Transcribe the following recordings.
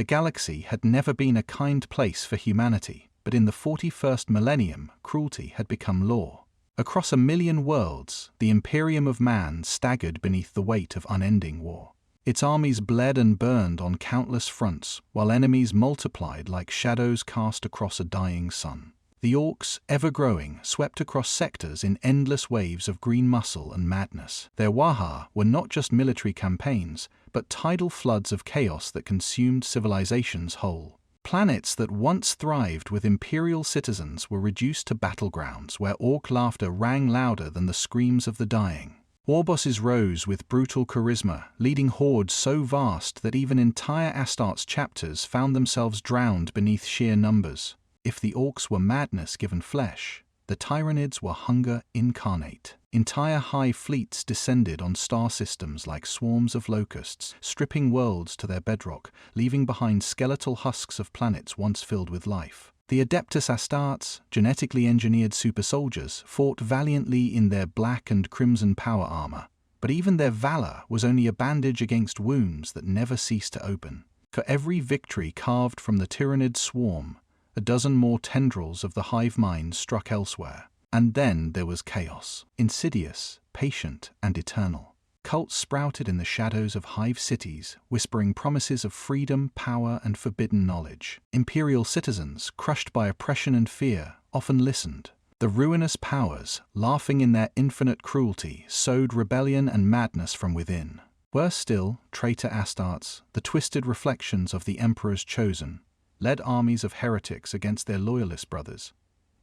The galaxy had never been a kind place for humanity, but in the 41st millennium, cruelty had become law. Across 1,000,000 worlds, the Imperium of man staggered beneath the weight of unending war. Its armies bled and burned on countless fronts, while enemies multiplied like shadows cast across a dying sun. The Orks, ever-growing, swept across sectors in endless waves of green muscle and madness. Their Warhammer were not just military campaigns, but tidal floods of chaos that consumed civilizations whole. Planets that once thrived with imperial citizens were reduced to battlegrounds where Ork laughter rang louder than the screams of the dying. War bosses rose with brutal charisma, leading hordes so vast that even entire Astartes chapters found themselves drowned beneath sheer numbers. If the Orks were madness given flesh, the Tyranids were hunger incarnate. Entire hive fleets descended on star systems like swarms of locusts, stripping worlds to their bedrock, leaving behind skeletal husks of planets once filled with life. The Adeptus Astartes, genetically engineered super soldiers, fought valiantly in their black and crimson power armor, but even their valor was only a bandage against wounds that never ceased to open. For every victory carved from the Tyranid swarm, a dozen more tendrils of the hive mind struck elsewhere. And then there was chaos, insidious, patient, and eternal. Cults sprouted in the shadows of hive cities, whispering promises of freedom, power, and forbidden knowledge. Imperial citizens, crushed by oppression and fear, often listened. The ruinous powers, laughing in their infinite cruelty, sowed rebellion and madness from within. Worse still, traitor Astartes, the twisted reflections of the Emperor's chosen, led armies of heretics against their loyalist brothers,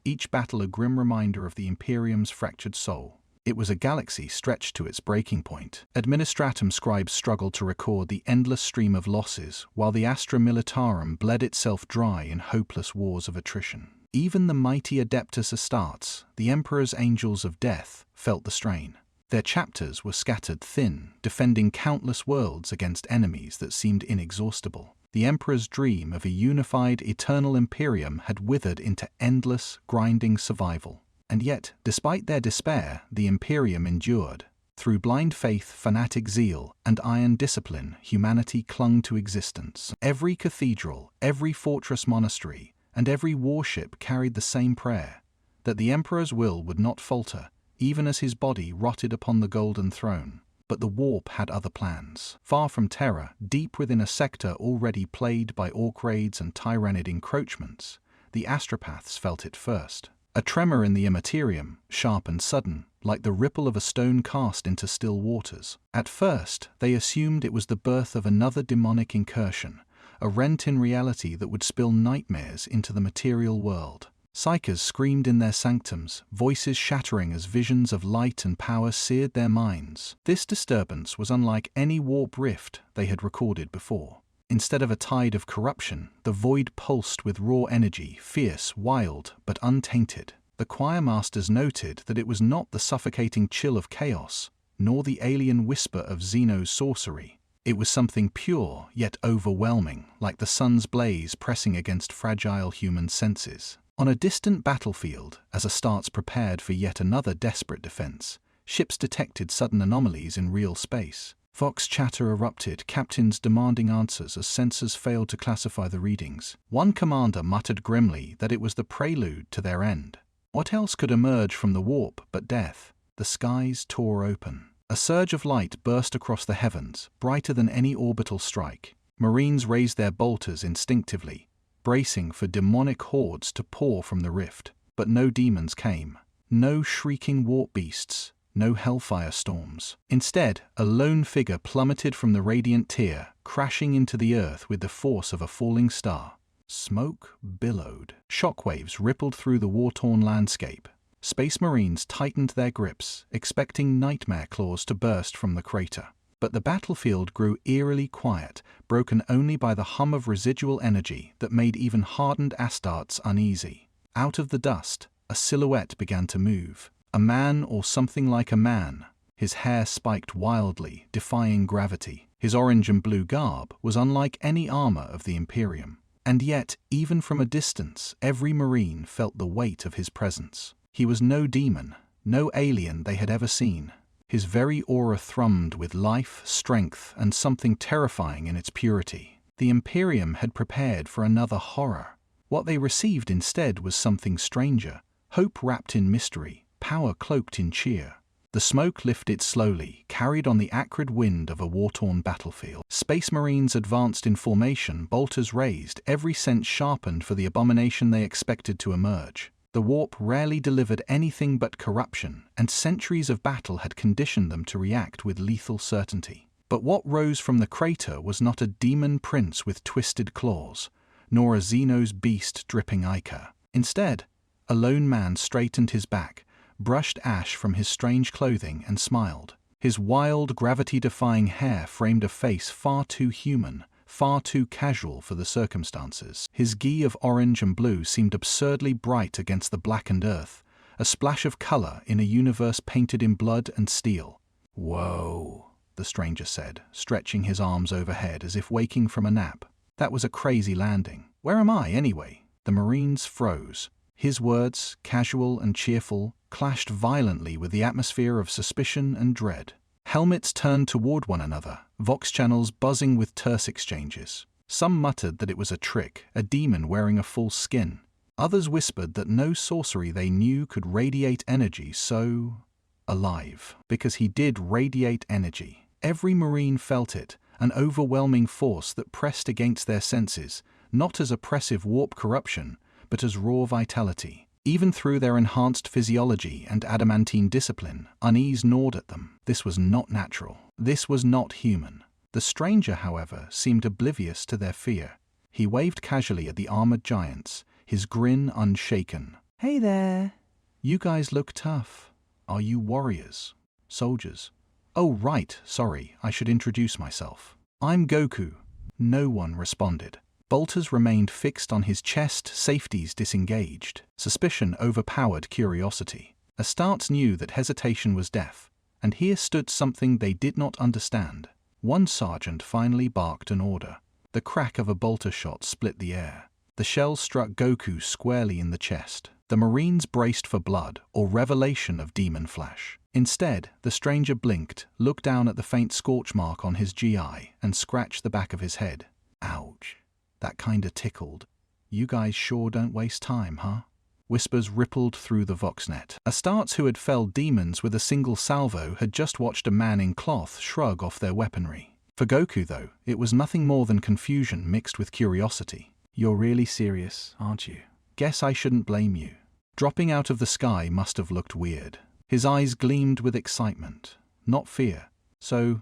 each battle a grim reminder of the Imperium's fractured soul. It was a galaxy stretched to its breaking point. Administratum scribes struggled to record the endless stream of losses, while the Astra Militarum bled itself dry in hopeless wars of attrition. Even the mighty Adeptus Astartes, the Emperor's angels of death, felt the strain. Their chapters were scattered thin, defending countless worlds against enemies that seemed inexhaustible. The Emperor's dream of a unified, eternal Imperium had withered into endless, grinding survival. And yet, despite their despair, the Imperium endured. Through blind faith, fanatic zeal, and iron discipline, humanity clung to existence. Every cathedral, every fortress monastery, and every warship carried the same prayer, that the Emperor's will would not falter, even as his body rotted upon the golden throne. But the warp had other plans. Far from Terra, deep within a sector already plagued by Ork raids and Tyranid encroachments, the astropaths felt it first. A tremor in the immaterium, sharp and sudden, like the ripple of a stone cast into still waters. At first, they assumed it was the birth of another demonic incursion, a rent in reality that would spill nightmares into the material world. Psykers screamed in their sanctums, voices shattering as visions of light and power seared their minds. This disturbance was unlike any warp rift they had recorded before. Instead of a tide of corruption, the void pulsed with raw energy, fierce, wild, but untainted. The choir masters noted that it was not the suffocating chill of chaos, nor the alien whisper of Xeno's sorcery. It was something pure, yet overwhelming, like the sun's blaze pressing against fragile human senses. On a distant battlefield, as Astartes prepared for yet another desperate defense, ships detected sudden anomalies in real space. Vox chatter erupted, captains demanding answers as sensors failed to classify the readings. One commander muttered grimly that it was the prelude to their end. What else could emerge from the warp but death? The skies tore open. A surge of light burst across the heavens, brighter than any orbital strike. Marines raised their bolters instinctively, bracing for demonic hordes to pour from the rift. But no demons came. No shrieking warp beasts. No hellfire storms. Instead, a lone figure plummeted from the radiant tier, crashing into the earth with the force of a falling star. Smoke billowed. Shockwaves rippled through the war-torn landscape. Space Marines tightened their grips, expecting nightmare claws to burst from the crater. But the battlefield grew eerily quiet, broken only by the hum of residual energy that made even hardened Astartes uneasy. Out of the dust, a silhouette began to move. A man or something like a man. His hair spiked wildly, defying gravity. His orange and blue garb was unlike any armor of the Imperium. And yet, even from a distance, every Marine felt the weight of his presence. He was no demon, no alien they had ever seen. His very aura thrummed with life, strength, and something terrifying in its purity. The Imperium had prepared for another horror. What they received instead was something stranger, hope wrapped in mystery, power cloaked in cheer. The smoke lifted slowly, carried on the acrid wind of a war-torn battlefield. Space Marines advanced in formation, bolters raised, every sense sharpened for the abomination they expected to emerge. The warp rarely delivered anything but corruption, and centuries of battle had conditioned them to react with lethal certainty. But what rose from the crater was not a demon prince with twisted claws, nor a Xenos beast dripping ichor. Instead, a lone man straightened his back, brushed ash from his strange clothing, and smiled. His wild, gravity-defying hair framed a face far too human, far too casual for the circumstances. His gi of orange and blue seemed absurdly bright against the blackened earth, a splash of color in a universe painted in blood and steel. "Whoa," the stranger said, stretching his arms overhead as if waking from a nap. "That was a crazy landing. Where am I, anyway?" The Marines froze. His words, casual and cheerful, clashed violently with the atmosphere of suspicion and dread. Helmets turned toward one another, vox channels buzzing with terse exchanges. Some muttered that it was a trick, a demon wearing a false skin. Others whispered that no sorcery they knew could radiate energy so alive. Because he did radiate energy. Every Marine felt it, an overwhelming force that pressed against their senses, not as oppressive warp corruption, but as raw vitality. Even through their enhanced physiology and adamantine discipline, unease gnawed at them. This was not natural. This was not human. The stranger, however, seemed oblivious to their fear. He waved casually at the armored giants, his grin unshaken. "Hey there. You guys look tough. Are you warriors? Soldiers?" "Oh, right, sorry, I should introduce myself. I'm Goku." No one responded. Bolters remained fixed on his chest, safeties disengaged. Suspicion overpowered curiosity. Astartes knew that hesitation was death, and here stood something they did not understand. One sergeant finally barked an order. The crack of a bolter shot split the air. The shell struck Goku squarely in the chest. The Marines braced for blood or revelation of demon flesh. Instead, the stranger blinked, looked down at the faint scorch mark on his GI, and scratched the back of his head. "Ouch. That kinda tickled. You guys sure don't waste time, huh?" Whispers rippled through the Voxnet. Astartes, who had felled demons with a single salvo, had just watched a man in cloth shrug off their weaponry. For Goku, though, it was nothing more than confusion mixed with curiosity. "You're really serious, aren't you? Guess I shouldn't blame you." Dropping out of the sky must have looked weird. His eyes gleamed with excitement, not fear. "So,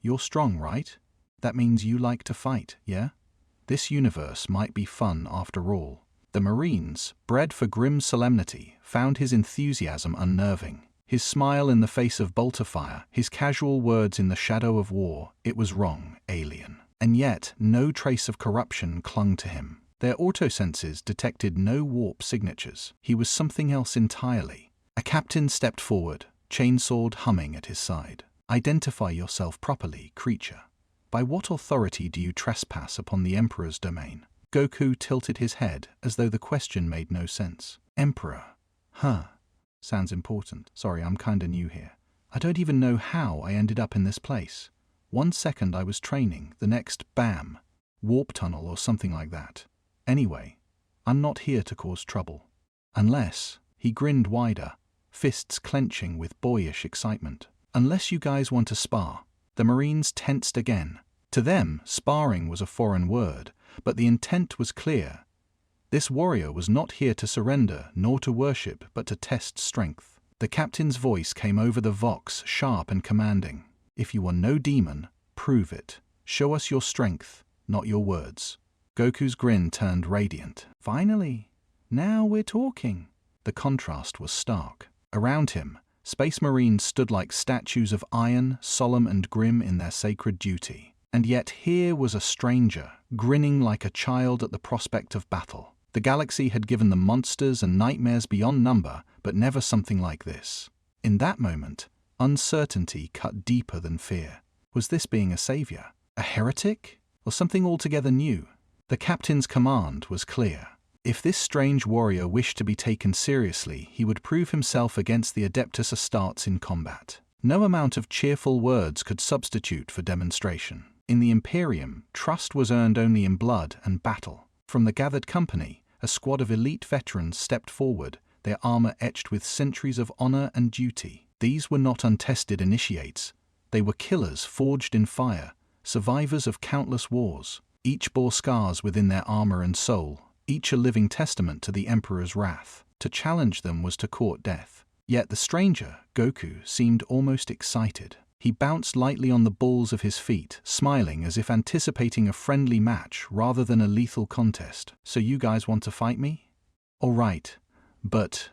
you're strong, right? That means you like to fight, yeah? This universe might be fun after all." The Marines, bred for grim solemnity, found his enthusiasm unnerving. His smile in the face of bolter fire, his casual words in the shadow of war, it was wrong, alien. And yet, no trace of corruption clung to him. Their autosenses detected no warp signatures. He was something else entirely. A captain stepped forward, chainsword humming at his side. "Identify yourself properly, creature. By what authority do you trespass upon the Emperor's domain?" Goku tilted his head as though the question made no sense. "Emperor? Huh. Sounds important. Sorry, I'm kinda new here. I don't even know how I ended up in this place. One second I was training, the next, bam. Warp tunnel or something like that. Anyway, I'm not here to cause trouble. Unless," he grinned wider, fists clenching with boyish excitement, "unless you guys want to spar." The Marines tensed again. To them, sparring was a foreign word, but the intent was clear. This warrior was not here to surrender, nor to worship, but to test strength. The captain's voice came over the Vox, sharp and commanding. "If you are no demon, prove it. Show us your strength, not your words." Goku's grin turned radiant. "Finally, now we're talking." The contrast was stark. Around him, Space Marines stood like statues of iron, solemn and grim in their sacred duty. And yet here was a stranger, grinning like a child at the prospect of battle. The galaxy had given them monsters and nightmares beyond number, but never something like this. In that moment, uncertainty cut deeper than fear. Was this being a savior? A heretic? Or something altogether new? The captain's command was clear. If this strange warrior wished to be taken seriously, he would prove himself against the Adeptus Astartes in combat. No amount of cheerful words could substitute for demonstration. In the Imperium, trust was earned only in blood and battle. From the gathered company, a squad of elite veterans stepped forward, their armor etched with centuries of honor and duty. These were not untested initiates. They were killers forged in fire, survivors of countless wars. Each bore scars within their armor and soul, each a living testament to the Emperor's wrath. To challenge them was to court death. Yet the stranger, Goku, seemed almost excited. He bounced lightly on the balls of his feet, smiling as if anticipating a friendly match rather than a lethal contest. "So you guys want to fight me? All right, but,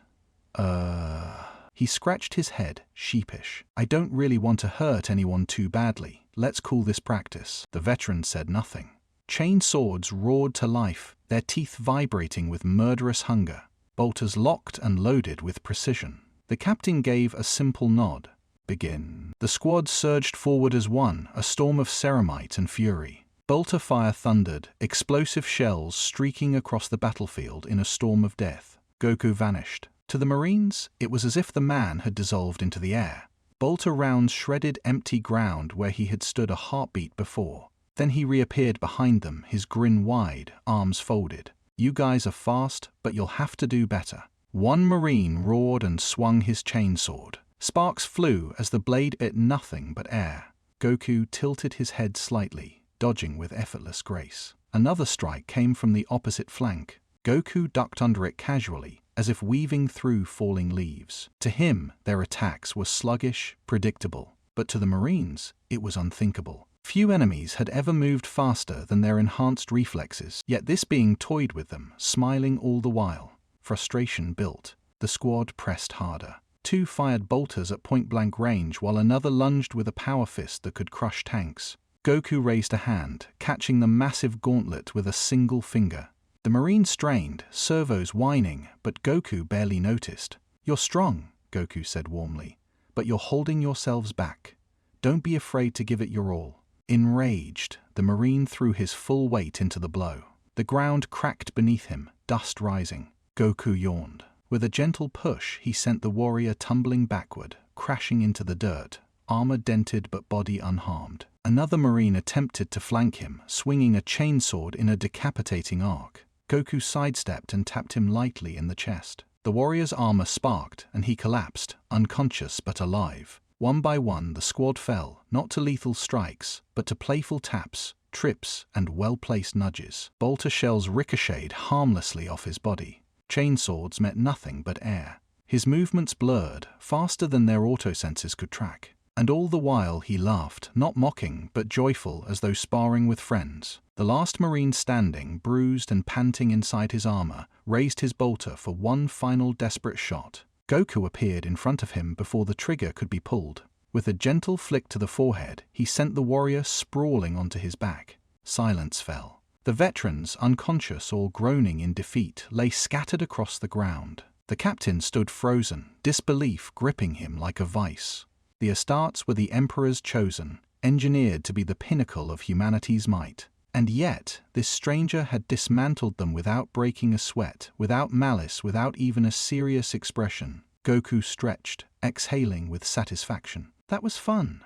He scratched his head, sheepish. "I don't really want to hurt anyone too badly. Let's call this practice." The veteran said nothing. Chain swords roared to life, their teeth vibrating with murderous hunger, bolters locked and loaded with precision. The captain gave a simple nod. "Begin." The squad surged forward as one, a storm of ceramite and fury. Bolter fire thundered, explosive shells streaking across the battlefield in a storm of death. Goku vanished. To the Marines, it was as if the man had dissolved into the air. Bolter rounds shredded empty ground where he had stood a heartbeat before. Then he reappeared behind them, his grin wide, arms folded. "You guys are fast, but you'll have to do better." One Marine roared and swung his chainsword. Sparks flew as the blade hit nothing but air. Goku tilted his head slightly, dodging with effortless grace. Another strike came from the opposite flank. Goku ducked under it casually, as if weaving through falling leaves. To him, their attacks were sluggish, predictable, but to the Marines, it was unthinkable. Few enemies had ever moved faster than their enhanced reflexes, yet this being toyed with them, smiling all the while. Frustration built. The squad pressed harder. Two fired bolters at point-blank range while another lunged with a power fist that could crush tanks. Goku raised a hand, catching the massive gauntlet with a single finger. The Marine strained, servos whining, but Goku barely noticed. "You're strong," Goku said warmly, "but you're holding yourselves back. Don't be afraid to give it your all." Enraged, the Marine threw his full weight into the blow. The ground cracked beneath him, dust rising. Goku yawned. With a gentle push, he sent the warrior tumbling backward, crashing into the dirt, armor dented but body unharmed. Another Marine attempted to flank him, swinging a chainsword in a decapitating arc. Goku sidestepped and tapped him lightly in the chest. The warrior's armor sparked, and he collapsed, unconscious but alive. One by one, the squad fell, not to lethal strikes, but to playful taps, trips, and well-placed nudges. Bolter shells ricocheted harmlessly off his body. Chainswords met nothing but air. His movements blurred, faster than their autosenses could track. And all the while he laughed, not mocking, but joyful as though sparring with friends. The last Marine standing, bruised and panting inside his armor, raised his bolter for one final desperate shot. Goku appeared in front of him before the trigger could be pulled. With a gentle flick to the forehead, he sent the warrior sprawling onto his back. Silence fell. The veterans, unconscious or groaning in defeat, lay scattered across the ground. The captain stood frozen, disbelief gripping him like a vice. The Astartes were the Emperor's chosen, engineered to be the pinnacle of humanity's might. And yet, this stranger had dismantled them without breaking a sweat, without malice, without even a serious expression. Goku stretched, exhaling with satisfaction. "That was fun.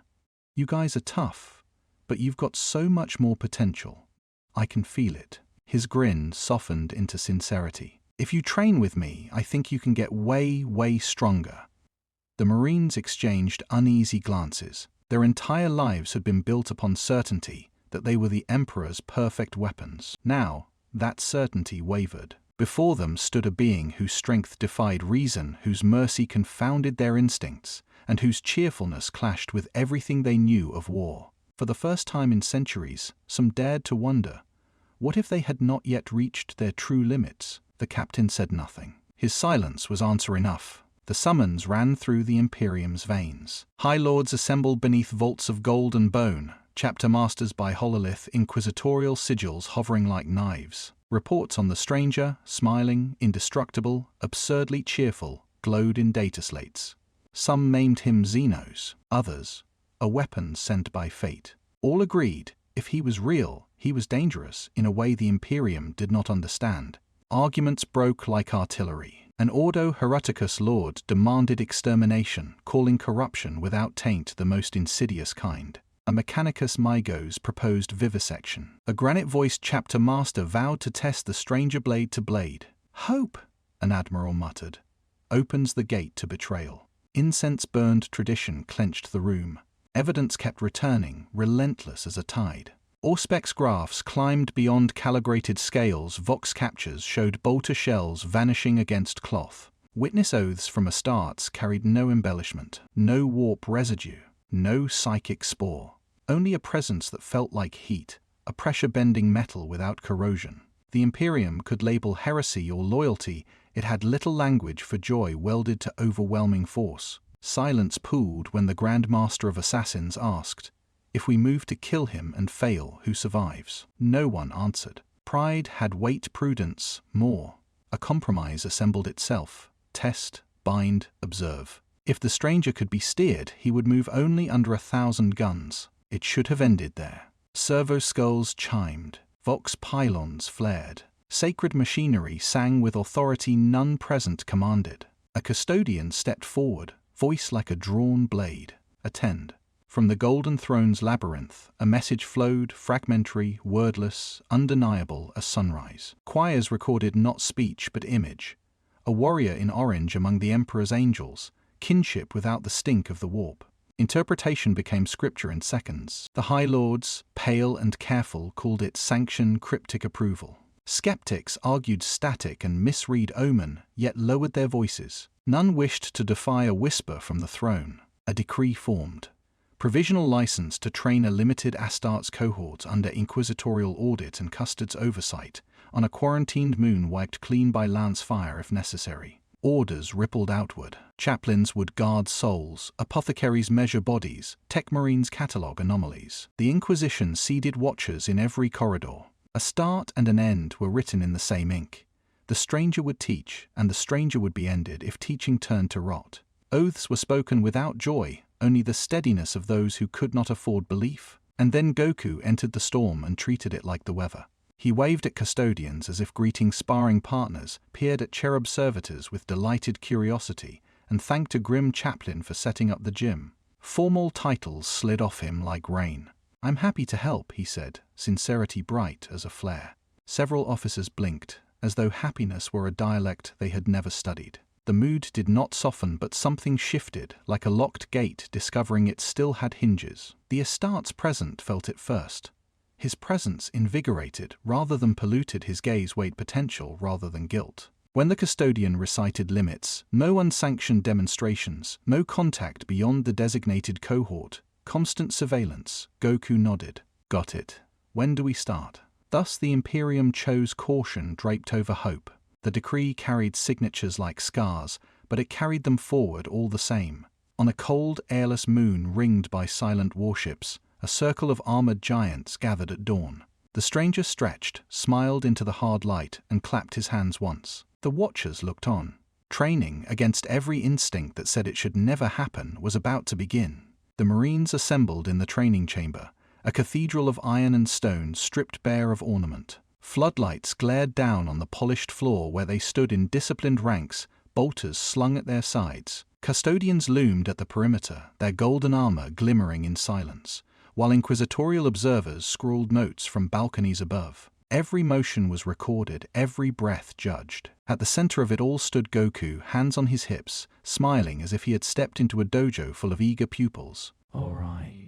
You guys are tough, but you've got so much more potential. I can feel it." His grin softened into sincerity. "If you train with me, I think you can get way, way stronger." The Marines exchanged uneasy glances. Their entire lives had been built upon certainty that they were the Emperor's perfect weapons. Now, that certainty wavered. Before them stood a being whose strength defied reason, whose mercy confounded their instincts, and whose cheerfulness clashed with everything they knew of war. For the first time in centuries, some dared to wonder, what if they had not yet reached their true limits? The captain said nothing. His silence was answer enough. The summons ran through the Imperium's veins. High Lords assembled beneath vaults of gold and bone, chapter masters by hololith, inquisitorial sigils hovering like knives. Reports on the stranger, smiling, indestructible, absurdly cheerful, glowed in data slates. Some named him Xenos, others, a weapon sent by fate. All agreed, if he was real, he was dangerous in a way the Imperium did not understand. Arguments broke like artillery. An Ordo Hereticus lord demanded extermination, calling corruption without taint the most insidious kind. A Mechanicus Mygos proposed vivisection. A granite-voiced chapter master vowed to test the stranger blade to blade. Hope, an admiral muttered, opens the gate to betrayal. Incense-burned tradition clenched the room. Evidence kept returning, relentless as a tide. Auspex graphs climbed beyond calibrated scales. Vox captures showed bolter shells vanishing against cloth. Witness oaths from Astartes carried no embellishment, no warp residue, no psychic spore. Only a presence that felt like heat, a pressure-bending metal without corrosion. The Imperium could label heresy or loyalty. It had little language for joy welded to overwhelming force. Silence pooled when the Grand Master of Assassins asked, "If we move to kill him and fail, who survives?" No one answered. Pride had weight, prudence more. A compromise assembled itself. Test, bind, observe. If the stranger could be steered, he would move only under 1,000 guns. It should have ended there. Servo skulls chimed. Vox pylons flared. Sacred machinery sang with authority none present commanded. A custodian stepped forward, voice like a drawn blade. Attend. From the Golden Throne's labyrinth, a message flowed, fragmentary, wordless, undeniable as sunrise. Choirs recorded not speech but image. A warrior in orange among the Emperor's angels, kinship without the stink of the warp. Interpretation became scripture in seconds. The High Lords, pale and careful, called it sanction, cryptic approval. Skeptics argued static and misread omen, yet lowered their voices. None wished to defy a whisper from the throne. A decree formed. Provisional license to train a limited Astartes cohort under inquisitorial audit and custard's oversight, on a quarantined moon wiped clean by lance fire if necessary. Orders rippled outward. Chaplains would guard souls, apothecaries measure bodies, tech marines catalogue anomalies. The Inquisition seeded watchers in every corridor. A start and an end were written in the same ink. The stranger would teach, and the stranger would be ended if teaching turned to rot. Oaths were spoken without joy, only the steadiness of those who could not afford belief. And then Goku entered the storm and treated it like the weather. He waved at custodians as if greeting sparring partners, peered at cherub servitors with delighted curiosity, and thanked a grim chaplain for setting up the gym. Formal titles slid off him like rain. "I'm happy to help," he said, sincerity bright as a flare. Several officers blinked, as though happiness were a dialect they had never studied. The mood did not soften, but something shifted, like a locked gate discovering it still had hinges. The Astartes present felt it first. His presence invigorated rather than polluted. His gaze weighed potential rather than guilt. When the custodian recited limits, no unsanctioned demonstrations, no contact beyond the designated cohort, constant surveillance, Goku nodded. "Got it. When do we start?" Thus the Imperium chose caution draped over hope. The decree carried signatures like scars, but it carried them forward all the same. On a cold, airless moon ringed by silent warships, a circle of armored giants gathered at dawn. The stranger stretched, smiled into the hard light, and clapped his hands once. The watchers looked on. Training, against every instinct that said it should never happen, was about to begin. The Marines assembled in the training chamber, a cathedral of iron and stone stripped bare of ornament. Floodlights glared down on the polished floor where they stood in disciplined ranks, bolters slung at their sides. Custodians loomed at the perimeter, their golden armor glimmering in silence, while inquisitorial observers scrawled notes from balconies above. Every motion was recorded, every breath judged. At the center of it all stood Goku, hands on his hips, smiling as if he had stepped into a dojo full of eager pupils. "All right.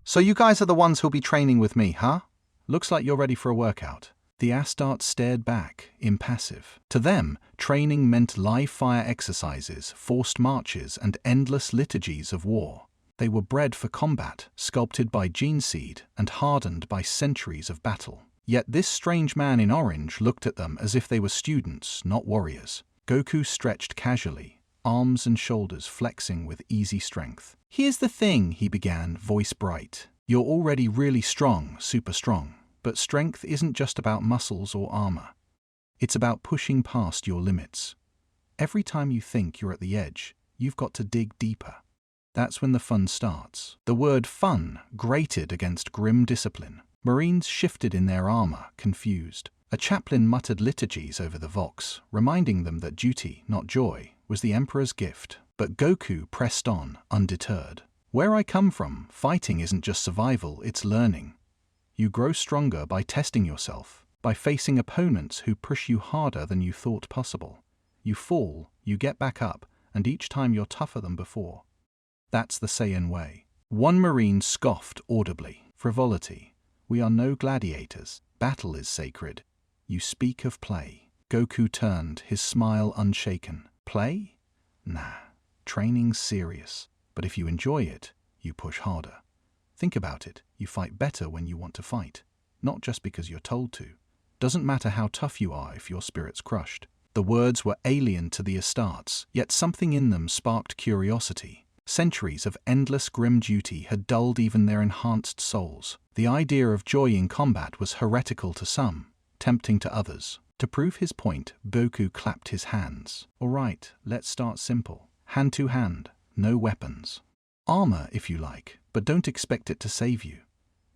So you guys are the ones who'll be training with me, huh? Looks like you're ready for a workout." The Astartes stared back, impassive. To them, training meant live-fire exercises, forced marches, and endless liturgies of war. They were bred for combat, sculpted by gene seed, and hardened by centuries of battle. Yet this strange man in orange looked at them as if they were students, not warriors. Goku stretched casually, arms and shoulders flexing with easy strength. "Here's the thing," he began, voice bright. "You're already really strong, super strong. But strength isn't just about muscles or armor. It's about pushing past your limits. Every time you think you're at the edge, you've got to dig deeper. That's when the fun starts." The word fun grated against grim discipline. Marines shifted in their armor, confused. A chaplain muttered liturgies over the Vox, reminding them that duty, not joy, was the Emperor's gift. But Goku pressed on, undeterred. Where I come from, fighting isn't just survival, it's learning. You grow stronger by testing yourself, by facing opponents who push you harder than you thought possible. You fall, you get back up, and each time you're tougher than before. That's the Saiyan way. One Marine scoffed audibly. Frivolity. We are no gladiators. Battle is sacred. You speak of play. Goku turned, his smile unshaken. Play? Nah. Training's serious. But if you enjoy it, you push harder. Think about it. You fight better when you want to fight. Not just because you're told to. Doesn't matter how tough you are if your spirit's crushed. The words were alien to the Astartes, yet something in them sparked curiosity. Centuries of endless grim duty had dulled even their enhanced souls. The idea of joy in combat was heretical to some, tempting to others. To prove his point, Goku clapped his hands. All right, let's start simple. Hand to hand, no weapons. Armor, if you like, but don't expect it to save you.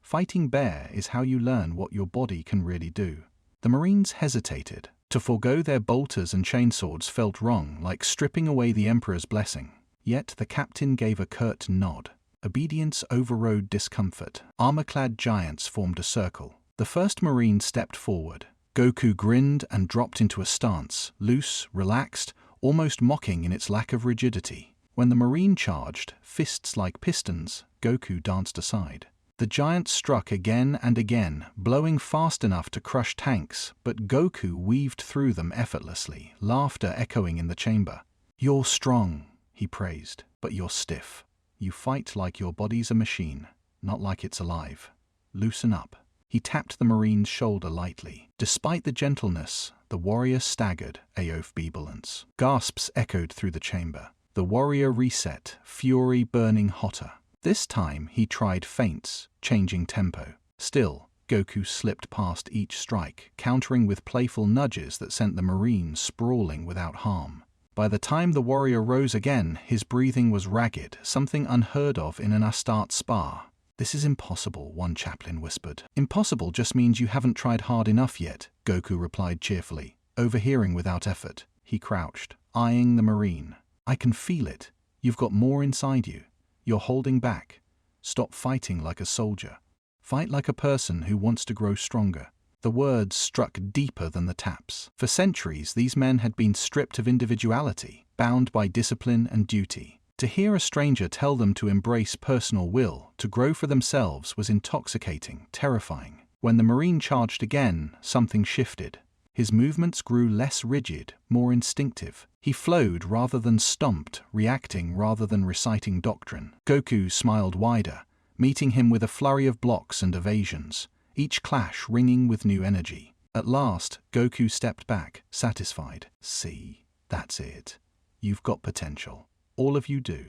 Fighting bare is how you learn what your body can really do. The Marines hesitated. To forego their bolters and chainswords felt wrong, like stripping away the Emperor's blessing. Yet the captain gave a curt nod. Obedience overrode discomfort. Armor-clad giants formed a circle. The first Marine stepped forward. Goku grinned and dropped into a stance, loose, relaxed, almost mocking in its lack of rigidity. When the Marine charged, fists like pistons, Goku danced aside. The giants struck again and again, blowing fast enough to crush tanks, but Goku weaved through them effortlessly, laughter echoing in the chamber. You're strong, he praised, but you're stiff. You fight like your body's a machine, not like it's alive. Loosen up. He tapped the Marine's shoulder lightly. Despite the gentleness, the warrior staggered, Aof Beebalance. Gasps echoed through the chamber. The warrior reset, fury burning hotter. This time he tried feints, changing tempo. Still, Goku slipped past each strike, countering with playful nudges that sent the Marine sprawling without harm. By the time the warrior rose again, his breathing was ragged, something unheard of in an Astarte spar. This is impossible, one chaplain whispered. Impossible just means you haven't tried hard enough yet, Goku replied cheerfully. Overhearing without effort, he crouched, eyeing the Marine. I can feel it. You've got more inside you. You're holding back. Stop fighting like a soldier. Fight like a person who wants to grow stronger. The words struck deeper than the taps. For centuries, these men had been stripped of individuality, bound by discipline and duty. To hear a stranger tell them to embrace personal will, to grow for themselves, was intoxicating, terrifying. When the Marine charged again, something shifted. His movements grew less rigid, more instinctive. He flowed rather than stomped, reacting rather than reciting doctrine. Goku smiled wider, meeting him with a flurry of blocks and evasions, each clash ringing with new energy. At last, Goku stepped back, satisfied. See, that's it. You've got potential. All of you do.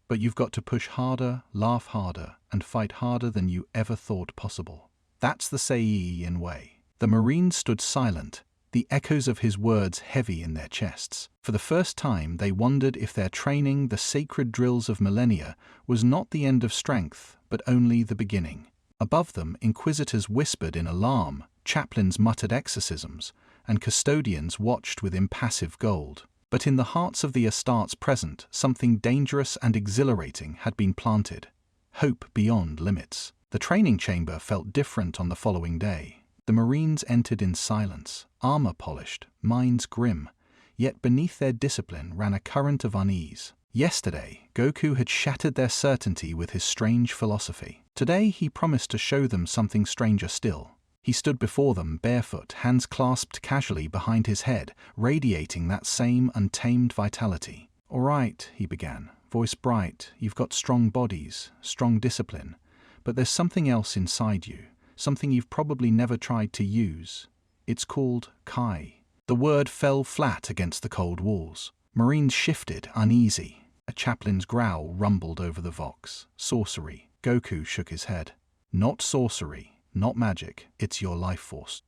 But you've got to push harder, laugh harder, and fight harder than you ever thought possible. That's the Saiyan way. The Marines stood silent, the echoes of his words heavy in their chests. For the first time, they wondered if their training, the sacred drills of millennia, was not the end of strength, but only the beginning. Above them, inquisitors whispered in alarm, chaplains muttered exorcisms, and custodians watched with impassive gold. But in the hearts of the Astartes present, something dangerous and exhilarating had been planted. Hope beyond limits. The training chamber felt different on the following day. The Marines entered in silence, armor polished, minds grim, yet beneath their discipline ran a current of unease. Yesterday, Goku had shattered their certainty with his strange philosophy. Today he promised to show them something stranger still. He stood before them barefoot, hands clasped casually behind his head, radiating that same untamed vitality. "All right," he began, voice bright, "you've got strong bodies, strong discipline, but there's something else inside you. Something you've probably never tried to use. It's called Kai." The word fell flat against the cold walls. Marines shifted, uneasy. A chaplain's growl rumbled over the vox. Sorcery. Goku shook his head. Not sorcery, not magic, it's your life force.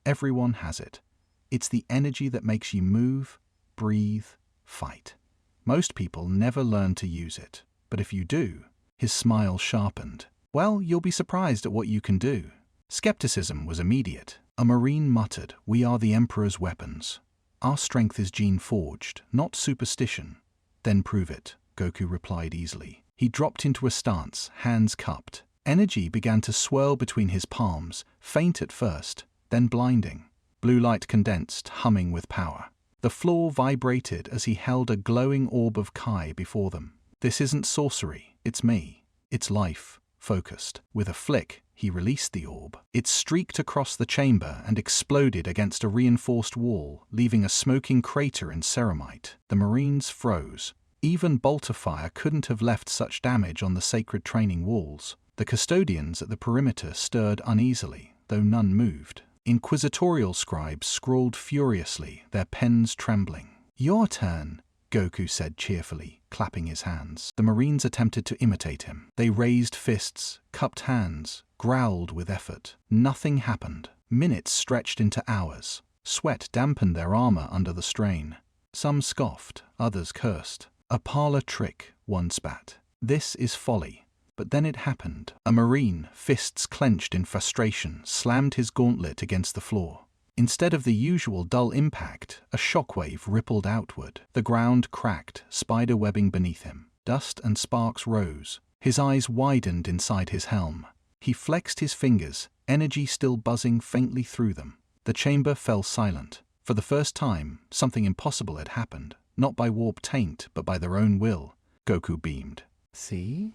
Everyone has it. It's the energy that makes you move, breathe, fight. Most people never learn to use it. But if you do, his smile sharpened. Well, you'll be surprised at what you can do. Skepticism was immediate. A Marine muttered, "We are the Emperor's weapons. Our strength is gene-forged, not superstition." "Then prove it," Goku replied easily. He dropped into a stance, hands cupped. Energy began to swirl between his palms, faint at first, then blinding. Blue light condensed, humming with power. The floor vibrated as he held a glowing orb of Kai before them. This isn't sorcery, it's me. It's life, focused. With a flick, he released the orb. It streaked across the chamber and exploded against a reinforced wall, leaving a smoking crater in ceramite. The Marines froze. Even bolter fire couldn't have left such damage on the sacred training walls. The custodians at the perimeter stirred uneasily, though none moved. Inquisitorial scribes scrawled furiously, their pens trembling. "Your turn," Goku said cheerfully, clapping his hands. The Marines attempted to imitate him. They raised fists, cupped hands, growled with effort. Nothing happened. Minutes stretched into hours. Sweat dampened their armor under the strain. Some scoffed, others cursed. "A parlor trick," one spat. "This is folly." But then it happened. A Marine, fists clenched in frustration, slammed his gauntlet against the floor. Instead of the usual dull impact, a shockwave rippled outward. The ground cracked, spider webbing beneath him. Dust and sparks rose. His eyes widened inside his helm. He flexed his fingers, energy still buzzing faintly through them. The chamber fell silent. For the first time, something impossible had happened. Not by warp taint, but by their own will. Goku beamed. "See?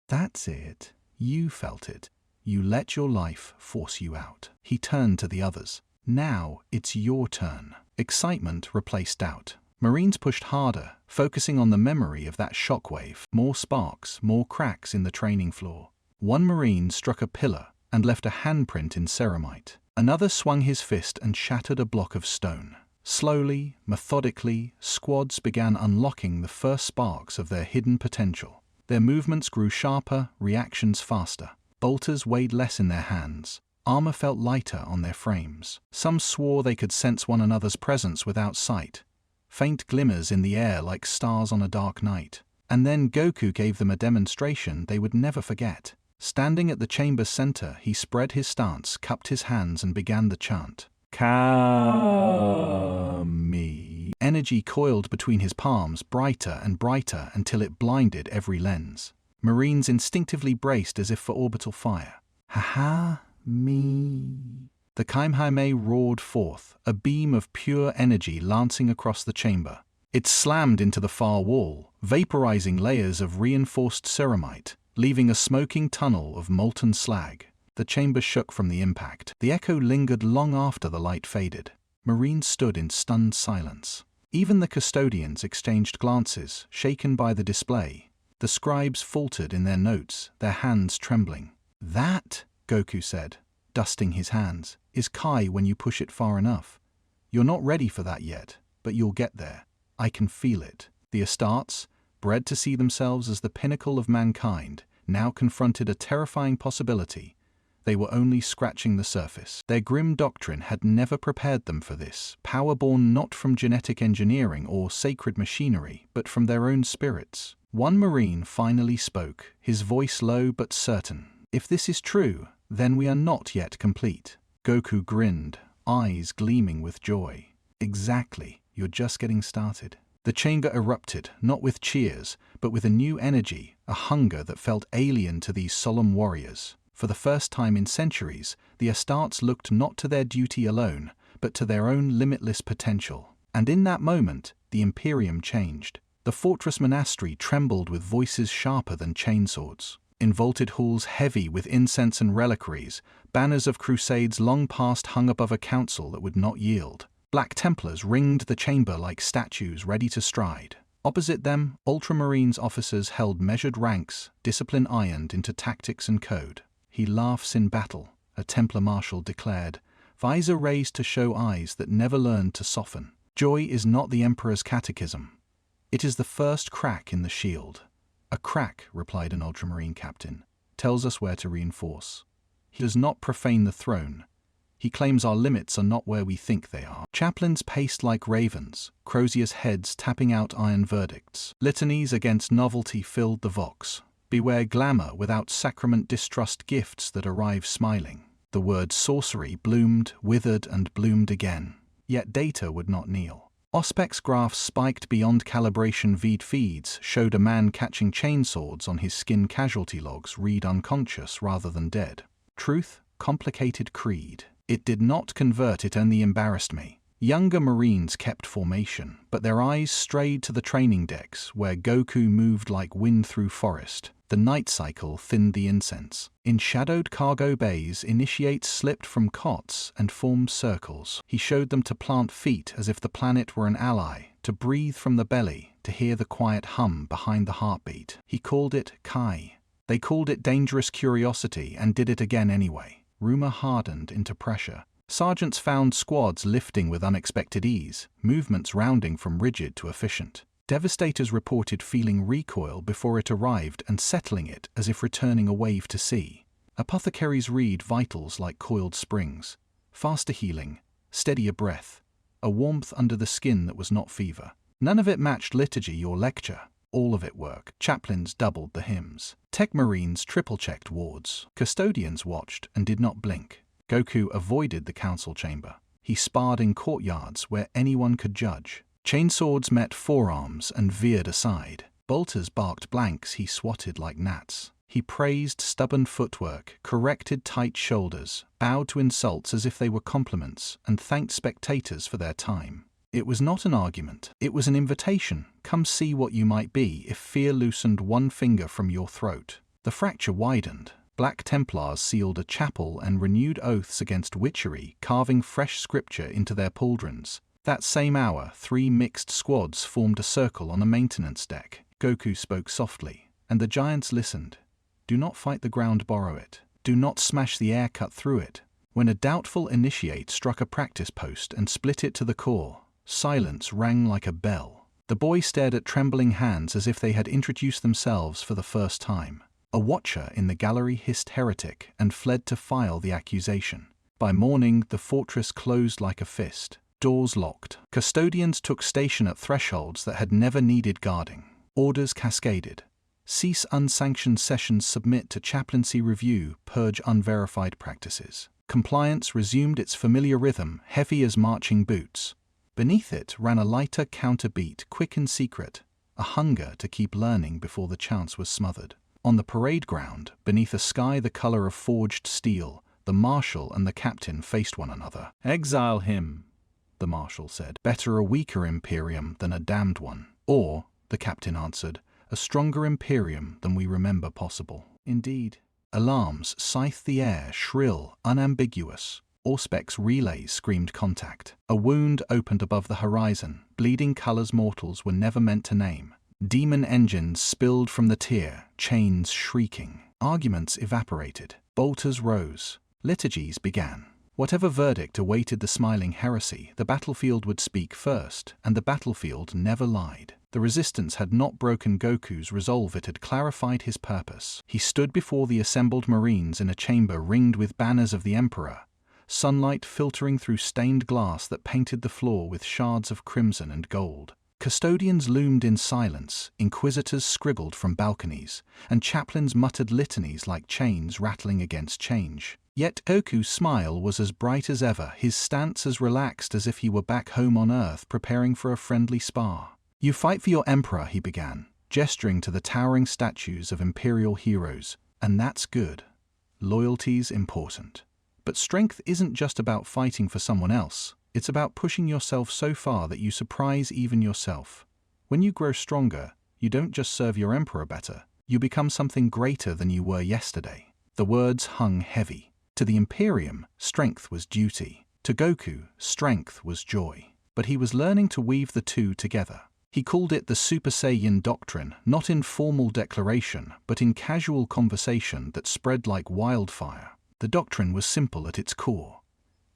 That's it. You felt it. You let your life force you out." He turned to the others. "Now it's your turn." Excitement replaced doubt. Marines pushed harder, focusing on the memory of that shockwave. More sparks, more cracks in the training floor. One Marine struck a pillar and left a handprint in ceramite. Another swung his fist and shattered a block of stone. Slowly, methodically, squads began unlocking the first sparks of their hidden potential. Their movements grew sharper, reactions faster. Bolters weighed less in their hands. Armor felt lighter on their frames. Some swore they could sense one another's presence without sight. Faint glimmers in the air like stars on a dark night. And then Goku gave them a demonstration they would never forget. Standing at the chamber's center, he spread his stance, cupped his hands, and began the chant. Kami. Energy coiled between his palms, brighter and brighter until it blinded every lens. Marines instinctively braced as if for orbital fire. Ha-ha-me. The Kamehameha roared forth, a beam of pure energy lancing across the chamber. It slammed into the far wall, vaporizing layers of reinforced ceramite, leaving a smoking tunnel of molten slag. The chamber shook from the impact. The echo lingered long after the light faded. Marines stood in stunned silence. Even the custodians exchanged glances, shaken by the display. The scribes faltered in their notes, their hands trembling. "That," Goku said, dusting his hands, "is Kai when you push it far enough. You're not ready for that yet, but you'll get there. I can feel it." The Astartes, bred to see themselves as the pinnacle of mankind, now confronted a terrifying possibility. They were only scratching the surface. Their grim doctrine had never prepared them for this, power born not from genetic engineering or sacred machinery, but from their own spirits. One Marine finally spoke, his voice low but certain. "If this is true, then we are not yet complete." Goku grinned, eyes gleaming with joy. "Exactly, you're just getting started." The chamber erupted, not with cheers, but with a new energy, a hunger that felt alien to these solemn warriors. For the first time in centuries, the Astartes looked not to their duty alone, but to their own limitless potential. And in that moment, the Imperium changed. The fortress monastery trembled with voices sharper than chainswords. In vaulted halls heavy with incense and reliquaries, banners of crusades long past hung above a council that would not yield. Black Templars ringed the chamber like statues ready to stride. Opposite them, Ultramarines officers held measured ranks, discipline ironed into tactics and code. "He laughs in battle," a Templar marshal declared, visor raised to show eyes that never learned to soften. "Joy is not the Emperor's catechism. It is the first crack in the shield." "A crack," replied an Ultramarine captain, "tells us where to reinforce. He does not profane the throne. He claims our limits are not where we think they are." Chaplains paced like ravens, croziers' heads tapping out iron verdicts. Litanies against novelty filled the vox. Beware glamour without sacrament, distrust gifts that arrive smiling. The word sorcery bloomed, withered, and bloomed again. Yet data would not kneel. Auspex graphs spiked beyond calibration feeds showed a man catching chainswords on his skin casualty logs read unconscious rather than dead. Truth, complicated creed. It did not convert, it only embarrassed me. Younger Marines kept formation, but their eyes strayed to the training decks where Goku moved like wind through forest. The night cycle thinned the incense. In shadowed cargo bays, initiates slipped from cots and formed circles. He showed them to plant feet as if the planet were an ally, to breathe from the belly, to hear the quiet hum behind the heartbeat. He called it Kai. They called it dangerous curiosity and did it again anyway. Rumor hardened into pressure. Sergeants found squads lifting with unexpected ease, movements rounding from rigid to efficient. Devastators reported feeling recoil before it arrived and settling it as if returning a wave to sea. Apothecaries read vitals like coiled springs. Faster healing, steadier breath, a warmth under the skin that was not fever. None of it matched liturgy or lecture. All of it work. Chaplains doubled the hymns. Tech Marines triple-checked wards. Custodians watched and did not blink. Goku avoided the council chamber. He sparred in courtyards where anyone could judge. Chainswords met forearms and veered aside. Bolters barked blanks he swatted like gnats. He praised stubborn footwork, corrected tight shoulders, bowed to insults as if they were compliments, and thanked spectators for their time. It was not an argument. It was an invitation. Come see what you might be if fear loosened one finger from your throat. The fracture widened. Black Templars sealed a chapel and renewed oaths against witchery, carving fresh scripture into their pauldrons. That same hour, 3 mixed squads formed a circle on a maintenance deck. Goku spoke softly, and the giants listened. Do not fight the ground, borrow it. Do not smash the air, cut through it. When a doubtful initiate struck a practice post and split it to the core, silence rang like a bell. The boy stared at trembling hands as if they had introduced themselves for the first time. A watcher in the gallery hissed heretic and fled to file the accusation. By morning, the fortress closed like a fist. Doors locked. Custodians took station at thresholds that had never needed guarding. Orders cascaded. Cease unsanctioned sessions, submit to chaplaincy review, purge unverified practices. Compliance resumed its familiar rhythm, heavy as marching boots. Beneath it ran a lighter counterbeat, quick and secret, a hunger to keep learning before the chance was smothered. On the parade ground, beneath a sky the color of forged steel, the marshal and the captain faced one another. Exile him, the marshal said. Better a weaker Imperium than a damned one. Or, the captain answered, a stronger Imperium than we remember possible. Indeed. Alarms scythed the air, shrill, unambiguous. Auspex relays screamed contact. A wound opened above the horizon, bleeding colors mortals were never meant to name. Demon engines spilled from the tier, chains shrieking. Arguments evaporated. Bolters rose. Liturgies began. Whatever verdict awaited the smiling heresy, the battlefield would speak first, and the battlefield never lied. The resistance had not broken Goku's resolve, it had clarified his purpose. He stood before the assembled Marines in a chamber ringed with banners of the Emperor, sunlight filtering through stained glass that painted the floor with shards of crimson and gold. Custodians loomed in silence, inquisitors scribbled from balconies, and chaplains muttered litanies like chains rattling against change. Yet Goku's smile was as bright as ever, his stance as relaxed as if he were back home on Earth preparing for a friendly spar. You fight for your emperor, he began, gesturing to the towering statues of imperial heroes, and that's good. Loyalty's important. But strength isn't just about fighting for someone else. It's about pushing yourself so far that you surprise even yourself. When you grow stronger, you don't just serve your emperor better, you become something greater than you were yesterday. The words hung heavy. To the Imperium, strength was duty. To Goku, strength was joy. But he was learning to weave the two together. He called it the Super Saiyan Doctrine, not in formal declaration, but in casual conversation that spread like wildfire. The doctrine was simple at its core.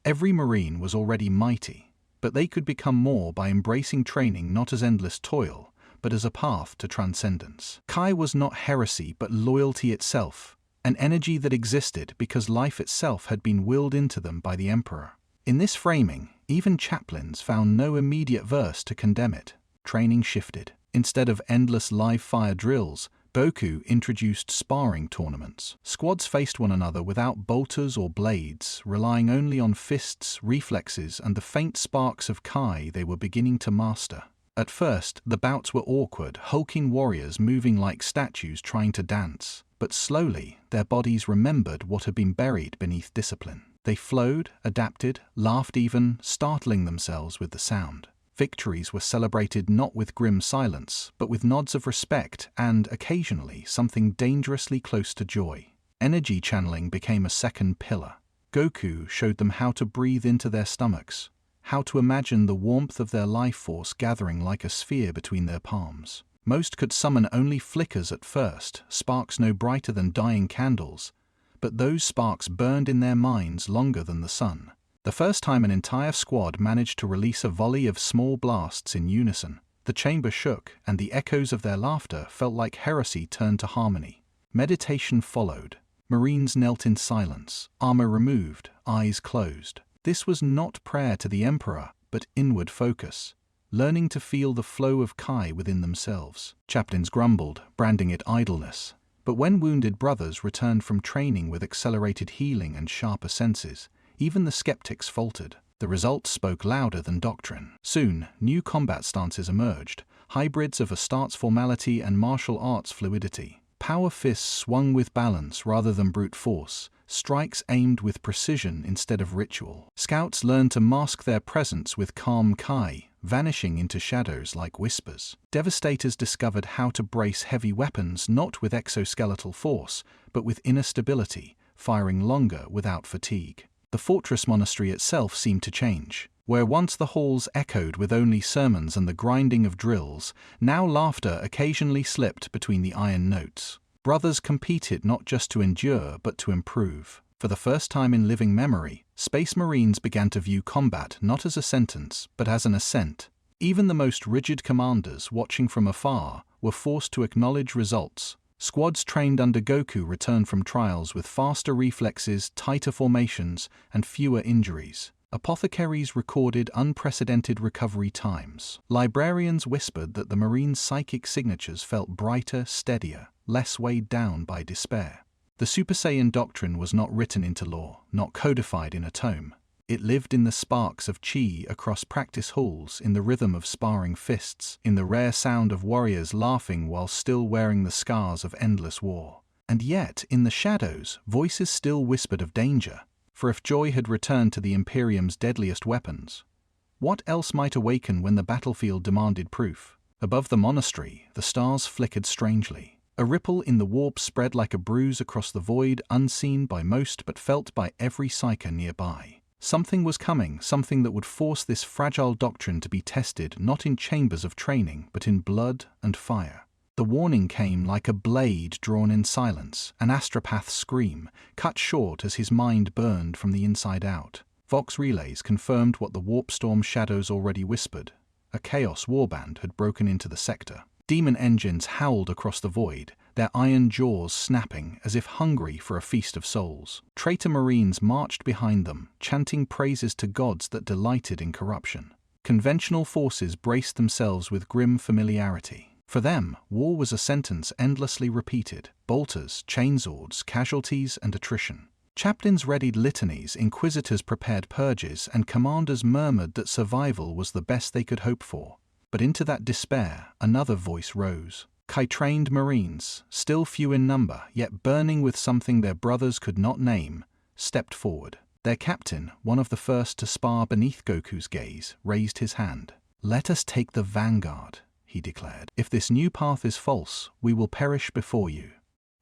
Every Marine was already mighty, but they could become more by embracing training not as endless toil, but as a path to transcendence. Kai was not heresy but loyalty itself, an energy that existed because life itself had been willed into them by the Emperor. In this framing, even chaplains found no immediate verse to condemn it. Training shifted. Instead of endless live-fire drills, Goku introduced sparring tournaments. Squads faced one another without bolters or blades, relying only on fists, reflexes, and the faint sparks of Kai they were beginning to master. At first, the bouts were awkward, hulking warriors moving like statues trying to dance. But slowly, their bodies remembered what had been buried beneath discipline. They flowed, adapted, laughed even, startling themselves with the sound. Victories were celebrated not with grim silence, but with nods of respect and, occasionally, something dangerously close to joy. Energy channeling became a second pillar. Goku showed them how to breathe into their stomachs, how to imagine the warmth of their life force gathering like a sphere between their palms. Most could summon only flickers at first, sparks no brighter than dying candles, but those sparks burned in their minds longer than the sun. The first time an entire squad managed to release a volley of small blasts in unison, the chamber shook, and the echoes of their laughter felt like heresy turned to harmony. Meditation followed. Marines knelt in silence, armor removed, eyes closed. This was not prayer to the Emperor, but inward focus, learning to feel the flow of Kai within themselves. Chaplains grumbled, branding it idleness. But when wounded brothers returned from training with accelerated healing and sharper senses, even the skeptics faltered. The results spoke louder than doctrine. Soon, new combat stances emerged, hybrids of Astartes formality and martial arts fluidity. Power fists swung with balance rather than brute force, strikes aimed with precision instead of ritual. Scouts learned to mask their presence with calm Kai, vanishing into shadows like whispers. Devastators discovered how to brace heavy weapons not with exoskeletal force, but with inner stability, firing longer without fatigue. The fortress monastery itself seemed to change. Where once the halls echoed with only sermons and the grinding of drills, now laughter occasionally slipped between the iron notes. Brothers competed not just to endure but to improve. For the first time in living memory, Space Marines began to view combat not as a sentence, but as an ascent. Even the most rigid commanders, watching from afar, were forced to acknowledge results. Squads trained under Goku returned from trials with faster reflexes, tighter formations, and fewer injuries. Apothecaries recorded unprecedented recovery times. Librarians whispered that the Marines' psychic signatures felt brighter, steadier, less weighed down by despair. The Super Saiyan doctrine was not written into law, not codified in a tome. It lived in the sparks of chi across practice halls, in the rhythm of sparring fists, in the rare sound of warriors laughing while still wearing the scars of endless war. And yet, in the shadows, voices still whispered of danger. For if joy had returned to the Imperium's deadliest weapons, what else might awaken when the battlefield demanded proof? Above the monastery, the stars flickered strangely. A ripple in the warp spread like a bruise across the void, unseen by most but felt by every psyker nearby. Something was coming, something that would force this fragile doctrine to be tested not in chambers of training, but in blood and fire. The warning came like a blade drawn in silence, an astropath's scream, cut short as his mind burned from the inside out. Vox relays confirmed what the warp storm shadows already whispered. A chaos warband had broken into the sector. Demon engines howled across the void, their iron jaws snapping as if hungry for a feast of souls. Traitor Marines marched behind them, chanting praises to gods that delighted in corruption. Conventional forces braced themselves with grim familiarity. For them, war was a sentence endlessly repeated: bolters, chainswords, casualties, and attrition. Chaplains readied litanies, inquisitors prepared purges, and commanders murmured that survival was the best they could hope for. But into that despair, another voice rose. Kai-trained Marines, still few in number, yet burning with something their brothers could not name, stepped forward. Their captain, one of the first to spar beneath Goku's gaze, raised his hand. "Let us take the vanguard," he declared. "If this new path is false, we will perish before you.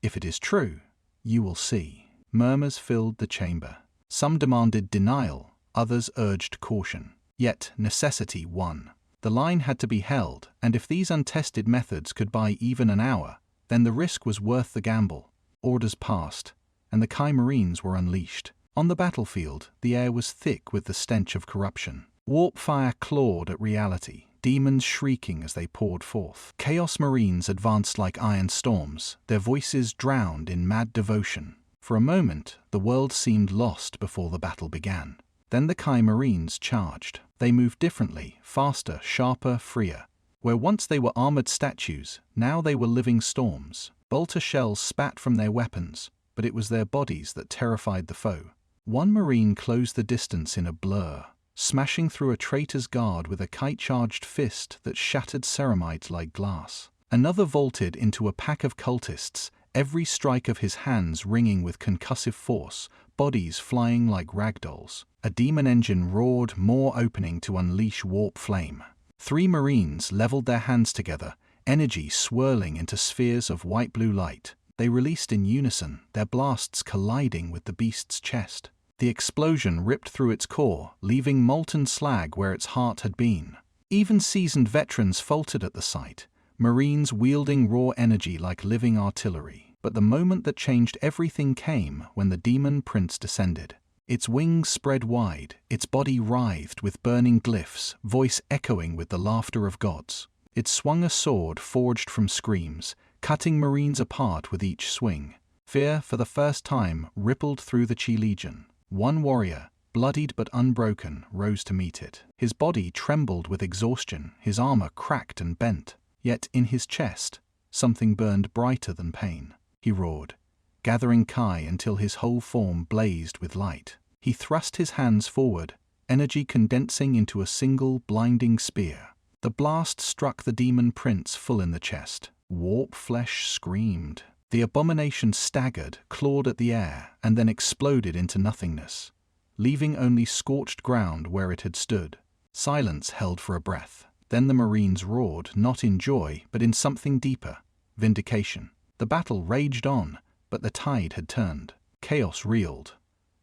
If it is true, you will see." Murmurs filled the chamber. Some demanded denial, others urged caution. Yet necessity won. The line had to be held, and if these untested methods could buy even an hour, then the risk was worth the gamble. Orders passed, and the Kai Marines were unleashed. On the battlefield, the air was thick with the stench of corruption. Warp fire clawed at reality, demons shrieking as they poured forth. Chaos Marines advanced like iron storms, their voices drowned in mad devotion. For a moment, the world seemed lost before the battle began. Then the Kai Marines charged. They moved differently, faster, sharper, freer. Where once they were armored statues, now they were living storms. Bolter shells spat from their weapons, but it was their bodies that terrified the foe. One Marine closed the distance in a blur, smashing through a traitor's guard with a kite-charged fist that shattered ceramides like glass. Another vaulted into a pack of cultists, every strike of his hands ringing with concussive force, bodies flying like ragdolls. A demon engine roared, more opening to unleash warp flame. 3 Marines leveled their hands together, energy swirling into spheres of white-blue light. They released in unison, their blasts colliding with the beast's chest. The explosion ripped through its core, leaving molten slag where its heart had been. Even seasoned veterans faltered at the sight, Marines wielding raw energy like living artillery. But the moment that changed everything came when the demon prince descended. Its wings spread wide, its body writhed with burning glyphs, voice echoing with the laughter of gods. It swung a sword forged from screams, cutting Marines apart with each swing. Fear, for the first time, rippled through the Chi Legion. One warrior, bloodied but unbroken, rose to meet it. His body trembled with exhaustion, his armor cracked and bent. Yet in his chest, something burned brighter than pain. He roared, gathering Kai until his whole form blazed with light. He thrust his hands forward, energy condensing into a single blinding spear. The blast struck the demon prince full in the chest. Warp flesh screamed. The abomination staggered, clawed at the air, and then exploded into nothingness, leaving only scorched ground where it had stood. Silence held for a breath. Then the Marines roared, not in joy, but in something deeper, vindication. The battle raged on, but the tide had turned. Chaos reeled,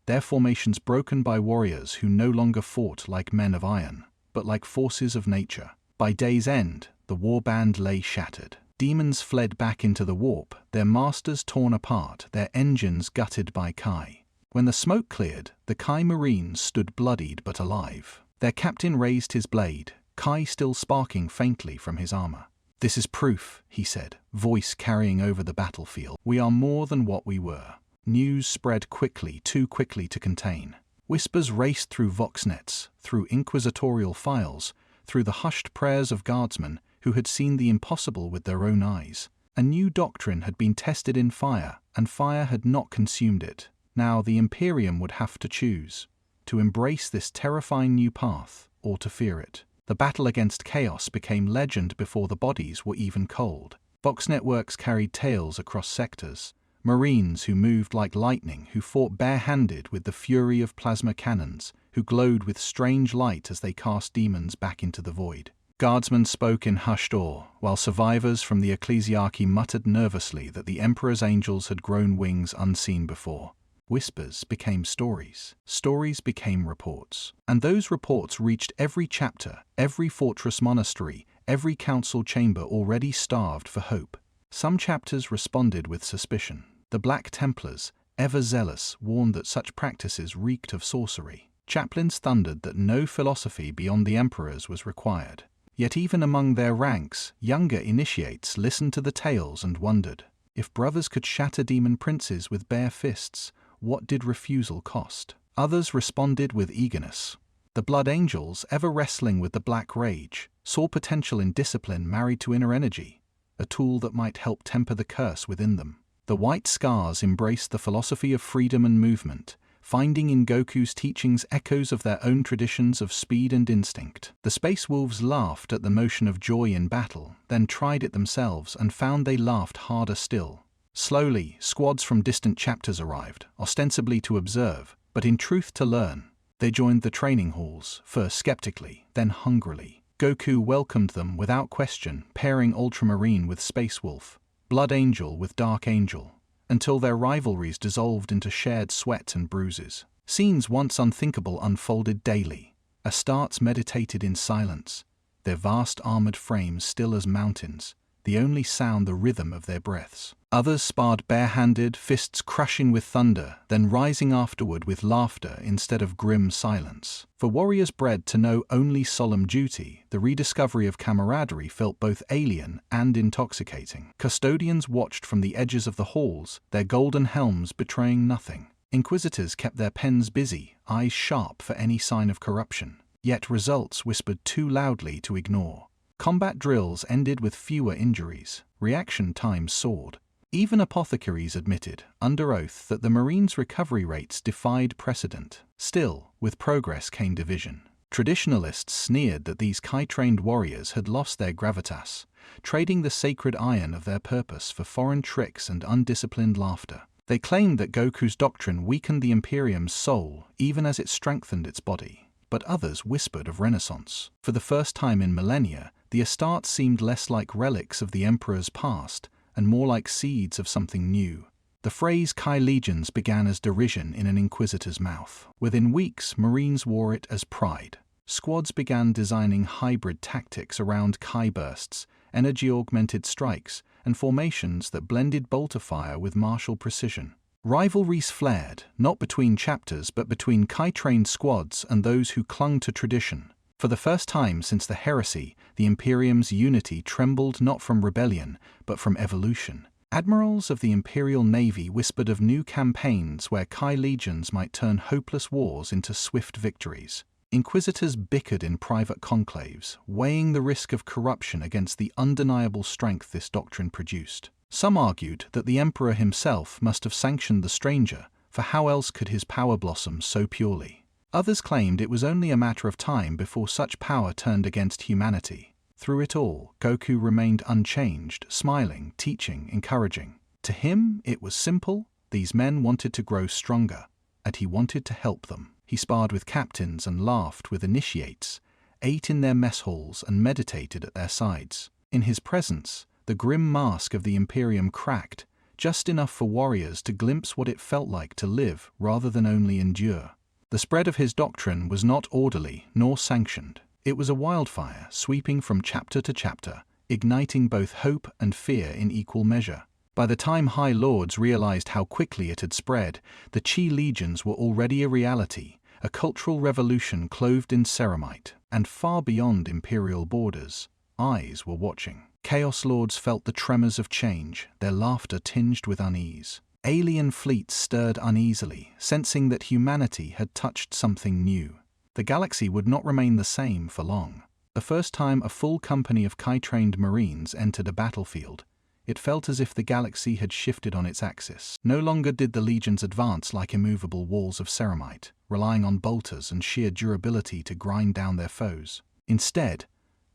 their formations broken by warriors who no longer fought like men of iron, but like forces of nature. By day's end, the warband lay shattered. Demons fled back into the warp, their masters torn apart, their engines gutted by Kai. When the smoke cleared, the Kai Marines stood bloodied but alive. Their captain raised his blade, Kai still sparking faintly from his armor. "This is proof," he said, voice carrying over the battlefield. "We are more than what we were." News spread quickly, too quickly to contain. Whispers raced through voxnets, through inquisitorial files, through the hushed prayers of guardsmen who had seen the impossible with their own eyes. A new doctrine had been tested in fire, and fire had not consumed it. Now the Imperium would have to choose, to embrace this terrifying new path, or to fear it. The battle against chaos became legend before the bodies were even cold. Vox networks carried tales across sectors. Marines who moved like lightning, who fought barehanded with the fury of plasma cannons, who glowed with strange light as they cast demons back into the void. Guardsmen spoke in hushed awe, while survivors from the ecclesiarchy muttered nervously that the Emperor's angels had grown wings unseen before. Whispers became stories. Stories became reports. And those reports reached every chapter, every fortress monastery, every council chamber already starved for hope. Some chapters responded with suspicion. The Black Templars, ever zealous, warned that such practices reeked of sorcery. Chaplains thundered that no philosophy beyond the Emperor's was required. Yet even among their ranks, younger initiates listened to the tales and wondered. If brothers could shatter demon princes with bare fists, what did refusal cost? Others responded with eagerness. The Blood Angels, ever wrestling with the Black Rage, saw potential in discipline married to inner energy, a tool that might help temper the curse within them. The White Scars embraced the philosophy of freedom and movement, finding in Goku's teachings echoes of their own traditions of speed and instinct. The Space Wolves laughed at the motion of joy in battle, then tried it themselves and found they laughed harder still. Slowly, squads from distant chapters arrived, ostensibly to observe, but in truth to learn. They joined the training halls, first skeptically, then hungrily. Goku welcomed them without question, pairing Ultramarine with Space Wolf, Blood Angel with Dark Angel, until their rivalries dissolved into shared sweat and bruises. Scenes once unthinkable unfolded daily. Astartes meditated in silence, their vast armored frames still as mountains, the only sound the rhythm of their breaths. Others sparred barehanded, fists crushing with thunder, then rising afterward with laughter instead of grim silence. For warriors bred to know only solemn duty, the rediscovery of camaraderie felt both alien and intoxicating. Custodians watched from the edges of the halls, their golden helms betraying nothing. Inquisitors kept their pens busy, eyes sharp for any sign of corruption. Yet results whispered too loudly to ignore. Combat drills ended with fewer injuries. Reaction times soared. Even apothecaries admitted, under oath, that the Marines' recovery rates defied precedent. Still, with progress came division. Traditionalists sneered that these Kai-trained warriors had lost their gravitas, trading the sacred iron of their purpose for foreign tricks and undisciplined laughter. They claimed that Goku's doctrine weakened the Imperium's soul even as it strengthened its body. But others whispered of renaissance. For the first time in millennia, the Astartes seemed less like relics of the Emperor's past and more like seeds of something new. The phrase Kai Legions began as derision in an inquisitor's mouth. Within weeks, Marines wore it as pride. Squads began designing hybrid tactics around Kai bursts, energy-augmented strikes, and formations that blended bolter fire with martial precision. Rivalries flared, not between chapters but between Kai-trained squads and those who clung to tradition. For the first time since the heresy, the Imperium's unity trembled not from rebellion, but from evolution. Admirals of the Imperial Navy whispered of new campaigns where Kai legions might turn hopeless wars into swift victories. Inquisitors bickered in private conclaves, weighing the risk of corruption against the undeniable strength this doctrine produced. Some argued that the Emperor himself must have sanctioned the stranger, for how else could his power blossom so purely? Others claimed it was only a matter of time before such power turned against humanity. Through it all, Goku remained unchanged, smiling, teaching, encouraging. To him, it was simple. These men wanted to grow stronger, and he wanted to help them. He sparred with captains and laughed with initiates, ate in their mess halls and meditated at their sides. In his presence, the grim mask of the Imperium cracked, just enough for warriors to glimpse what it felt like to live rather than only endure. The spread of his doctrine was not orderly nor sanctioned. It was a wildfire sweeping from chapter to chapter, igniting both hope and fear in equal measure. By the time High Lords realized how quickly it had spread, the Chi legions were already a reality, a cultural revolution clothed in ceramite, and far beyond imperial borders, eyes were watching. Chaos Lords felt the tremors of change, their laughter tinged with unease. Alien fleets stirred uneasily, sensing that humanity had touched something new. The galaxy would not remain the same for long. The first time a full company of Kai-trained Marines entered a battlefield, it felt as if the galaxy had shifted on its axis. No longer did the legions advance like immovable walls of ceramite, relying on bolters and sheer durability to grind down their foes. Instead,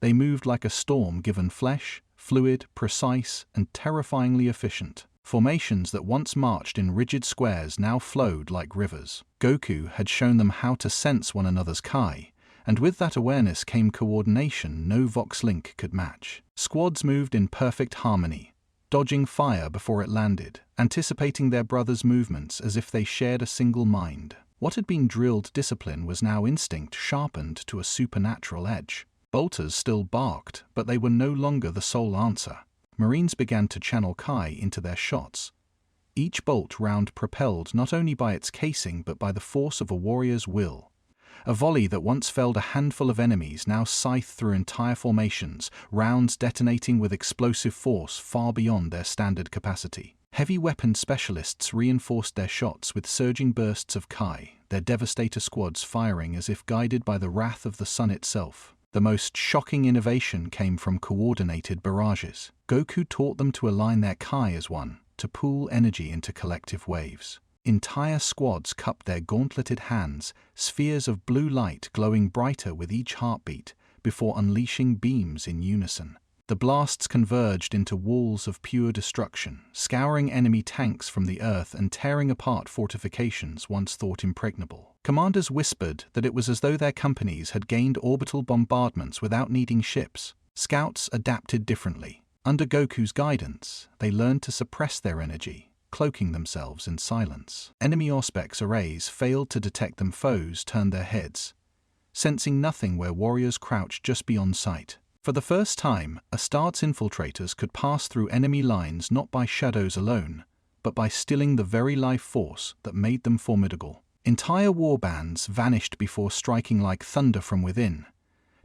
they moved like a storm given flesh, fluid, precise, and terrifyingly efficient. Formations that once marched in rigid squares now flowed like rivers. Goku had shown them how to sense one another's Kai, and with that awareness came coordination no Vox Link could match. Squads moved in perfect harmony, dodging fire before it landed, anticipating their brothers' movements as if they shared a single mind. What had been drilled discipline was now instinct sharpened to a supernatural edge. Bolters still barked, but they were no longer the sole answer. Marines began to channel Kai into their shots, each bolt round propelled not only by its casing but by the force of a warrior's will. A volley that once felled a handful of enemies now scythed through entire formations, rounds detonating with explosive force far beyond their standard capacity. Heavy weapon specialists reinforced their shots with surging bursts of Kai, their devastator squads firing as if guided by the wrath of the sun itself. The most shocking innovation came from coordinated barrages. Goku taught them to align their Kai as one, to pool energy into collective waves. Entire squads cupped their gauntleted hands, spheres of blue light glowing brighter with each heartbeat, before unleashing beams in unison. The blasts converged into walls of pure destruction, scouring enemy tanks from the earth and tearing apart fortifications once thought impregnable. Commanders whispered that it was as though their companies had gained orbital bombardments without needing ships. Scouts adapted differently. Under Goku's guidance, they learned to suppress their energy, cloaking themselves in silence. Enemy Auspex arrays failed to detect them. Foes turned their heads, sensing nothing where warriors crouched just beyond sight. For the first time, Astartes infiltrators could pass through enemy lines not by shadows alone, but by stilling the very life force that made them formidable. Entire warbands vanished before striking like thunder from within,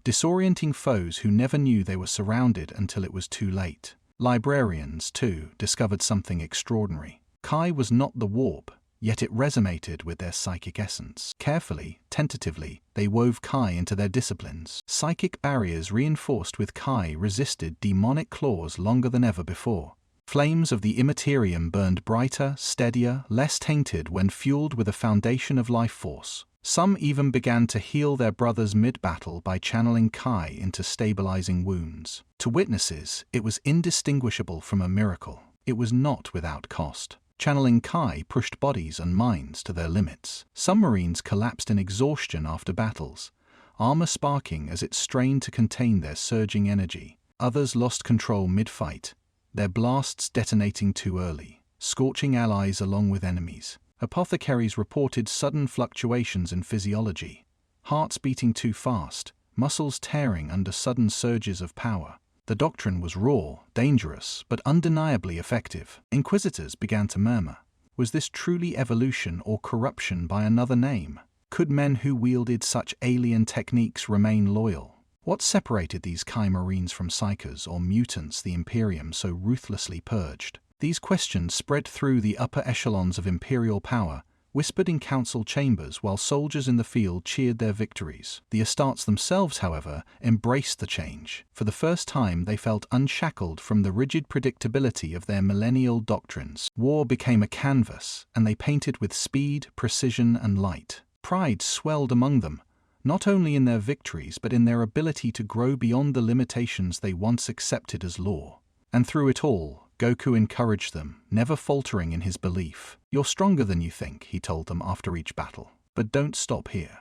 disorienting foes who never knew they were surrounded until it was too late. Librarians, too, discovered something extraordinary. Kai was not the warp, yet it resonated with their psychic essence. Carefully, tentatively, they wove Kai into their disciplines. Psychic barriers reinforced with Kai resisted demonic claws longer than ever before. Flames of the Imperium burned brighter, steadier, less tainted when fueled with a foundation of life force. Some even began to heal their brothers mid-battle by channeling Kai into stabilizing wounds. To witnesses, it was indistinguishable from a miracle. It was not without cost. Channeling Kai pushed bodies and minds to their limits. Some Marines collapsed in exhaustion after battles, armor sparking as it strained to contain their surging energy. Others lost control mid-fight, their blasts detonating too early, scorching allies along with enemies. Apothecaries reported sudden fluctuations in physiology, hearts beating too fast, muscles tearing under sudden surges of power. The doctrine was raw, dangerous, but undeniably effective. Inquisitors began to murmur. Was this truly evolution or corruption by another name? Could men who wielded such alien techniques remain loyal? What separated these Kai Marines from psychers or mutants the Imperium so ruthlessly purged? These questions spread through the upper echelons of imperial power, whispered in council chambers while soldiers in the field cheered their victories. The Astartes themselves, however, embraced the change. For the first time they felt unshackled from the rigid predictability of their millennial doctrines. War became a canvas, and they painted with speed, precision, and light. Pride swelled among them, not only in their victories but in their ability to grow beyond the limitations they once accepted as law. And through it all, Goku encouraged them, never faltering in his belief. "You're stronger than you think," he told them after each battle. "But don't stop here.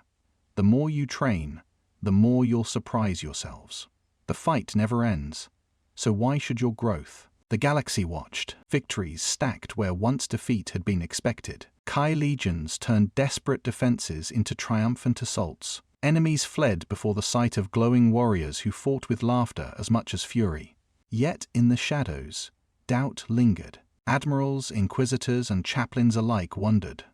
The more you train, the more you'll surprise yourselves. The fight never ends, so why should your growth?" The galaxy watched, victories stacked where once defeat had been expected. Kai legions turned desperate defenses into triumphant assaults. Enemies fled before the sight of glowing warriors who fought with laughter as much as fury. Yet in the shadows, doubt lingered. Admirals, inquisitors, and chaplains alike wondered.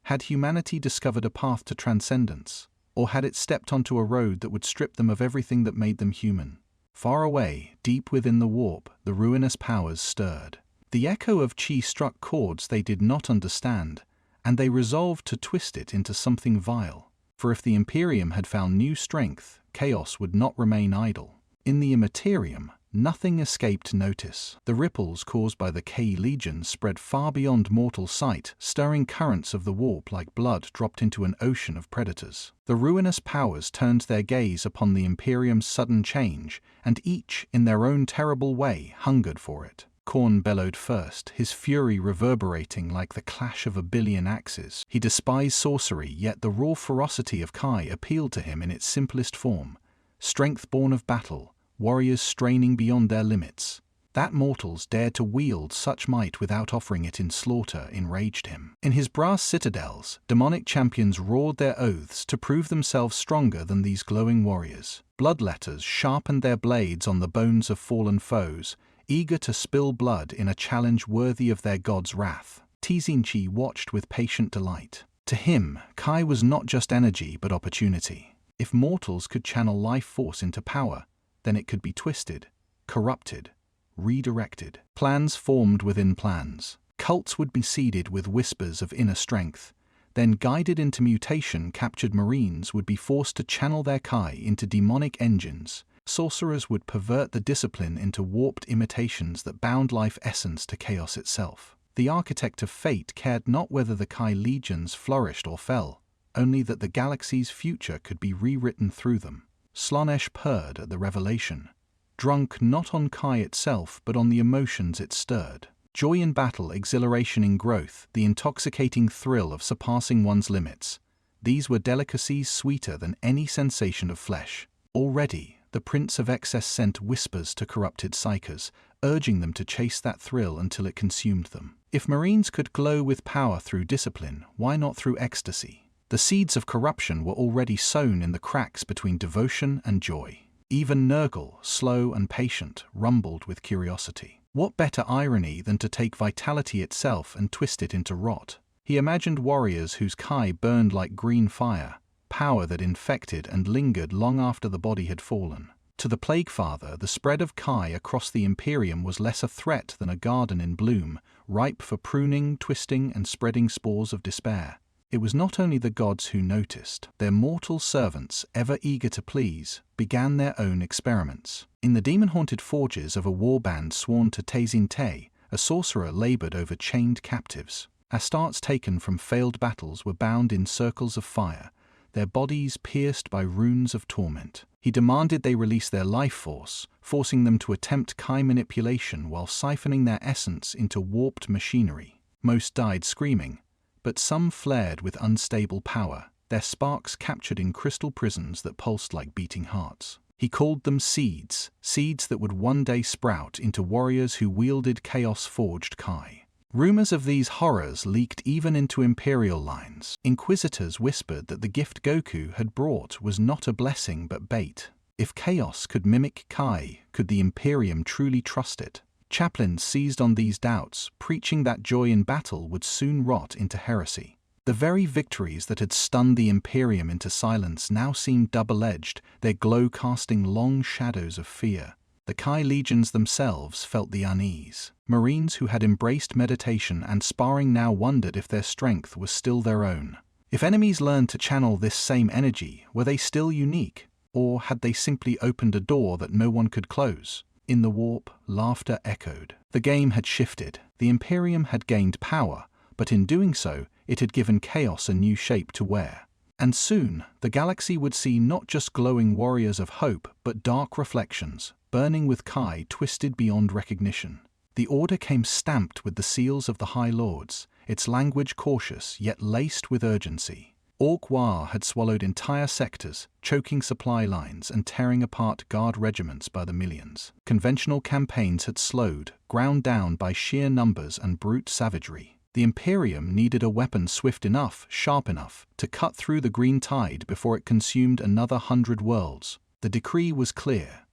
Had humanity discovered a path to transcendence, or had it stepped onto a road that would strip them of everything that made them human? Far away, deep within the warp, the ruinous powers stirred. The echo of chi struck chords they did not understand, and they resolved to twist it into something vile. For if the Imperium had found new strength, chaos would not remain idle. In the Imperium, nothing escaped notice. The ripples caused by the K legions spread far beyond mortal sight, stirring currents of the warp like blood dropped into an ocean of predators. The ruinous powers turned their gaze upon the Imperium's sudden change, and each, in their own terrible way, hungered for it. Khorne bellowed first, his fury reverberating like the clash of a billion axes. He despised sorcery, yet the raw ferocity of Kai appealed to him in its simplest form. Strength born of battle, warriors straining beyond their limits. That mortals dared to wield such might without offering it in slaughter enraged him. In his brass citadels, demonic champions roared their oaths to prove themselves stronger than these glowing warriors. Bloodletters sharpened their blades on the bones of fallen foes, eager to spill blood in a challenge worthy of their god's wrath. Tizinchi watched with patient delight. To him, Kai was not just energy but opportunity. If mortals could channel life force into power, then it could be twisted, corrupted, redirected. Plans formed within plans. Cults would be seeded with whispers of inner strength. Then, guided into mutation, captured Marines would be forced to channel their Kai into demonic engines. Sorcerers would pervert the discipline into warped imitations that bound life essence to chaos itself. The architect of fate cared not whether the Kai legions flourished or fell, only that the galaxy's future could be rewritten through them. Slaanesh purred at the revelation, drunk not on Kai itself but on the emotions it stirred. Joy in battle, exhilaration in growth, the intoxicating thrill of surpassing one's limits. These were delicacies sweeter than any sensation of flesh. Already, the Prince of Excess sent whispers to corrupted psychers, urging them to chase that thrill until it consumed them. If Marines could glow with power through discipline, why not through ecstasy? The seeds of corruption were already sown in the cracks between devotion and joy. Even Nurgle, slow and patient, rumbled with curiosity. What better irony than to take vitality itself and twist it into rot? He imagined warriors whose Kai burned like green fire, power that infected and lingered long after the body had fallen. To the Plague Father, the spread of Kai across the Imperium was less a threat than a garden in bloom, ripe for pruning, twisting, and spreading spores of despair. It was not only the gods who noticed. Their mortal servants, ever eager to please, began their own experiments. In the demon-haunted forges of a warband sworn to Tezin Te, A sorcerer labored over chained captives. Astartes taken from failed battles were bound in circles of fire, their bodies pierced by runes of torment. He demanded they release their life force, forcing them to attempt Kai manipulation while siphoning their essence into warped machinery. Most died screaming, but some flared with unstable power, their sparks captured in crystal prisons that pulsed like beating hearts. He called them seeds, seeds that would one day sprout into warriors who wielded chaos-forged Kai. Rumors of these horrors leaked even into Imperial lines. Inquisitors whispered that the gift Goku had brought was not a blessing but bait. If chaos could mimic Kai, could the Imperium truly trust it? Chaplains seized on these doubts, preaching that joy in battle would soon rot into heresy. The very victories that had stunned the Imperium into silence now seemed double-edged, their glow casting long shadows of fear. The Kai legions themselves felt the unease. Marines who had embraced meditation and sparring now wondered if their strength was still their own. If enemies learned to channel this same energy, were they still unique? Or had they simply opened a door that no one could close? In the warp, laughter echoed. The game had shifted. The Imperium had gained power, but in doing so, it had given chaos a new shape to wear. And soon, the galaxy would see not just glowing warriors of hope, but dark reflections, burning with Kai twisted beyond recognition. The order came stamped with the seals of the High Lords, its language cautious yet laced with urgency. Ork War had swallowed entire sectors, choking supply lines and tearing apart guard regiments by the millions. Conventional campaigns had slowed, ground down by sheer numbers and brute savagery. The Imperium needed a weapon swift enough, sharp enough, to cut through the green tide before it consumed another 100 worlds. The decree was clear.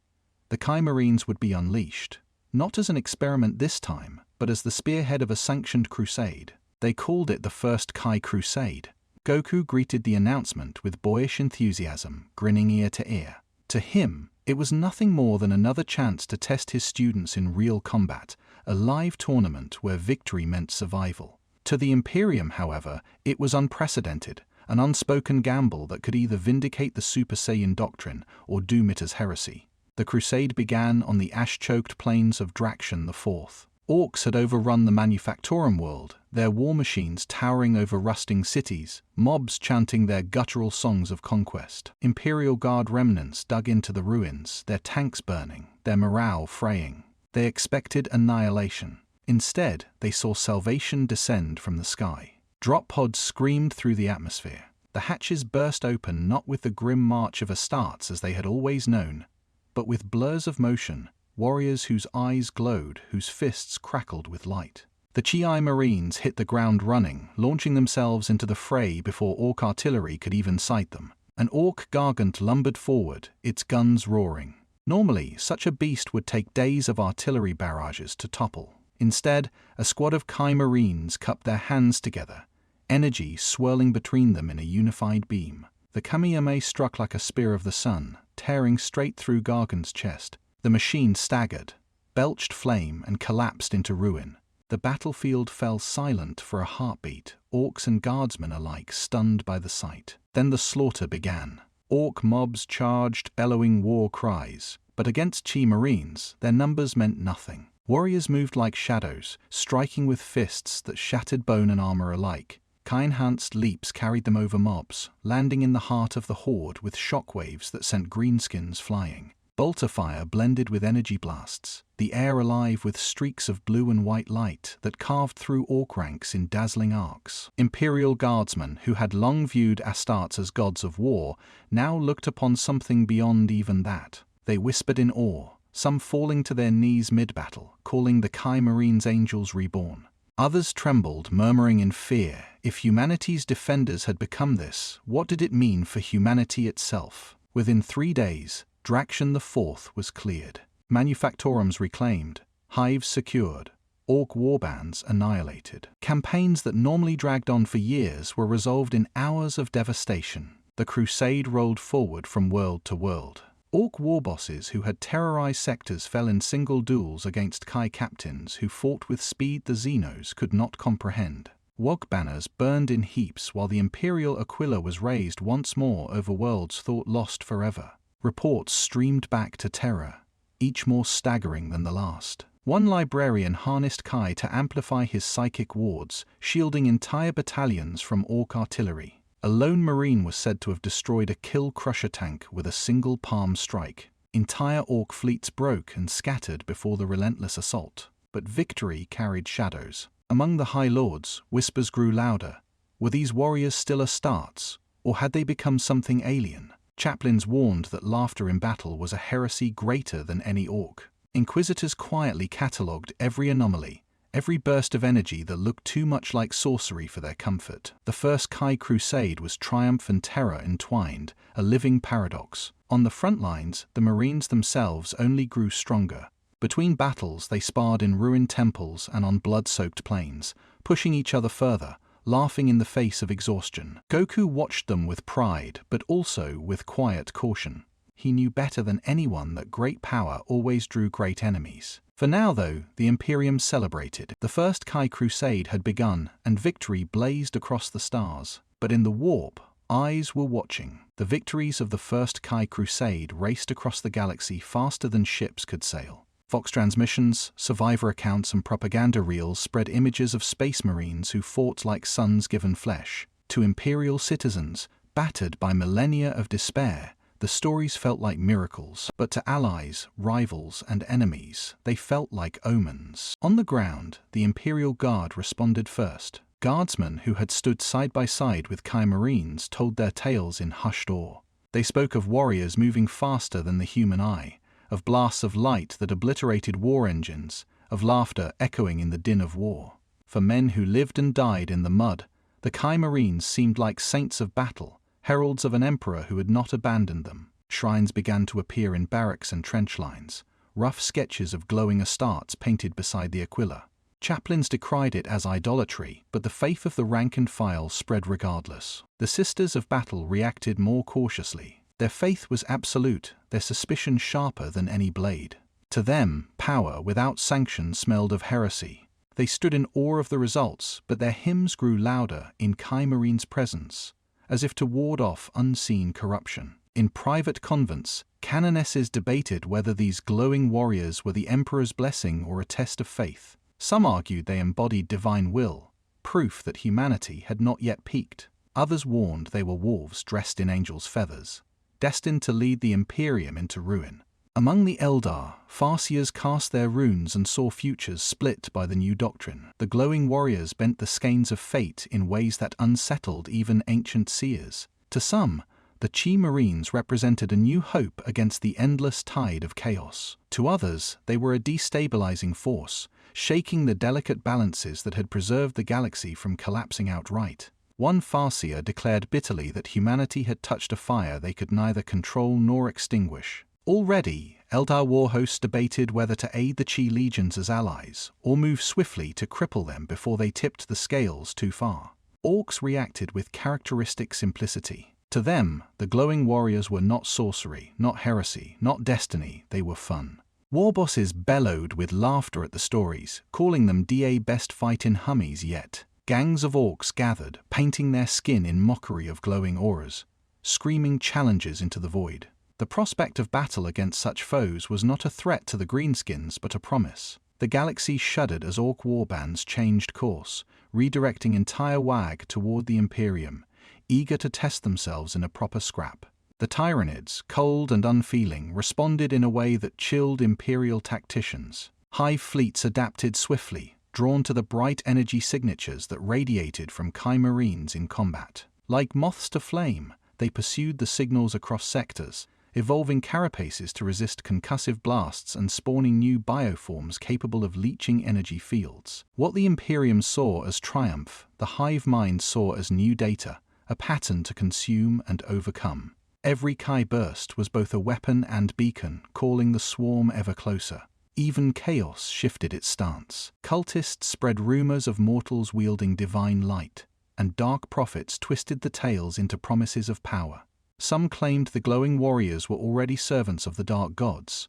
The Kai Marines would be unleashed, not as an experiment this time, but as the spearhead of a sanctioned crusade. They called it the First Kai Crusade. Goku greeted the announcement with boyish enthusiasm, grinning ear to ear. To him, it was nothing more than another chance to test his students in real combat, a live tournament where victory meant survival. To the Imperium, however, it was unprecedented, an unspoken gamble that could either vindicate the Super Saiyan doctrine or doom it as heresy. The crusade began on the ash-choked plains of Draction IV. Orks had overrun the Manufactorum world, their war machines towering over rusting cities, mobs chanting their guttural songs of conquest. Imperial Guard remnants dug into the ruins, their tanks burning, their morale fraying. They expected annihilation. Instead, they saw salvation descend from the sky. Drop pods screamed through the atmosphere. The hatches burst open not with the grim march of Astartes as they had always known, but with blurs of motion, warriors whose eyes glowed, whose fists crackled with light. The Chi Marines hit the ground running, launching themselves into the fray before Ork artillery could even sight them. An Ork Gargant lumbered forward, its guns roaring. Normally, such a beast would take days of artillery barrages to topple. Instead, a squad of Kai Marines cupped their hands together, energy swirling between them in a unified beam. The Kamiyame struck like a spear of the sun, tearing straight through Gargant's chest. The machine staggered, belched flame, and collapsed into ruin. The battlefield fell silent for a heartbeat, Orks and guardsmen alike stunned by the sight. Then the slaughter began. Ork mobs charged, bellowing war cries, but against Chi Marines, their numbers meant nothing. Warriors moved like shadows, striking with fists that shattered bone and armor alike. Kai-enhanced leaps carried them over mobs, landing in the heart of the horde with shockwaves that sent greenskins flying. Bolter fire blended with energy blasts, the air alive with streaks of blue and white light that carved through Ork ranks in dazzling arcs. Imperial guardsmen, who had long viewed Astartes as gods of war, now looked upon something beyond even that. They whispered in awe, some falling to their knees mid-battle, calling the Kai Marines angels reborn. Others trembled, murmuring in fear, if humanity's defenders had become this, what did it mean for humanity itself? Within 3 days, Draction IV was cleared. Manufactorums reclaimed, hives secured, Ork warbands annihilated. Campaigns that normally dragged on for years were resolved in hours of devastation. The crusade rolled forward from world to world. Ork warbosses who had terrorized sectors fell in single duels against Kai captains who fought with speed the Xenos could not comprehend. Wog banners burned in heaps while the Imperial Aquila was raised once more over worlds thought lost forever. Reports streamed back to Terra, each more staggering than the last. One librarian harnessed Kai to amplify his psychic wards, shielding entire battalions from Ork artillery. A lone marine was said to have destroyed a kill crusher tank with a single palm strike. Entire Ork fleets broke and scattered before the relentless assault. But victory carried shadows. Among the High Lords, whispers grew louder. Were these warriors still Astartes, or had they become something alien? Chaplains warned that laughter in battle was a heresy greater than any Ork. Inquisitors quietly catalogued every anomaly, every burst of energy that looked too much like sorcery for their comfort. The First Kai Crusade was triumph and terror entwined, a living paradox. On the front lines, the Marines themselves only grew stronger. Between battles, they sparred in ruined temples and on blood-soaked plains, pushing each other further, laughing in the face of exhaustion. Goku watched them with pride, but also with quiet caution. He knew better than anyone that great power always drew great enemies. For now, though, the Imperium celebrated. The First Kai Crusade had begun, and victory blazed across the stars. But in the warp, eyes were watching. The victories of the First Kai Crusade raced across the galaxy faster than ships could sail. Fox transmissions, survivor accounts and propaganda reels spread images of space marines who fought like sons given flesh. To Imperial citizens, battered by millennia of despair, the stories felt like miracles. But to allies, rivals and enemies, they felt like omens. On the ground, the Imperial Guard responded first. Guardsmen who had stood side by side with Kai Marines told their tales in hushed awe. They spoke of warriors moving faster than the human eye, of blasts of light that obliterated war engines, of laughter echoing in the din of war. For men who lived and died in the mud, the Kai Marines seemed like saints of battle, heralds of an emperor who had not abandoned them. Shrines began to appear in barracks and trench lines, rough sketches of glowing Astartes painted beside the Aquila. Chaplains decried it as idolatry, but the faith of the rank and file spread regardless. The Sisters of Battle reacted more cautiously. Their faith was absolute, their suspicion sharper than any blade. To them, power without sanction smelled of heresy. They stood in awe of the results, but their hymns grew louder in Kai Marine's presence, as if to ward off unseen corruption. In private convents, canonesses debated whether these glowing warriors were the emperor's blessing or a test of faith. Some argued they embodied divine will, proof that humanity had not yet peaked. Others warned they were wolves dressed in angels' feathers, destined to lead the Imperium into ruin. Among the Eldar, Farseers cast their runes and saw futures split by the new doctrine. The glowing warriors bent the skeins of fate in ways that unsettled even ancient seers. To some, the Chi Marines represented a new hope against the endless tide of chaos. To others, they were a destabilizing force, shaking the delicate balances that had preserved the galaxy from collapsing outright. One Farseer declared bitterly that humanity had touched a fire they could neither control nor extinguish. Already, Eldar war hosts debated whether to aid the Chi legions as allies, or move swiftly to cripple them before they tipped the scales too far. Orks reacted with characteristic simplicity. To them, the glowing warriors were not sorcery, not heresy, not destiny, they were fun. War bosses bellowed with laughter at the stories, calling them DA best fight in hummies yet. Gangs of Orks gathered, painting their skin in mockery of glowing auras, screaming challenges into the void. The prospect of battle against such foes was not a threat to the greenskins but a promise. The galaxy shuddered as Ork warbands changed course, redirecting entire WAG toward the Imperium, eager to test themselves in a proper scrap. The Tyranids, cold and unfeeling, responded in a way that chilled Imperial tacticians. Hive fleets adapted swiftly, drawn to the bright energy signatures that radiated from Kai Marines in combat. Like moths to flame, they pursued the signals across sectors, evolving carapaces to resist concussive blasts and spawning new bioforms capable of leaching energy fields. What the Imperium saw as triumph, the hive mind saw as new data, a pattern to consume and overcome. Every Kai burst was both a weapon and beacon, calling the swarm ever closer. Even chaos shifted its stance. Cultists spread rumors of mortals wielding divine light, and dark prophets twisted the tales into promises of power. Some claimed the glowing warriors were already servants of the dark gods,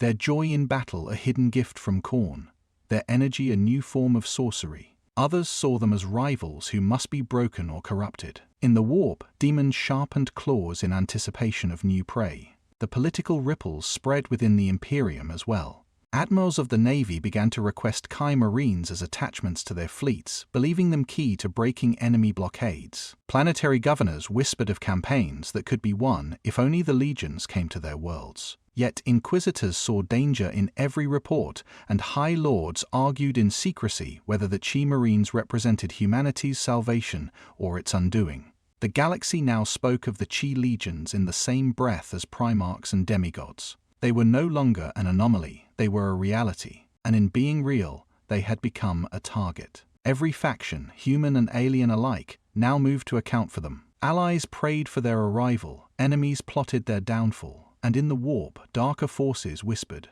their joy in battle a hidden gift from Khorne, their energy a new form of sorcery. Others saw them as rivals who must be broken or corrupted. In the warp, demons sharpened claws in anticipation of new prey. The political ripples spread within the Imperium as well. Admirals of the Navy began to request Kai Marines as attachments to their fleets, believing them key to breaking enemy blockades. Planetary governors whispered of campaigns that could be won if only the legions came to their worlds. Yet inquisitors saw danger in every report, and high lords argued in secrecy whether the Chi Marines represented humanity's salvation or its undoing. The galaxy now spoke of the Chi legions in the same breath as primarchs and demigods. They were no longer an anomaly, they were a reality, and in being real, they had become a target. Every faction, human and alien alike, now moved to account for them. Allies prayed for their arrival, enemies plotted their downfall, and in the warp, darker forces whispered.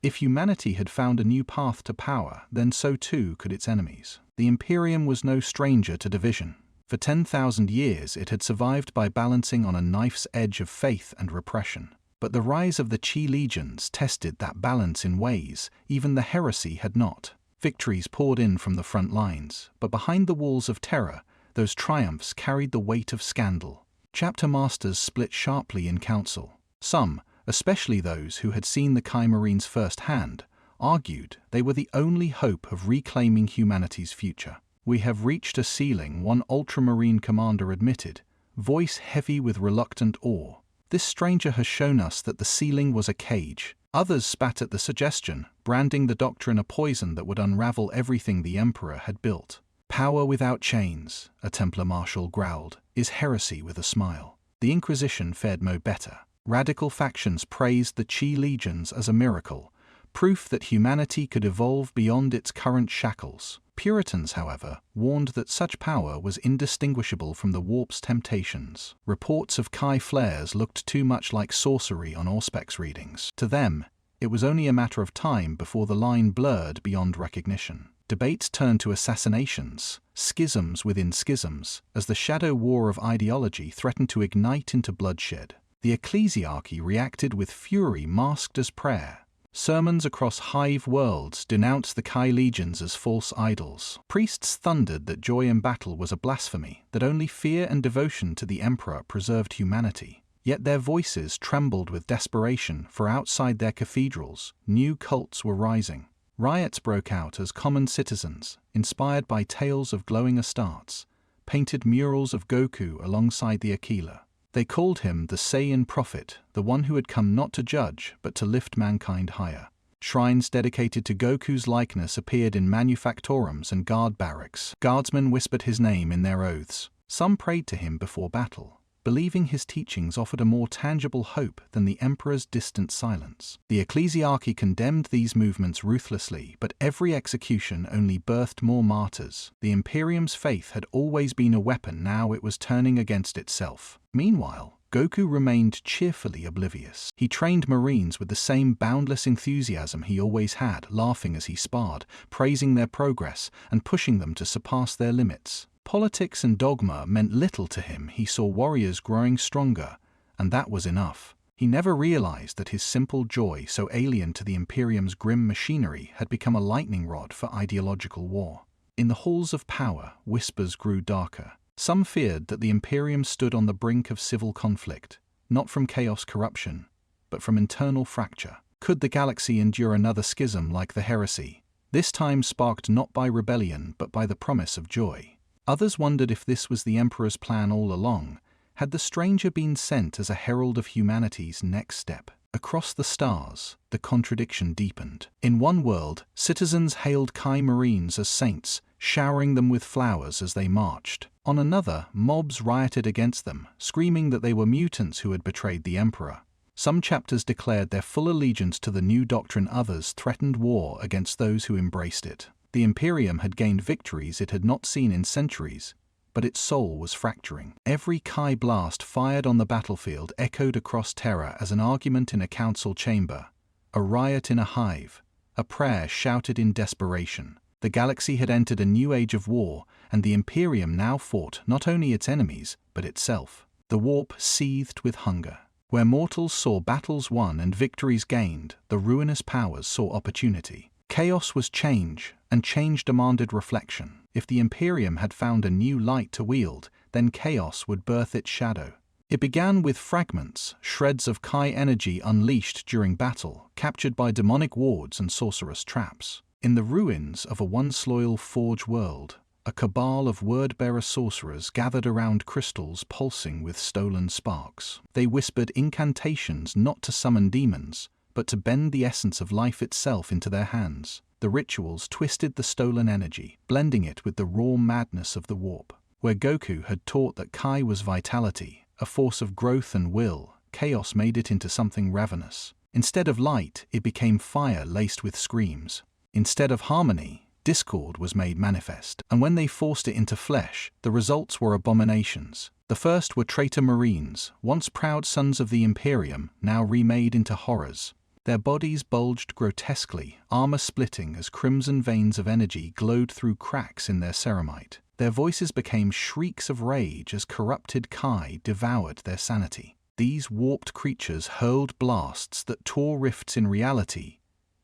If humanity had found a new path to power, then so too could its enemies. The Imperium was no stranger to division. For 10,000 years it had survived by balancing on a knife's edge of faith and repression. But the rise of the Chi legions tested that balance in ways even the heresy had not. Victories poured in from the front lines, but behind the walls of terror, those triumphs carried the weight of scandal. Chapter masters split sharply in council. Some, especially those who had seen the Kai Marines firsthand, argued they were the only hope of reclaiming humanity's future. "We have reached a ceiling," one ultramarine commander admitted, voice heavy with reluctant awe. "This stranger has shown us that the ceiling was a cage." Others spat at the suggestion, branding the doctrine a poison that would unravel everything the Emperor had built. "Power without chains," a Templar marshal growled, "is heresy with a smile." The Inquisition fared no better. Radical factions praised the Chi legions as a miracle, proof that humanity could evolve beyond its current shackles. Puritans, however, warned that such power was indistinguishable from the warp's temptations. Reports of Kai flares looked too much like sorcery on Auspex readings. To them, it was only a matter of time before the line blurred beyond recognition. Debates turned to assassinations, schisms within schisms, as the shadow war of ideology threatened to ignite into bloodshed. The ecclesiarchy reacted with fury masked as prayer. Sermons across hive worlds denounced the Kai legions as false idols. Priests thundered that joy in battle was a blasphemy, that only fear and devotion to the Emperor preserved humanity. Yet their voices trembled with desperation, for outside their cathedrals, new cults were rising. Riots broke out as common citizens, inspired by tales of glowing Astartes, painted murals of Goku alongside the Aquila. They called him the Saiyan prophet, the one who had come not to judge, but to lift mankind higher. Shrines dedicated to Goku's likeness appeared in manufactorums and guard barracks. Guardsmen whispered his name in their oaths. Some prayed to him before battle, believing his teachings offered a more tangible hope than the Emperor's distant silence. The ecclesiarchy condemned these movements ruthlessly, but every execution only birthed more martyrs. The Imperium's faith had always been a weapon, now it was turning against itself. Meanwhile, Goku remained cheerfully oblivious. He trained Marines with the same boundless enthusiasm he always had, laughing as he sparred, praising their progress, and pushing them to surpass their limits. Politics and dogma meant little to him. He saw warriors growing stronger, and that was enough. He never realized that his simple joy, so alien to the Imperium's grim machinery, had become a lightning rod for ideological war. In the halls of power, whispers grew darker. Some feared that the Imperium stood on the brink of civil conflict, not from chaos corruption, but from internal fracture. Could the galaxy endure another schism like the heresy, this time sparked not by rebellion but by the promise of joy? Others wondered if this was the Emperor's plan all along. Had the stranger been sent as a herald of humanity's next step? Across the stars, the contradiction deepened. In one world, citizens hailed Kai Marines as saints, showering them with flowers as they marched. On another, mobs rioted against them, screaming that they were mutants who had betrayed the Emperor. Some chapters declared their full allegiance to the new doctrine, others threatened war against those who embraced it. The Imperium had gained victories it had not seen in centuries, but its soul was fracturing. Every Kai blast fired on the battlefield echoed across terror as an argument in a council chamber, a riot in a hive, a prayer shouted in desperation. The galaxy had entered a new age of war, and the Imperium now fought not only its enemies, but itself. The warp seethed with hunger. Where mortals saw battles won and victories gained, the ruinous powers saw opportunity. Chaos was change, and change demanded reflection. If the Imperium had found a new light to wield, then chaos would birth its shadow. It began with fragments, shreds of Kai energy unleashed during battle, captured by demonic wards and sorcerous traps. In the ruins of a once loyal Forge world, a cabal of word-bearer sorcerers gathered around crystals pulsing with stolen sparks. They whispered incantations not to summon demons, but to bend the essence of life itself into their hands. The rituals twisted the stolen energy, blending it with the raw madness of the warp. Where Goku had taught that Kai was vitality, a force of growth and will, chaos made it into something ravenous. Instead of light, it became fire laced with screams. Instead of harmony, discord was made manifest, and when they forced it into flesh, the results were abominations. The first were traitor Marines, once proud sons of the Imperium, now remade into horrors. Their bodies bulged grotesquely, armor splitting as crimson veins of energy glowed through cracks in their ceramite. Their voices became shrieks of rage as corrupted Kai devoured their sanity. These warped creatures hurled blasts that tore rifts in reality,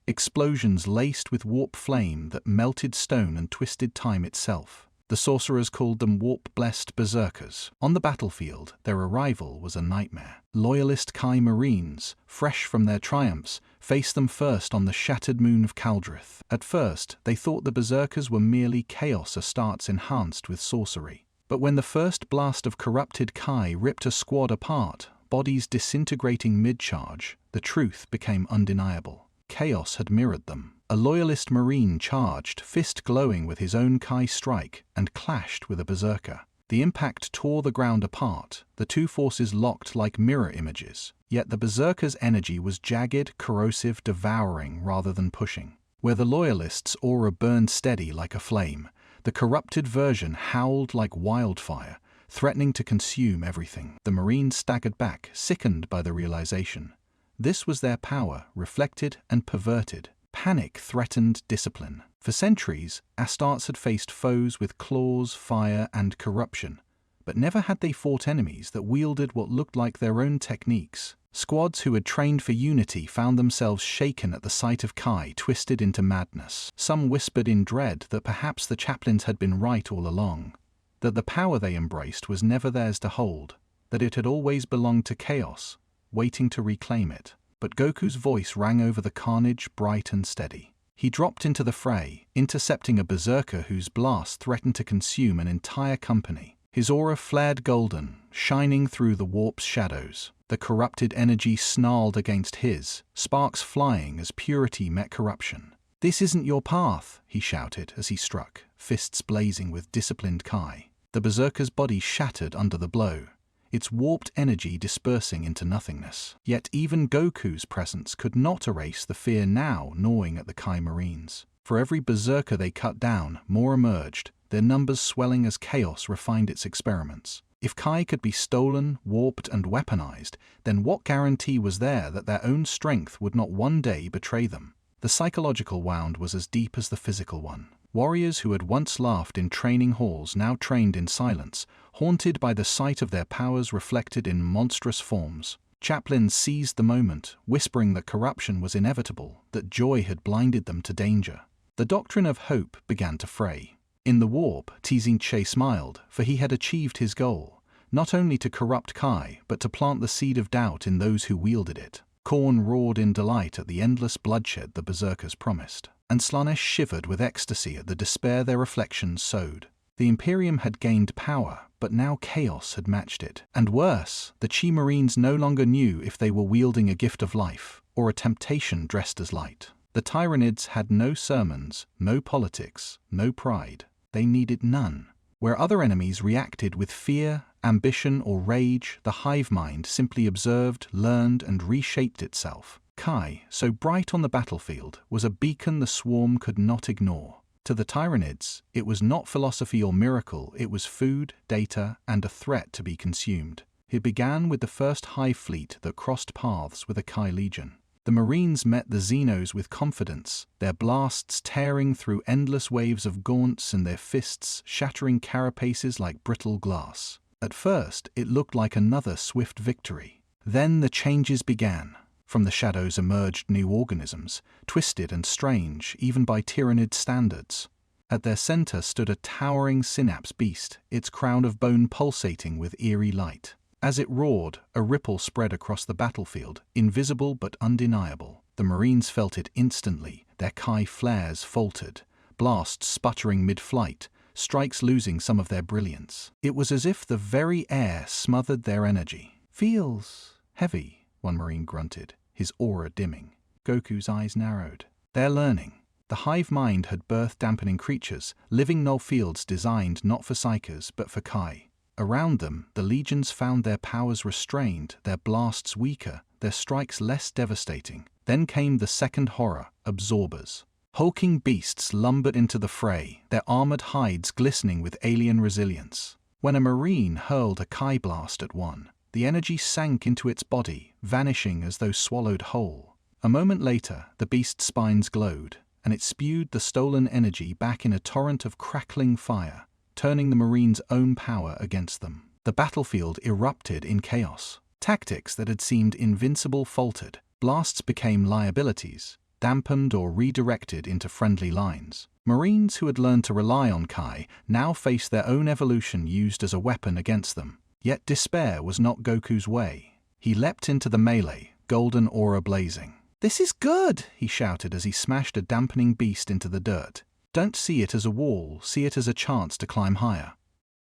explosions laced with warp flame that melted stone and twisted time itself. The sorcerers called them warp-blessed berserkers. On the battlefield, their arrival was a nightmare. Loyalist Kai Marines, fresh from their triumphs, faced them first on the shattered moon of Kaldrith. At first, they thought the berserkers were merely chaos Astartes enhanced with sorcery. But when the first blast of corrupted Kai ripped a squad apart, bodies disintegrating mid-charge, the truth became undeniable. Chaos had mirrored them. A loyalist Marine charged, fist glowing with his own Kai strike, and clashed with a berserker. The impact tore the ground apart, the two forces locked like mirror images. Yet the berserker's energy was jagged, corrosive, devouring rather than pushing. Where the loyalist's aura burned steady like a flame, the corrupted version howled like wildfire, threatening to consume everything. The Marines staggered back, sickened by the realization. This was their power, reflected and perverted. Panic threatened discipline. For centuries, Astartes had faced foes with claws, fire, and corruption, but never had they fought enemies that wielded what looked like their own techniques. Squads who had trained for unity found themselves shaken at the sight of Kai twisted into madness. Some whispered in dread that perhaps the chaplains had been right all along, that the power they embraced was never theirs to hold, that it had always belonged to chaos, waiting to reclaim it. But Goku's voice rang over the carnage, bright and steady. He dropped into the fray, intercepting a berserker whose blast threatened to consume an entire company. His aura flared golden, shining through the warp's shadows. The corrupted energy snarled against his, sparks flying as purity met corruption. "This isn't your path," he shouted as he struck, fists blazing with disciplined Kai. The berserker's body shattered under the blow, its warped energy dispersing into nothingness. Yet even Goku's presence could not erase the fear now gnawing at the Kai Marines. For every berserker they cut down, more emerged, their numbers swelling as chaos refined its experiments. If Kai could be stolen, warped, and weaponized, then what guarantee was there that their own strength would not one day betray them? The psychological wound was as deep as the physical one. Warriors who had once laughed in training halls now trained in silence, haunted by the sight of their powers reflected in monstrous forms. Chaplains seized the moment, whispering that corruption was inevitable, that joy had blinded them to danger. The doctrine of hope began to fray. In the warp, Tizingche smiled, for he had achieved his goal, not only to corrupt Kai, but to plant the seed of doubt in those who wielded it. Khorne roared in delight at the endless bloodshed the berserkers promised, and Slanesh shivered with ecstasy at the despair their reflections sowed. The Imperium had gained power, but now chaos had matched it. And worse, the Chi Marines no longer knew if they were wielding a gift of life, or a temptation dressed as light. The Tyranids had no sermons, no politics, no pride. They needed none. Where other enemies reacted with fear, ambition, or rage, the hive mind simply observed, learned, and reshaped itself. Kai, so bright on the battlefield, was a beacon the swarm could not ignore. To the Tyranids, it was not philosophy or miracle, it was food, data, and a threat to be consumed. It began with the first hive fleet that crossed paths with a Kai legion. The Marines met the Xenos with confidence, their blasts tearing through endless waves of gaunts and their fists shattering carapaces like brittle glass. At first, it looked like another swift victory. Then the changes began. From the shadows emerged new organisms, twisted and strange even by Tyranid standards. At their center stood a towering synapse beast, its crown of bone pulsating with eerie light. As it roared, a ripple spread across the battlefield, invisible but undeniable. The Marines felt it instantly, their Kai flares faltered, blasts sputtering mid-flight, strikes losing some of their brilliance. It was as if the very air smothered their energy. "Feels heavy," one Marine grunted, his aura dimming. Goku's eyes narrowed. "They're learning." The hive mind had birthed dampening creatures, living null fields designed not for psychers but for Kai. Around them, the legions found their powers restrained, their blasts weaker, their strikes less devastating. Then came the second horror, absorbers. Hulking beasts lumbered into the fray, their armored hides glistening with alien resilience. When a Marine hurled a Kai blast at one, the energy sank into its body, vanishing as though swallowed whole. A moment later, the beast's spines glowed, and it spewed the stolen energy back in a torrent of crackling fire, turning the Marines' own power against them. The battlefield erupted in chaos. Tactics that had seemed invincible faltered. Blasts became liabilities, dampened or redirected into friendly lines. Marines who had learned to rely on Kai now faced their own evolution used as a weapon against them. Yet despair was not Goku's way. He leapt into the melee, golden aura blazing. "This is good!" he shouted as he smashed a dampening beast into the dirt. "Don't see it as a wall, see it as a chance to climb higher.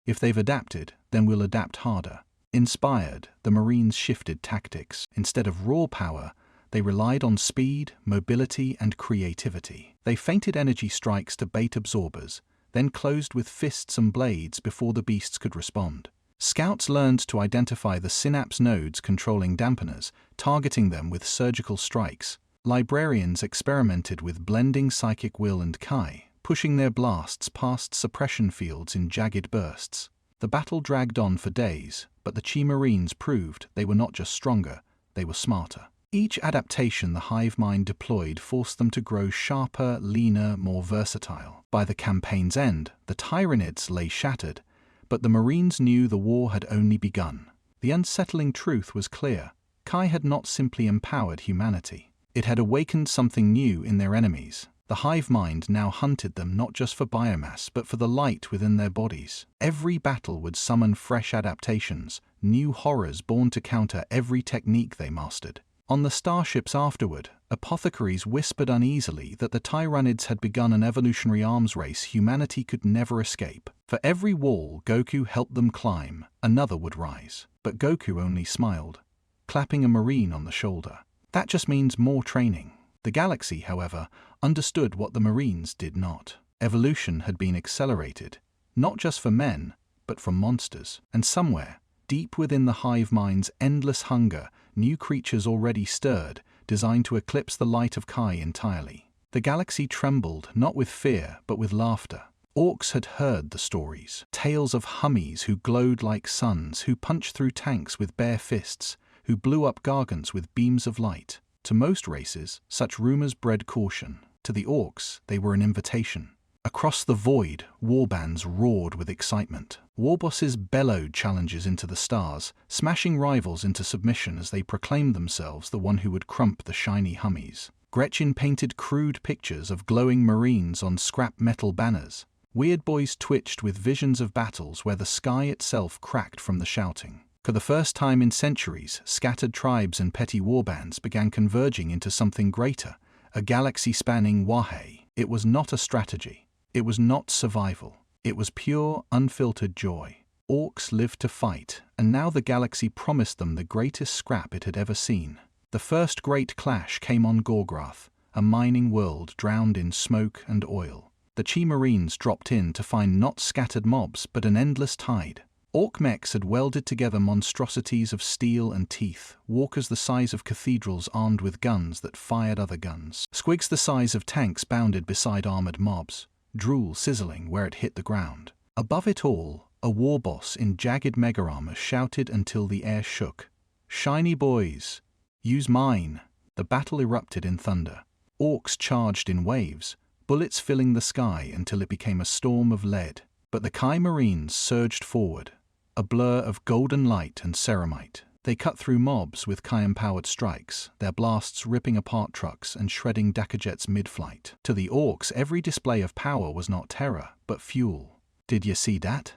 If they've adapted, then we'll adapt harder." Inspired, the Marines shifted tactics. Instead of raw power, they relied on speed, mobility, and creativity. They feinted energy strikes to bait absorbers, then closed with fists and blades before the beasts could respond. Scouts learned to identify the synapse nodes controlling dampeners, targeting them with surgical strikes. Librarians experimented with blending psychic will and Kai, pushing their blasts past suppression fields in jagged bursts. The battle dragged on for days, but the Chi Marines proved they were not just stronger, they were smarter. Each adaptation the hive mind deployed forced them to grow sharper, leaner, more versatile. By the campaign's end, the Tyranids lay shattered, but the Marines knew the war had only begun. The unsettling truth was clear. Kai had not simply empowered humanity. It had awakened something new in their enemies. The hive mind now hunted them not just for biomass, but for the light within their bodies. Every battle would summon fresh adaptations, new horrors born to counter every technique they mastered. On the starships afterward, apothecaries whispered uneasily that the Tyranids had begun an evolutionary arms race humanity could never escape. For every wall Goku helped them climb, another would rise. But Goku only smiled, clapping a Marine on the shoulder. That just means more training. The galaxy, however, understood what the Marines did not. Evolution had been accelerated, not just for men, but for monsters. And somewhere, deep within the hive mind's endless hunger, new creatures already stirred, designed to eclipse the light of Kai entirely. The galaxy trembled, not with fear, but with laughter. Orks had heard the stories, tales of hummies who glowed like suns, who punched through tanks with bare fists, who blew up gargants with beams of light. To most races, such rumors bred caution. To the Orks, they were an invitation. Across the void, warbands roared with excitement. Warbosses bellowed challenges into the stars, smashing rivals into submission as they proclaimed themselves the one who would crump the shiny hummies. Gretchen painted crude pictures of glowing Marines on scrap metal banners. Weird boys twitched with visions of battles where the sky itself cracked from the shouting. For the first time in centuries, scattered tribes and petty warbands began converging into something greater, a galaxy-spanning wahe. It was not a strategy. It was not survival. It was pure, unfiltered joy. Orks lived to fight, and now the galaxy promised them the greatest scrap it had ever seen. The first great clash came on Gorgrath, a mining world drowned in smoke and oil. The Chi Marines dropped in to find not scattered mobs, but an endless tide. Ork mechs had welded together monstrosities of steel and teeth, walkers the size of cathedrals armed with guns that fired other guns, squigs the size of tanks bounded beside armored mobs, drool sizzling where it hit the ground. Above it all, a war boss in jagged mega armor shouted until the air shook. "Shiny boys, use mine!" The battle erupted in thunder. Orks charged in waves, bullets filling the sky until it became a storm of lead. But the Kai Marines surged forward, a blur of golden light and ceramite. They cut through mobs with Kai-empowered strikes, their blasts ripping apart trucks and shredding Dakajets mid-flight. To the Orks, every display of power was not terror, but fuel. "Did you see that?"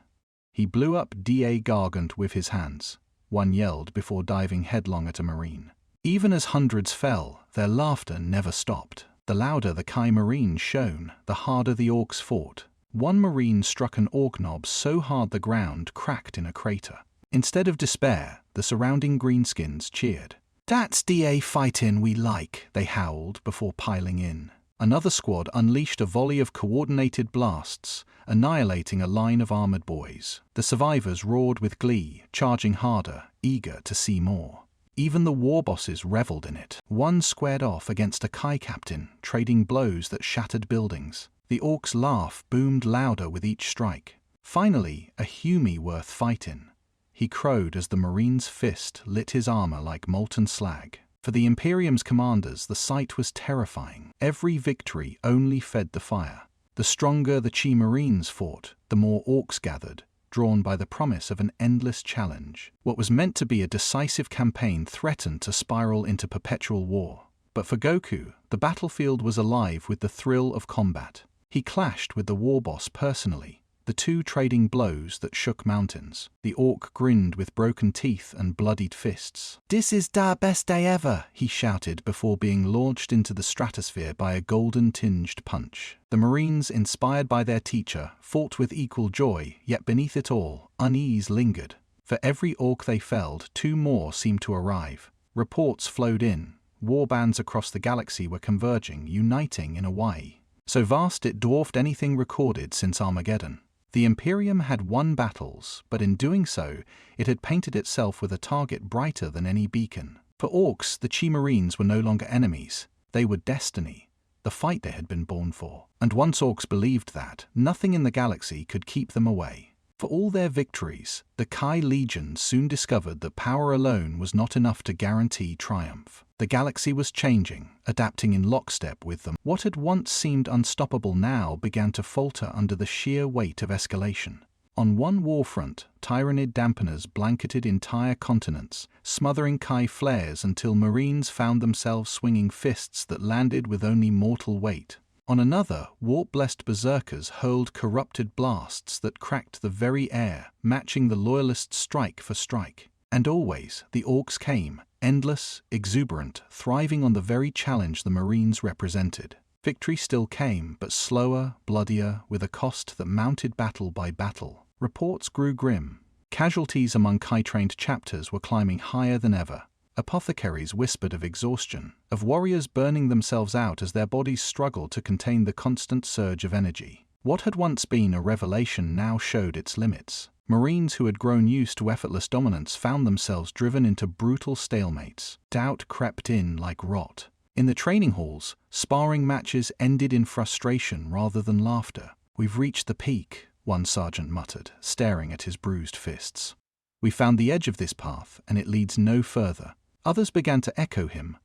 He blew up Da Gargant with his hands. one yelled before diving headlong at a marine. Even as hundreds fell, their laughter never stopped. The louder the Kai Marines shone, the harder the Orks fought. One Marine struck an Ork knob so hard the ground cracked in a crater. Instead of despair, the surrounding greenskins cheered. "That's DA fightin' we like," they howled before piling in. Another squad unleashed a volley of coordinated blasts, annihilating a line of armored boys. The survivors roared with glee, charging harder, eager to see more. Even the war bosses reveled in it. One squared off against a Kai captain, trading blows that shattered buildings. The Orks' laugh boomed louder with each strike. Finally, a Hume worth fightin'. He crowed as the Marine's fist lit his armor like molten slag. For the Imperium's commanders, the sight was terrifying. Every victory only fed the fire. The stronger the Chi Marines fought, the more Orks gathered, drawn by the promise of an endless challenge. What was meant to be a decisive campaign threatened to spiral into perpetual war. But for Goku, the battlefield was alive with the thrill of combat. He clashed with the war boss personally, the two trading blows that shook mountains. The Ork grinned with broken teeth and bloodied fists. "This is da best day ever," he shouted before being launched into the stratosphere by a golden-tinged punch. The Marines, inspired by their teacher, fought with equal joy, yet beneath it all, unease lingered. For every Ork they felled, two more seemed to arrive. Reports flowed in. War bands across the galaxy were converging, uniting in a way so vast it dwarfed anything recorded since Armageddon. The Imperium had won battles, but in doing so, it had painted itself with a target brighter than any beacon. For Orks, the Chi Marines were no longer enemies. They were destiny, the fight they had been born for. And once Orks believed that, nothing in the galaxy could keep them away. For all their victories, the Kai Legion soon discovered that power alone was not enough to guarantee triumph. The galaxy was changing, adapting in lockstep with them. What had once seemed unstoppable now began to falter under the sheer weight of escalation. On one war front, Tyranid dampeners blanketed entire continents, smothering Kai flares until Marines found themselves swinging fists that landed with only mortal weight. On another, warp-blessed berserkers hurled corrupted blasts that cracked the very air, matching the loyalists' strike for strike. And always, the Orks came, endless, exuberant, thriving on the very challenge the Marines represented. Victory still came, but slower, bloodier, with a cost that mounted battle by battle. Reports grew grim. Casualties among Kai-trained chapters were climbing higher than ever. Apothecaries whispered of exhaustion, of warriors burning themselves out as their bodies struggled to contain the constant surge of energy. What had once been a revelation now showed its limits. Marines who had grown used to effortless dominance found themselves driven into brutal stalemates. Doubt crept in like rot. In the training halls, sparring matches ended in frustration rather than laughter. "We've reached the peak," one sergeant muttered, staring at his bruised fists. "We found the edge of this path, and it leads no further." Others began to echo him,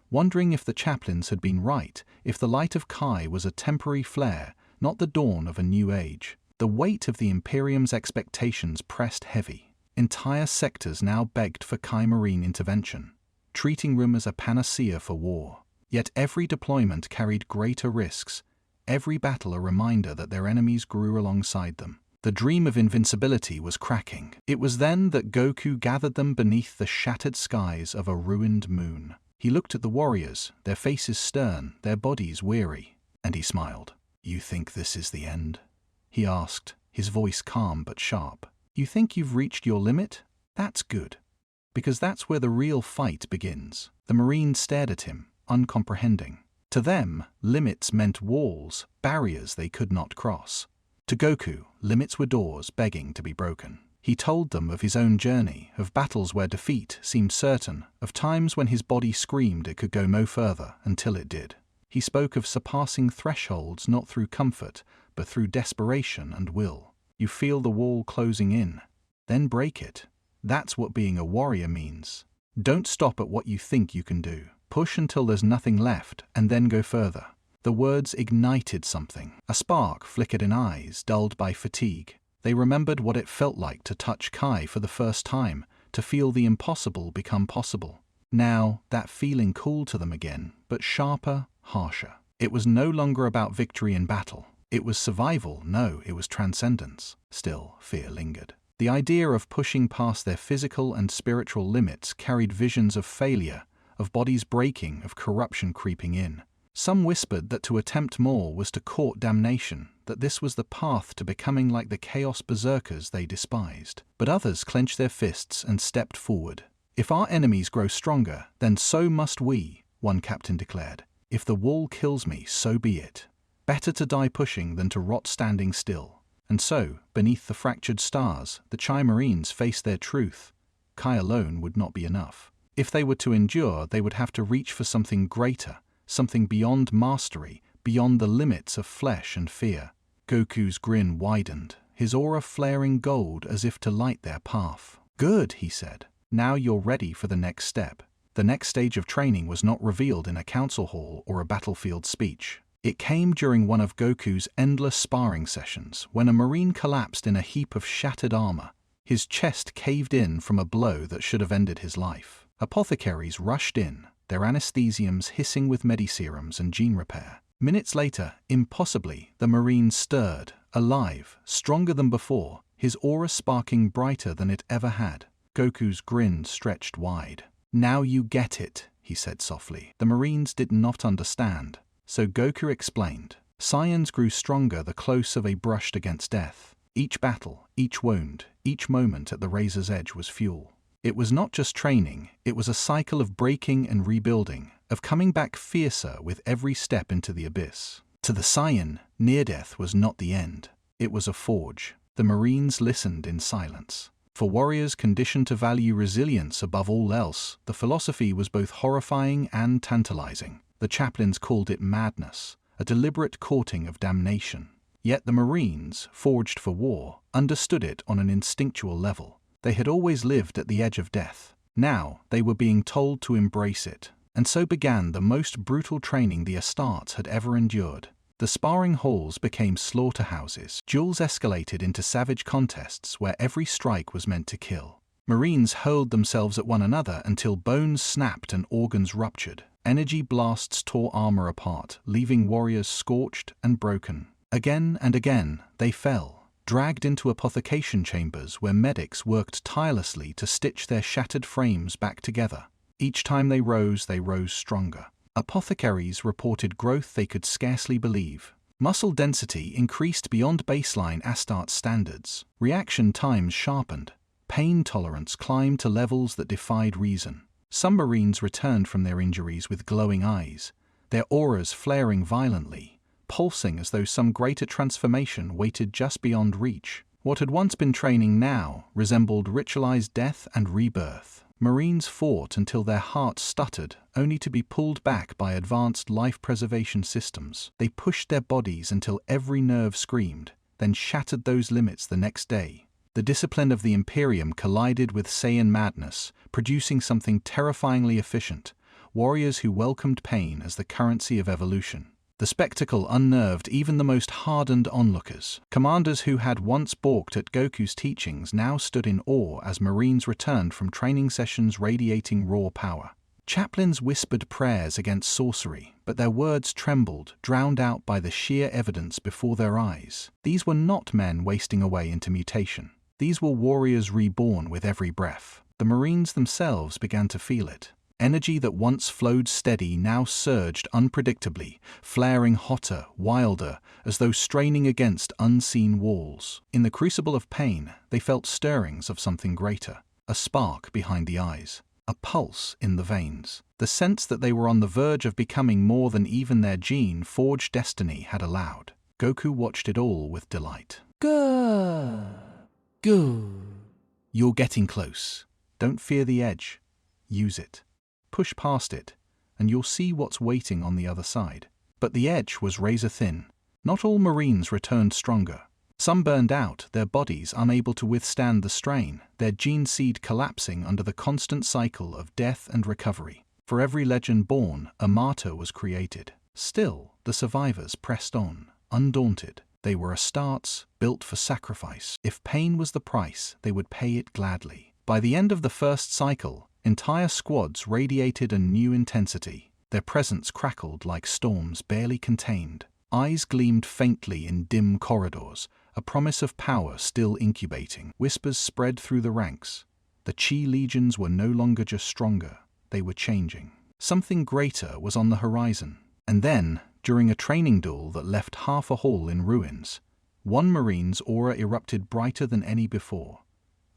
wondering if the chaplains had been right, if the light of Kai was a temporary flare, not the dawn of a new age. The weight of the Imperium's expectations pressed heavy. Entire sectors now begged for Kai Marine intervention, treating them as a panacea for war. Yet every deployment carried greater risks, every battle a reminder that their enemies grew alongside them. The dream of invincibility was cracking. It was then that Goku gathered them beneath the shattered skies of a ruined moon. He looked at the warriors, their faces stern, their bodies weary, and he smiled. "You think this is the end?" he asked, his voice calm but sharp. "You think you've reached your limit? That's good. Because that's where the real fight begins." The Marines stared at him, uncomprehending. To them, limits meant walls, barriers they could not cross. To Goku, limits were doors begging to be broken. He told them of his own journey, of battles where defeat seemed certain, of times when his body screamed it could go no further until it did. He spoke of surpassing thresholds not through comfort, but through desperation and will. You feel the wall closing in, then break it. That's what being a warrior means. Don't stop at what you think you can do. Push until there's nothing left, and then go further. The words ignited something. A spark flickered in eyes, dulled by fatigue. They remembered what it felt like to touch Kai for the first time, to feel the impossible become possible. Now, that feeling cooled to them again, but sharper, harsher. It was no longer about victory in battle. It was survival, no, it was transcendence. Still, fear lingered. The idea of pushing past their physical and spiritual limits carried visions of failure, of bodies breaking, of corruption creeping in. Some whispered that to attempt more was to court damnation, that this was the path to becoming like the chaos berserkers they despised. But others clenched their fists and stepped forward. "If our enemies grow stronger, then so must we," one captain declared. "If the wall kills me, so be it. Better to die pushing than to rot standing still." And so, beneath the fractured stars, the Chai Marines faced their truth. Kai alone would not be enough. If they were to endure, they would have to reach for something greater, something beyond mastery, beyond the limits of flesh and fear. Goku's grin widened, his aura flaring gold as if to light their path. "Good," he said. "Now you're ready for the next step." The next stage of training was not revealed in a council hall or a battlefield speech. It came during one of Goku's endless sparring sessions, when a Marine collapsed in a heap of shattered armor. His chest caved in from a blow that should have ended his life. Apothecaries rushed in, their anesthesiums hissing with mediserums and gene repair. Minutes later, impossibly, the Marine stirred, alive, stronger than before, his aura sparking brighter than it ever had. Goku's grin stretched wide. "Now you get it," he said softly. The Marines did not understand. So Goku explained. Scions grew stronger the closer they brushed against death. Each battle, each wound, each moment at the razor's edge was fuel. It was not just training, it was a cycle of breaking and rebuilding, of coming back fiercer with every step into the abyss. To the Scion, near death was not the end. It was a forge. The Marines listened in silence. For warriors conditioned to value resilience above all else, the philosophy was both horrifying and tantalizing. The chaplains called it madness, a deliberate courting of damnation. Yet the Marines, forged for war, understood it on an instinctual level. They had always lived at the edge of death. Now they were being told to embrace it. And so began the most brutal training the Astartes had ever endured. The sparring halls became slaughterhouses. Duels escalated into savage contests where every strike was meant to kill. Marines hurled themselves at one another until bones snapped and organs ruptured. Energy blasts tore armor apart, leaving warriors scorched and broken. Again and again, they fell, dragged into apothecation chambers where medics worked tirelessly to stitch their shattered frames back together. Each time they rose stronger. Apothecaries reported growth they could scarcely believe. Muscle density increased beyond baseline Astarte standards. Reaction times sharpened. Pain tolerance climbed to levels that defied reason. Some Marines returned from their injuries with glowing eyes, their auras flaring violently, pulsing as though some greater transformation waited just beyond reach. What had once been training now resembled ritualized death and rebirth. Marines fought until their hearts stuttered, only to be pulled back by advanced life preservation systems. They pushed their bodies until every nerve screamed, then shattered those limits the next day. The discipline of the Imperium collided with Saiyan madness, producing something terrifyingly efficient, warriors who welcomed pain as the currency of evolution. The spectacle unnerved even the most hardened onlookers. Commanders who had once balked at Goku's teachings now stood in awe as Marines returned from training sessions radiating raw power. Chaplains whispered prayers against sorcery, but their words trembled, drowned out by the sheer evidence before their eyes. These were not men wasting away into mutation. These were warriors reborn with every breath. The Marines themselves began to feel it. Energy that once flowed steady now surged unpredictably, flaring hotter, wilder, as though straining against unseen walls. In the crucible of pain, they felt stirrings of something greater, a spark behind the eyes, a pulse in the veins, the sense that they were on the verge of becoming more than even their gene-forged destiny had allowed. Goku watched it all with delight. Good. You're getting close. Don't fear the edge. Use it. Push past it, and you'll see what's waiting on the other side. But the edge was razor-thin. Not all Marines returned stronger. Some burned out, their bodies unable to withstand the strain, their gene seed collapsing under the constant cycle of death and recovery. For every legend born, a martyr was created. Still, the survivors pressed on, undaunted. They were Astartes, built for sacrifice. If pain was the price, they would pay it gladly. By the end of the first cycle, entire squads radiated a new intensity. Their presence crackled like storms barely contained. Eyes gleamed faintly in dim corridors, a promise of power still incubating. Whispers spread through the ranks. The Chi legions were no longer just stronger, they were changing. Something greater was on the horizon. And then, during a training duel that left half a hall in ruins, one Marine's aura erupted brighter than any before,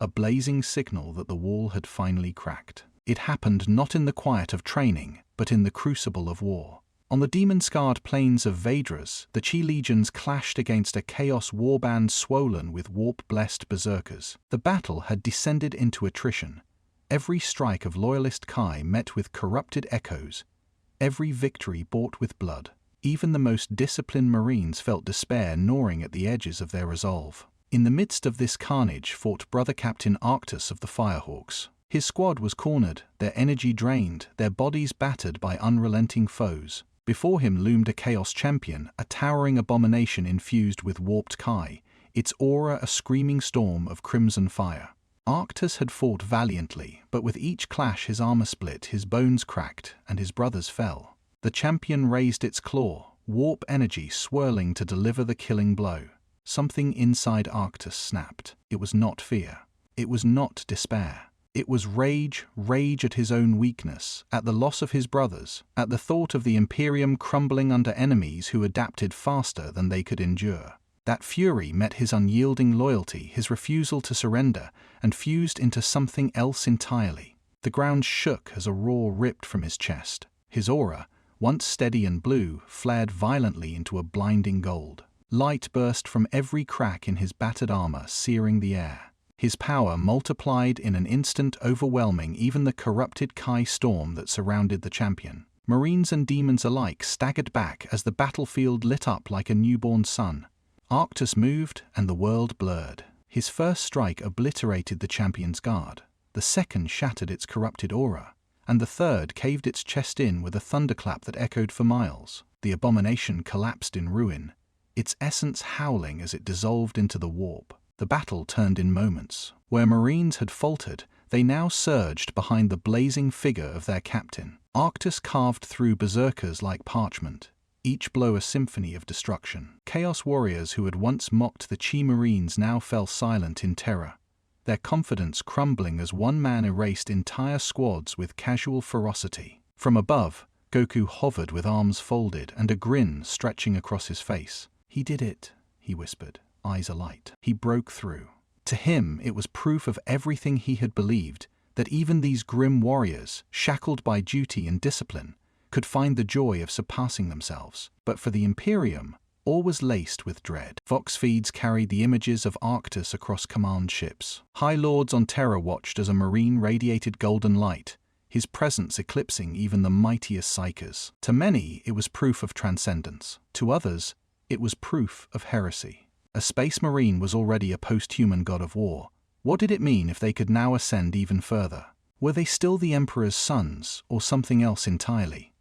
a blazing signal that the wall had finally cracked. It happened not in the quiet of training, but in the crucible of war. On the demon-scarred plains of Vadras, the Chi legions clashed against a chaos warband swollen with warp-blessed berserkers. The battle had descended into attrition. Every strike of loyalist Kai met with corrupted echoes, every victory bought with blood. Even the most disciplined Marines felt despair gnawing at the edges of their resolve. In the midst of this carnage fought Brother Captain Arctus of the Firehawks. His squad was cornered, their energy drained, their bodies battered by unrelenting foes. Before him loomed a Chaos Champion, a towering abomination infused with warped Kai, its aura a screaming storm of crimson fire. Arctus had fought valiantly, but with each clash his armor split, his bones cracked, and his brothers fell. The champion raised its claw, warp energy swirling to deliver the killing blow. Something inside Arctus snapped. It was not fear. It was not despair. It was rage at his own weakness, at the loss of his brothers, at the thought of the Imperium crumbling under enemies who adapted faster than they could endure. That fury met his unyielding loyalty, his refusal to surrender, and fused into something else entirely. The ground shook as a roar ripped from his chest. His aura, once steady and blue, flared violently into a blinding gold. Light burst from every crack in his battered armor, searing the air. His power multiplied in an instant, overwhelming even the corrupted Kai storm that surrounded the champion. Marines and demons alike staggered back as the battlefield lit up like a newborn sun. Arctus moved, and the world blurred. His first strike obliterated the champion's guard. The second shattered its corrupted aura, and the third caved its chest in with a thunderclap that echoed for miles. The abomination collapsed in ruin, its essence howling as it dissolved into the warp. The battle turned in moments. Where Marines had faltered, they now surged behind the blazing figure of their captain. Arctus carved through berserkers like parchment, each blow a symphony of destruction. Chaos warriors who had once mocked the Chi Marines now fell silent in terror, their confidence crumbling as one man erased entire squads with casual ferocity. From above, Goku hovered with arms folded and a grin stretching across his face. "He did it," he whispered, eyes alight. He broke through. To him, it was proof of everything he had believed, that even these grim warriors, shackled by duty and discipline, could find the joy of surpassing themselves. But for the Imperium, all was laced with dread. Vox feeds carried the images of Arctus across command ships. High Lords on terror watched as a Marine radiated golden light, his presence eclipsing even the mightiest psychers. To many, it was proof of transcendence. To others, it was proof of heresy. A space Marine was already a post-human god of war. What did it mean if they could now ascend even further? Were they still the Emperor's sons, or something else entirely?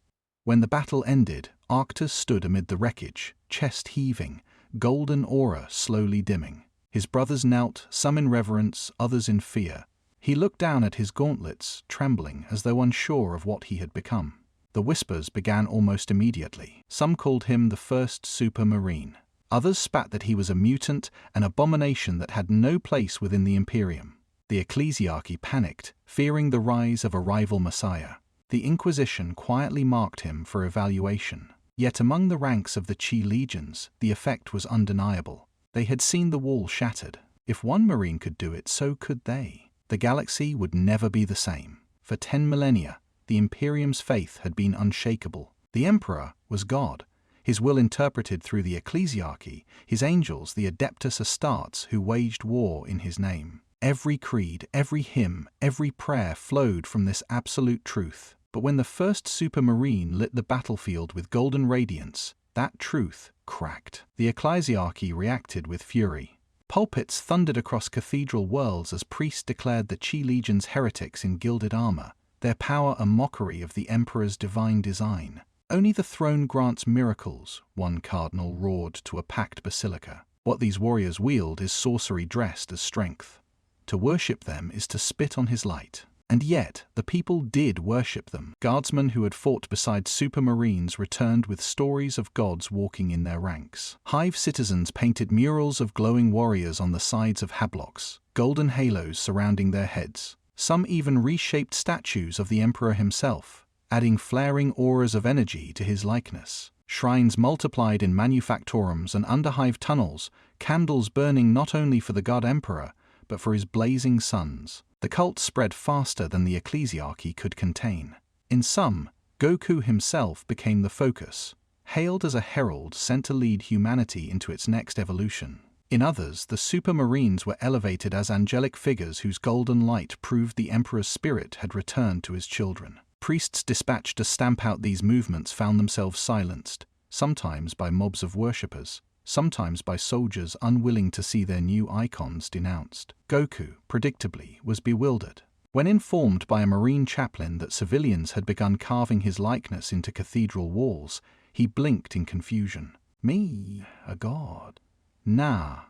When the battle ended, Arctus stood amid the wreckage, chest heaving, golden aura slowly dimming. His brothers knelt, some in reverence, others in fear. He looked down at his gauntlets, trembling as though unsure of what he had become. The whispers began almost immediately. Some called him the first Super Marine. Others spat that he was a mutant, an abomination that had no place within the Imperium. The ecclesiarchy panicked, fearing the rise of a rival messiah. The Inquisition quietly marked him for evaluation. Yet among the ranks of the Chi legions, the effect was undeniable. They had seen the wall shattered. If one Marine could do it, so could they. The galaxy would never be the same. For 10 millennia, the Imperium's faith had been unshakable. The Emperor was God, his will interpreted through the ecclesiarchy, his angels the Adeptus Astartes who waged war in his name. Every creed, every hymn, every prayer flowed from this absolute truth. But when the first Super Marine lit the battlefield with golden radiance, that truth cracked. The ecclesiarchy reacted with fury. Pulpits thundered across cathedral worlds as priests declared the Chi legions heretics in gilded armor, their power a mockery of the Emperor's divine design. "Only the throne grants miracles," one cardinal roared to a packed basilica. "What these warriors wield is sorcery dressed as strength. To worship them is to spit on his light." And yet, the people did worship them. Guardsmen who had fought beside supermarines returned with stories of gods walking in their ranks. Hive citizens painted murals of glowing warriors on the sides of hablocks, golden halos surrounding their heads. Some even reshaped statues of the emperor himself, adding flaring auras of energy to his likeness. Shrines multiplied in manufactorums and underhive tunnels, candles burning not only for the god emperor, but for his blazing sons. The cult spread faster than the ecclesiarchy could contain. In some, Goku himself became the focus, hailed as a herald sent to lead humanity into its next evolution. In others, the supermarines were elevated as angelic figures whose golden light proved the emperor's spirit had returned to his children. Priests dispatched to stamp out these movements found themselves silenced, sometimes by mobs of worshippers, sometimes by soldiers unwilling to see their new icons denounced. Goku, predictably, was bewildered. When informed by a marine chaplain that civilians had begun carving his likeness into cathedral walls, he blinked in confusion. Me, a god? Nah,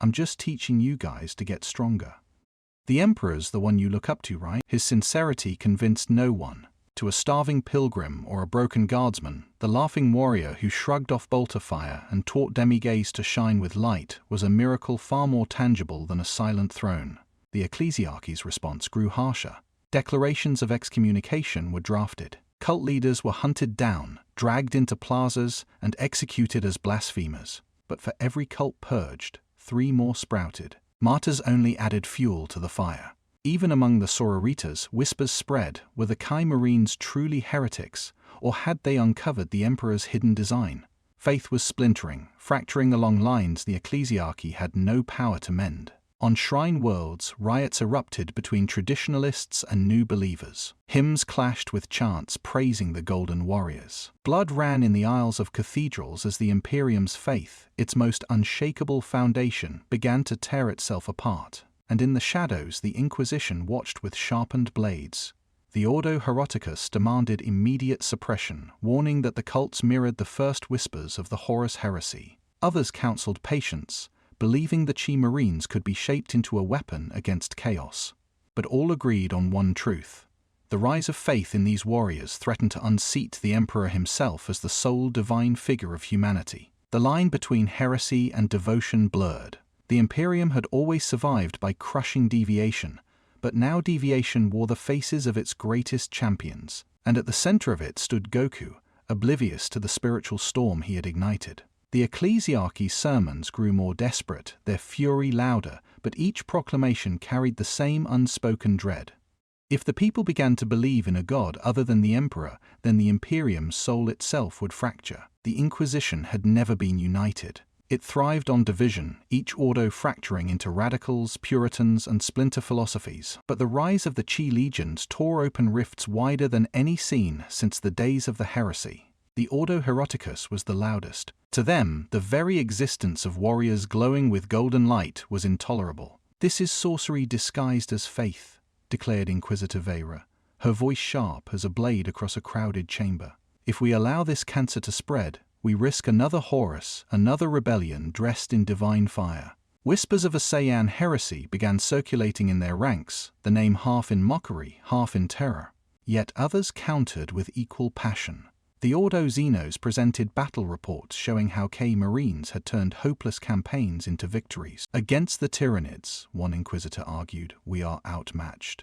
I'm just teaching you guys to get stronger. The emperor's the one you look up to, right? His sincerity convinced no one. To a starving pilgrim or a broken guardsman, the laughing warrior who shrugged off bolter fire and taught demigaze to shine with light was a miracle far more tangible than a silent throne. The ecclesiarchy's response grew harsher. Declarations of excommunication were drafted. Cult leaders were hunted down, dragged into plazas, and executed as blasphemers. But for every cult purged, 3 more sprouted. Martyrs only added fuel to the fire. Even among the sororitas, whispers spread: were the Kai Marines truly heretics, or had they uncovered the emperor's hidden design? Faith was splintering, fracturing along lines the ecclesiarchy had no power to mend. On shrine worlds, riots erupted between traditionalists and new believers. Hymns clashed with chants praising the golden warriors. Blood ran in the aisles of cathedrals as the Imperium's faith, its most unshakable foundation, began to tear itself apart. And in the shadows the Inquisition watched with sharpened blades. The Ordo Hereticus demanded immediate suppression, warning that the cults mirrored the first whispers of the Horus heresy. Others counseled patience, believing the Chi Marines could be shaped into a weapon against chaos. But all agreed on one truth. The rise of faith in these warriors threatened to unseat the Emperor himself as the sole divine figure of humanity. The line between heresy and devotion blurred. The Imperium had always survived by crushing deviation, but now deviation wore the faces of its greatest champions, and at the center of it stood Goku, oblivious to the spiritual storm he had ignited. The ecclesiarchy's sermons grew more desperate, their fury louder, but each proclamation carried the same unspoken dread. If the people began to believe in a god other than the emperor, then the Imperium's soul itself would fracture. The Inquisition had never been united. It thrived on division, each ordo fracturing into radicals, puritans, and splinter philosophies. But the rise of the Chi legions tore open rifts wider than any seen since the days of the heresy. The Ordo Hereticus was the loudest. To them, the very existence of warriors glowing with golden light was intolerable. "This is sorcery disguised as faith," declared Inquisitor Vera, her voice sharp as a blade across a crowded chamber. "If we allow this cancer to spread, we risk another Horus, another rebellion dressed in divine fire." Whispers of a Saiyan heresy began circulating in their ranks, the name half in mockery, half in terror. Yet others countered with equal passion. The Ordo Xenos presented battle reports showing how K Marines had turned hopeless campaigns into victories. "Against the Tyranids," one Inquisitor argued, "we are outmatched.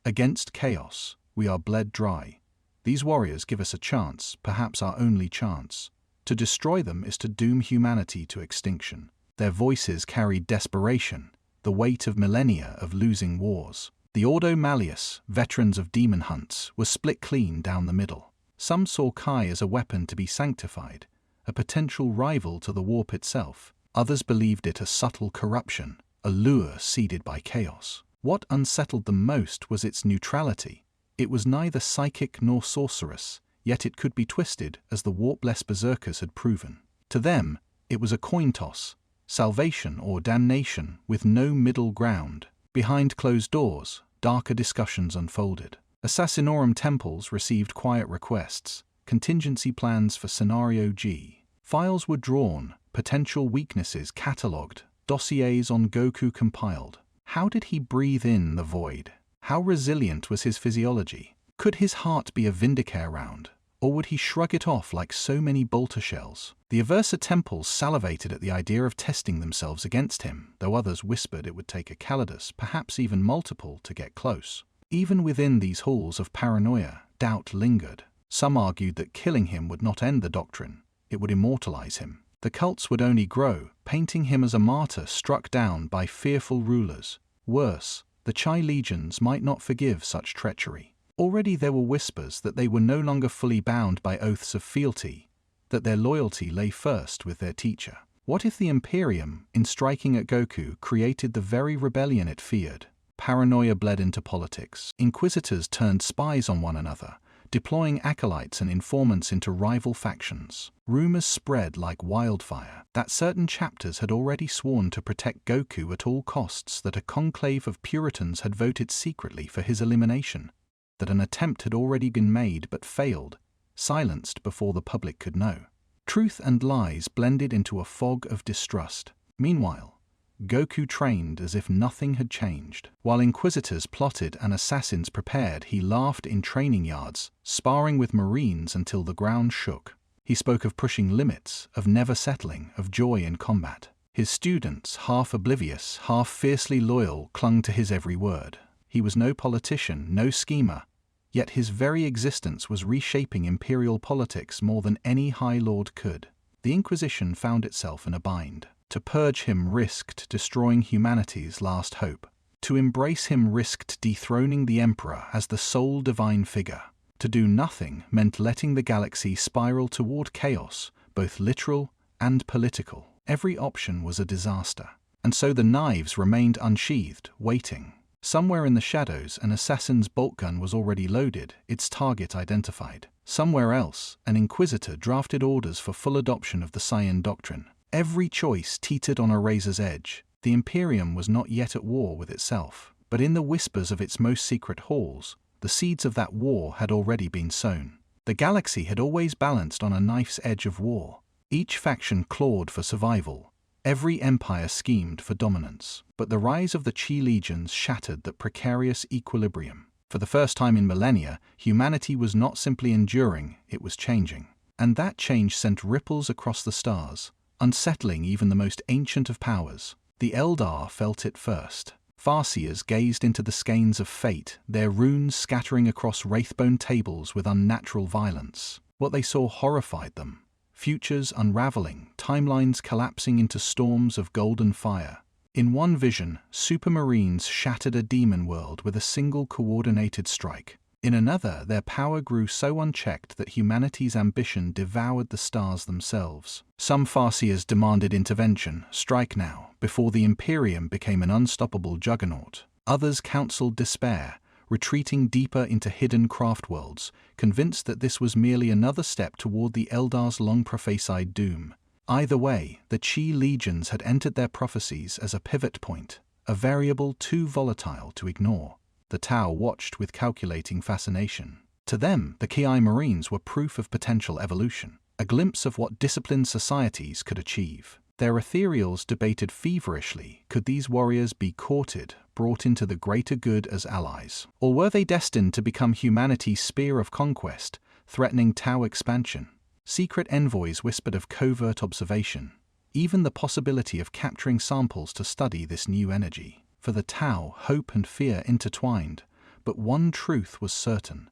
Against chaos, we are bled dry. These warriors give us a chance, perhaps our only chance. To destroy them is to doom humanity to extinction." Their voices carried desperation, the weight of millennia of losing wars. The Ordo Malleus, veterans of demon hunts, was split clean down the middle. Some saw Kai as a weapon to be sanctified, a potential rival to the warp itself. Others believed it a subtle corruption, a lure seeded by chaos. What unsettled them most was its neutrality. It was neither psychic nor sorcerous, yet it could be twisted, as the warpless berserkers had proven. To them, it was a coin toss, salvation or damnation, with no middle ground. Behind closed doors, darker discussions unfolded. Assassinorum temples received quiet requests, contingency plans for Scenario G. Files were drawn, potential weaknesses catalogued, dossiers on Goku compiled. How did he breathe in the void? How resilient was his physiology? Could his heart be a Vindicare round, or would he shrug it off like so many bolter shells? The Aversa temples salivated at the idea of testing themselves against him, though others whispered it would take a Calidus, perhaps even multiple, to get close. Even within these halls of paranoia, doubt lingered. Some argued that killing him would not end the doctrine, it would immortalize him. The cults would only grow, painting him as a martyr struck down by fearful rulers. Worse, the Chai legions might not forgive such treachery. Already there were whispers that they were no longer fully bound by oaths of fealty, that their loyalty lay first with their teacher. What if the Imperium, in striking at Goku, created the very rebellion it feared? Paranoia bled into politics. Inquisitors turned spies on one another, deploying acolytes and informants into rival factions. Rumors spread like wildfire that certain chapters had already sworn to protect Goku at all costs, that a conclave of Puritans had voted secretly for his elimination, that an attempt had already been made but failed, silenced before the public could know. Truth and lies blended into a fog of distrust. Meanwhile, Goku trained as if nothing had changed. While inquisitors plotted and assassins prepared, he laughed in training yards, sparring with Marines until the ground shook. He spoke of pushing limits, of never settling, of joy in combat. His students, half oblivious, half fiercely loyal, clung to his every word. He was no politician, no schemer, yet his very existence was reshaping imperial politics more than any High Lord could. The Inquisition found itself in a bind. To purge him risked destroying humanity's last hope. To embrace him risked dethroning the Emperor as the sole divine figure. To do nothing meant letting the galaxy spiral toward chaos, both literal and political. Every option was a disaster. And so the knives remained unsheathed, waiting. Somewhere in the shadows, an assassin's bolt gun was already loaded, its target identified. Somewhere else, an inquisitor drafted orders for full adoption of the Saiyan doctrine. Every choice teetered on a razor's edge. The Imperium was not yet at war with itself, but in the whispers of its most secret halls, the seeds of that war had already been sown. The galaxy had always balanced on a knife's edge of war. Each faction clawed for survival. Every empire schemed for dominance. But the rise of the Chi legions shattered that precarious equilibrium. For the first time in millennia, humanity was not simply enduring, it was changing. And that change sent ripples across the stars, unsettling even the most ancient of powers. The Eldar felt it first. Farseers gazed into the skeins of fate, their runes scattering across wraithbone tables with unnatural violence. What they saw horrified them. Futures unraveling, timelines collapsing into storms of golden fire. In one vision, supermarines shattered a demon world with a single coordinated strike. In another, their power grew so unchecked that humanity's ambition devoured the stars themselves. Some Farseers demanded intervention, strike now, before the Imperium became an unstoppable juggernaut. Others counseled despair, retreating deeper into hidden craft worlds, convinced that this was merely another step toward the Eldar's long prophesied doom. Either way, the Chi legions had entered their prophecies as a pivot point, a variable too volatile to ignore. The Tau watched with calculating fascination. To them, the Ki Marines were proof of potential evolution, a glimpse of what disciplined societies could achieve. Their ethereals debated feverishly, could these warriors be courted, brought into the greater good as allies? Or were they destined to become humanity's spear of conquest, threatening Tau expansion? Secret envoys whispered of covert observation, even the possibility of capturing samples to study this new energy. For the Tau, hope and fear intertwined, but one truth was certain.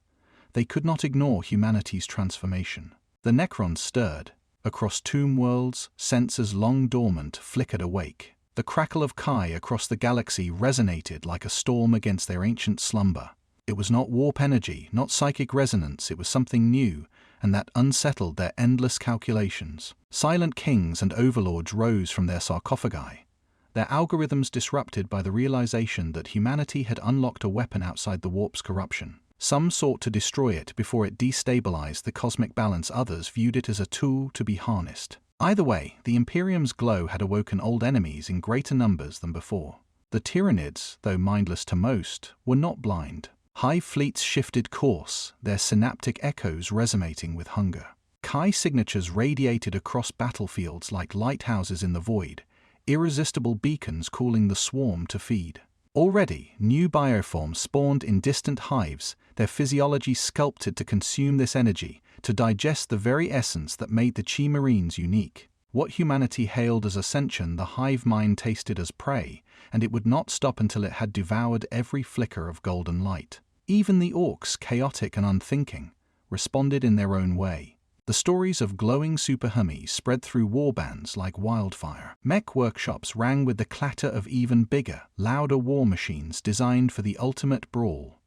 They could not ignore humanity's transformation. The Necrons stirred. Across tomb worlds, sensors long dormant flickered awake. The crackle of Kai across the galaxy resonated like a storm against their ancient slumber. It was not warp energy, not psychic resonance, it was something new, and that unsettled their endless calculations. Silent kings and overlords rose from their sarcophagi, their algorithms disrupted by the realization that humanity had unlocked a weapon outside the warp's corruption. Some sought to destroy it before it destabilized the cosmic balance, others viewed it as a tool to be harnessed. Either way, the Imperium's glow had awoken old enemies in greater numbers than before. The Tyranids, though mindless to most, were not blind. Hive fleets shifted course, their synaptic echoes resonating with hunger. Kai signatures radiated across battlefields like lighthouses in the void, irresistible beacons calling the swarm to feed. Already, new bioforms spawned in distant hives, their physiology sculpted to consume this energy, to digest the very essence that made the Chi Marines unique. What humanity hailed as ascension, the hive mind tasted as prey, and it would not stop until it had devoured every flicker of golden light. Even the Orks, chaotic and unthinking, responded in their own way. The stories of glowing superhummies spread through warbands like wildfire. Mech workshops rang with the clatter of even bigger, louder war machines designed for the ultimate brawl.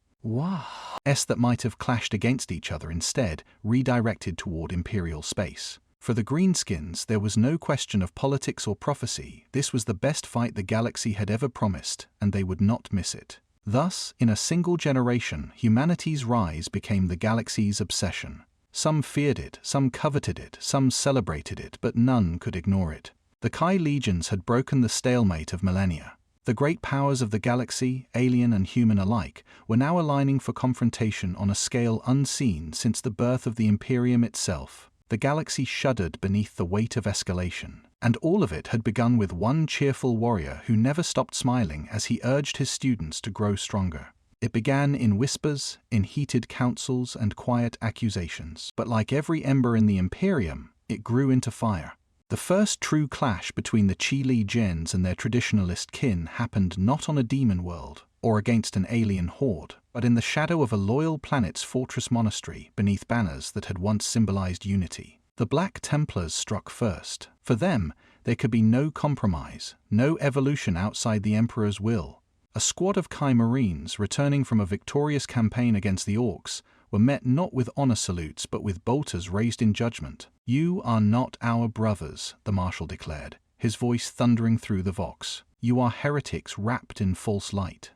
That might have clashed against each other instead, redirected toward Imperial space. For the Greenskins, there was no question of politics or prophecy. This was the best fight the galaxy had ever promised, and they would not miss it. Thus, in a single generation, humanity's rise became the galaxy's obsession. Some feared it, some coveted it, some celebrated it, but none could ignore it. The Kai legions had broken the stalemate of millennia. The great powers of the galaxy, alien and human alike, were now aligning for confrontation on a scale unseen since the birth of the Imperium itself. The galaxy shuddered beneath the weight of escalation. And all of it had begun with one cheerful warrior who never stopped smiling as he urged his students to grow stronger. It began in whispers, in heated counsels and quiet accusations. But like every ember in the Imperium, it grew into fire. The first true clash between the Chi Legions and their traditionalist kin happened not on a demon world, or against an alien horde, but in the shadow of a loyal planet's fortress monastery beneath banners that had once symbolized unity. The Black Templars struck first. For them, there could be no compromise, no evolution outside the Emperor's will. A squad of Kai Marines, returning from a victorious campaign against the Orks, were met not with honor salutes but with bolters raised in judgment. "You are not our brothers," the Marshal declared, his voice thundering through the Vox. "You are heretics wrapped in false light.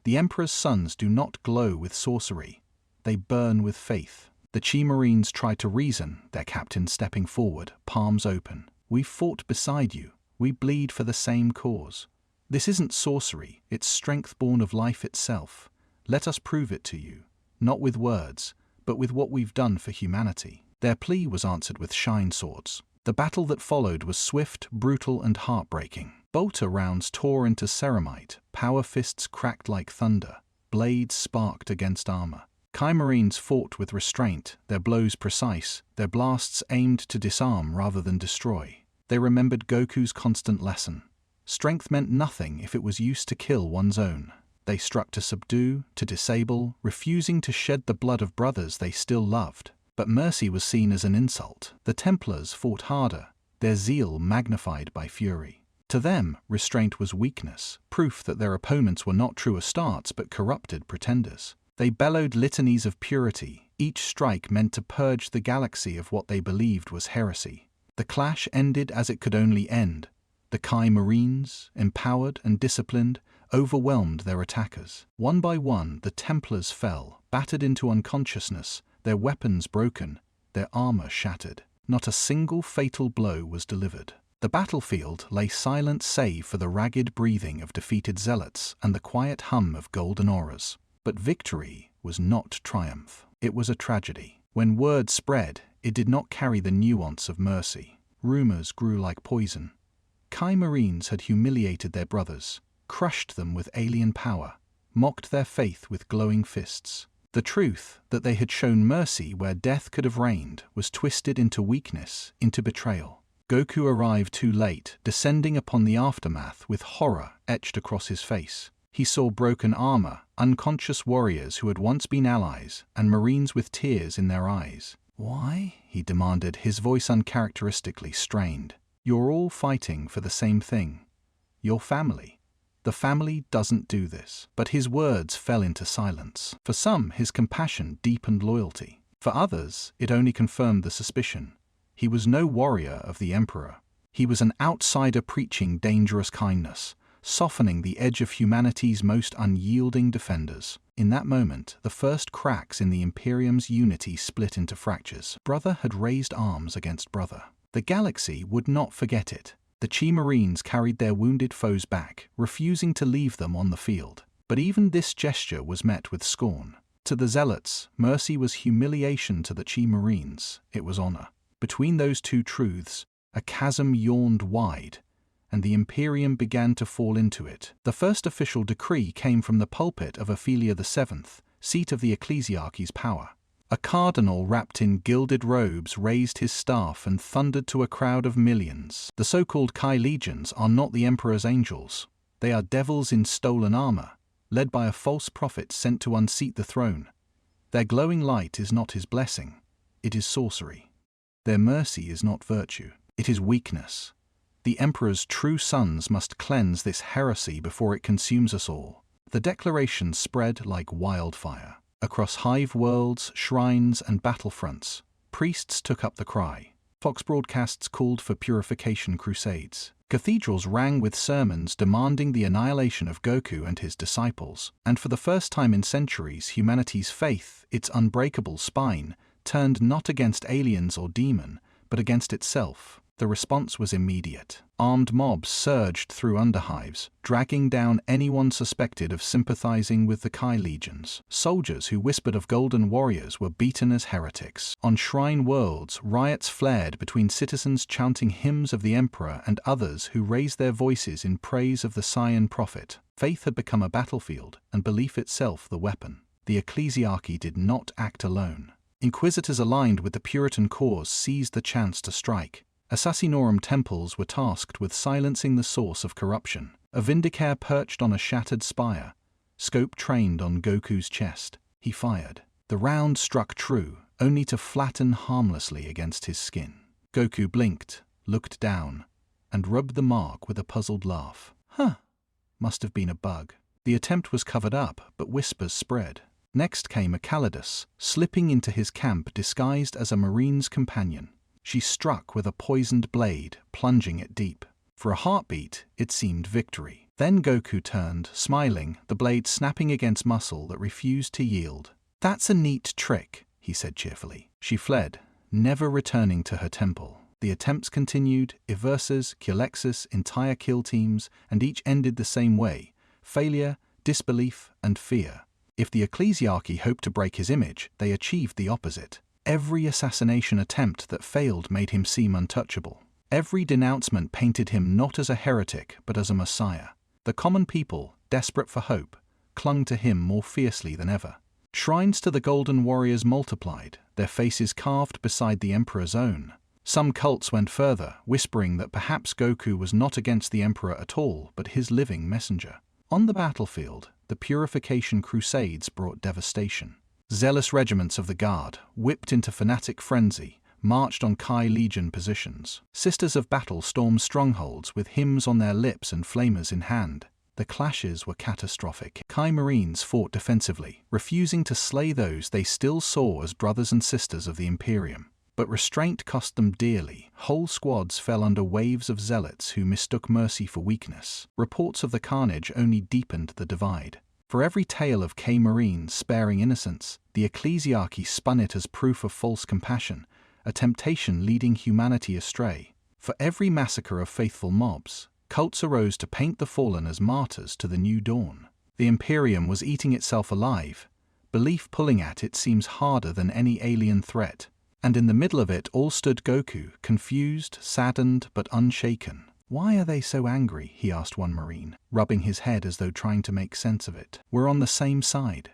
The Emperor's sons do not glow with sorcery. They burn with faith." The Chi Marines tried to reason, their captain stepping forward, palms open. "We've fought beside you. We bleed for the same cause. This isn't sorcery, it's strength born of life itself. Let us prove it to you, not with words, but with what we've done for humanity." Their plea was answered with shine swords. The battle that followed was swift, brutal, and heartbreaking. Bolter rounds tore into ceramite, power fists cracked like thunder, blades sparked against armor. Kai Marines fought with restraint, their blows precise, their blasts aimed to disarm rather than destroy. They remembered Goku's constant lesson. Strength meant nothing if it was used to kill one's own. They struck to subdue, to disable, refusing to shed the blood of brothers they still loved. But mercy was seen as an insult. The Templars fought harder, their zeal magnified by fury. To them, restraint was weakness, proof that their opponents were not true Astartes but corrupted pretenders. They bellowed litanies of purity, each strike meant to purge the galaxy of what they believed was heresy. The clash ended as it could only end. The Kai Marines, empowered and disciplined, overwhelmed their attackers. One by one, the Templars fell, battered into unconsciousness, their weapons broken, their armor shattered. Not a single fatal blow was delivered. The battlefield lay silent save for the ragged breathing of defeated zealots and the quiet hum of golden auras. But victory was not triumph. It was a tragedy. When word spread, it did not carry the nuance of mercy. Rumors grew like poison. Kai Marines had humiliated their brothers, crushed them with alien power, mocked their faith with glowing fists. The truth that they had shown mercy where death could have reigned was twisted into weakness, into betrayal. Goku arrived too late, descending upon the aftermath with horror etched across his face. He saw broken armor, unconscious warriors who had once been allies, and Marines with tears in their eyes. "Why?" he demanded, his voice uncharacteristically strained. "You're all fighting for the same thing. Your family. The family doesn't do this." But his words fell into silence. For some, his compassion deepened loyalty. For others, it only confirmed the suspicion. He was no warrior of the Emperor. He was an outsider preaching dangerous kindness, softening the edge of humanity's most unyielding defenders. In that moment, the first cracks in the Imperium's unity split into fractures. Brother had raised arms against brother. The galaxy would not forget it. The Chi Marines carried their wounded foes back, refusing to leave them on the field. But even this gesture was met with scorn. To the Zealots, mercy was humiliation. To the Chi Marines, it was honor. Between those two truths, a chasm yawned wide, and the Imperium began to fall into it. The first official decree came from the pulpit of Ophelia VII, seat of the ecclesiarchy's power. A cardinal wrapped in gilded robes raised his staff and thundered to a crowd of millions. The so-called Kai legions are not the emperor's angels. They are devils in stolen armor, led by a false prophet sent to unseat the throne. Their glowing light is not his blessing, it is sorcery. Their mercy is not virtue, it is weakness. The emperor's true sons must cleanse this heresy before it consumes us all. The declaration spread like wildfire. Across hive worlds, shrines, and battlefronts, priests took up the cry. Fox broadcasts called for purification crusades. Cathedrals rang with sermons demanding the annihilation of Goku and his disciples. And for the first time in centuries, humanity's faith, its unbreakable spine, turned not against aliens or demon, but against itself. The response was immediate. Armed mobs surged through underhives, dragging down anyone suspected of sympathizing with the Kai legions. Soldiers who whispered of golden warriors were beaten as heretics. On shrine worlds, riots flared between citizens chanting hymns of the emperor and others who raised their voices in praise of the Scion prophet. Faith had become a battlefield, and belief itself the weapon. The ecclesiarchy did not act alone. Inquisitors aligned with the Puritan cause seized the chance to strike. Assassinorum temples were tasked with silencing the source of corruption. A Vindicator perched on a shattered spire, scope trained on Goku's chest. He fired. The round struck true, only to flatten harmlessly against his skin. Goku blinked, looked down, and rubbed the mark with a puzzled laugh. Huh, must have been a bug. The attempt was covered up, but whispers spread. Next came a Calidus, slipping into his camp disguised as a marine's companion. She struck with a poisoned blade, plunging it deep. For a heartbeat, it seemed victory. Then Goku turned, smiling, the blade snapping against muscle that refused to yield. "That's a neat trick," he said cheerfully. She fled, never returning to her temple. The attempts continued, Eversus, Culexus, entire kill teams, and each ended the same way: failure, disbelief, and fear. If the ecclesiarchy hoped to break his image, they achieved the opposite. Every assassination attempt that failed made him seem untouchable. Every denouncement painted him not as a heretic, but as a messiah. The common people, desperate for hope, clung to him more fiercely than ever. Shrines to the Golden Warriors multiplied, their faces carved beside the Emperor's own. Some cults went further, whispering that perhaps Goku was not against the Emperor at all, but his living messenger. On the battlefield, the Purification Crusades brought devastation. Zealous regiments of the Guard, whipped into fanatic frenzy, marched on Kai Legion positions. Sisters of Battle stormed strongholds with hymns on their lips and flamers in hand. The clashes were catastrophic. Kai Marines fought defensively, refusing to slay those they still saw as brothers and sisters of the Imperium. But restraint cost them dearly. Whole squads fell under waves of zealots who mistook mercy for weakness. Reports of the carnage only deepened the divide. For every tale of Kai Marines sparing innocents, the ecclesiarchy spun it as proof of false compassion, a temptation leading humanity astray. For every massacre of faithful mobs, cults arose to paint the fallen as martyrs to the new dawn. The Imperium was eating itself alive. Belief pulling at it seems harder than any alien threat. And in the middle of it all stood Goku, confused, saddened, but unshaken. "Why are they so angry?" he asked one Marine, rubbing his head as though trying to make sense of it. "We're on the same side.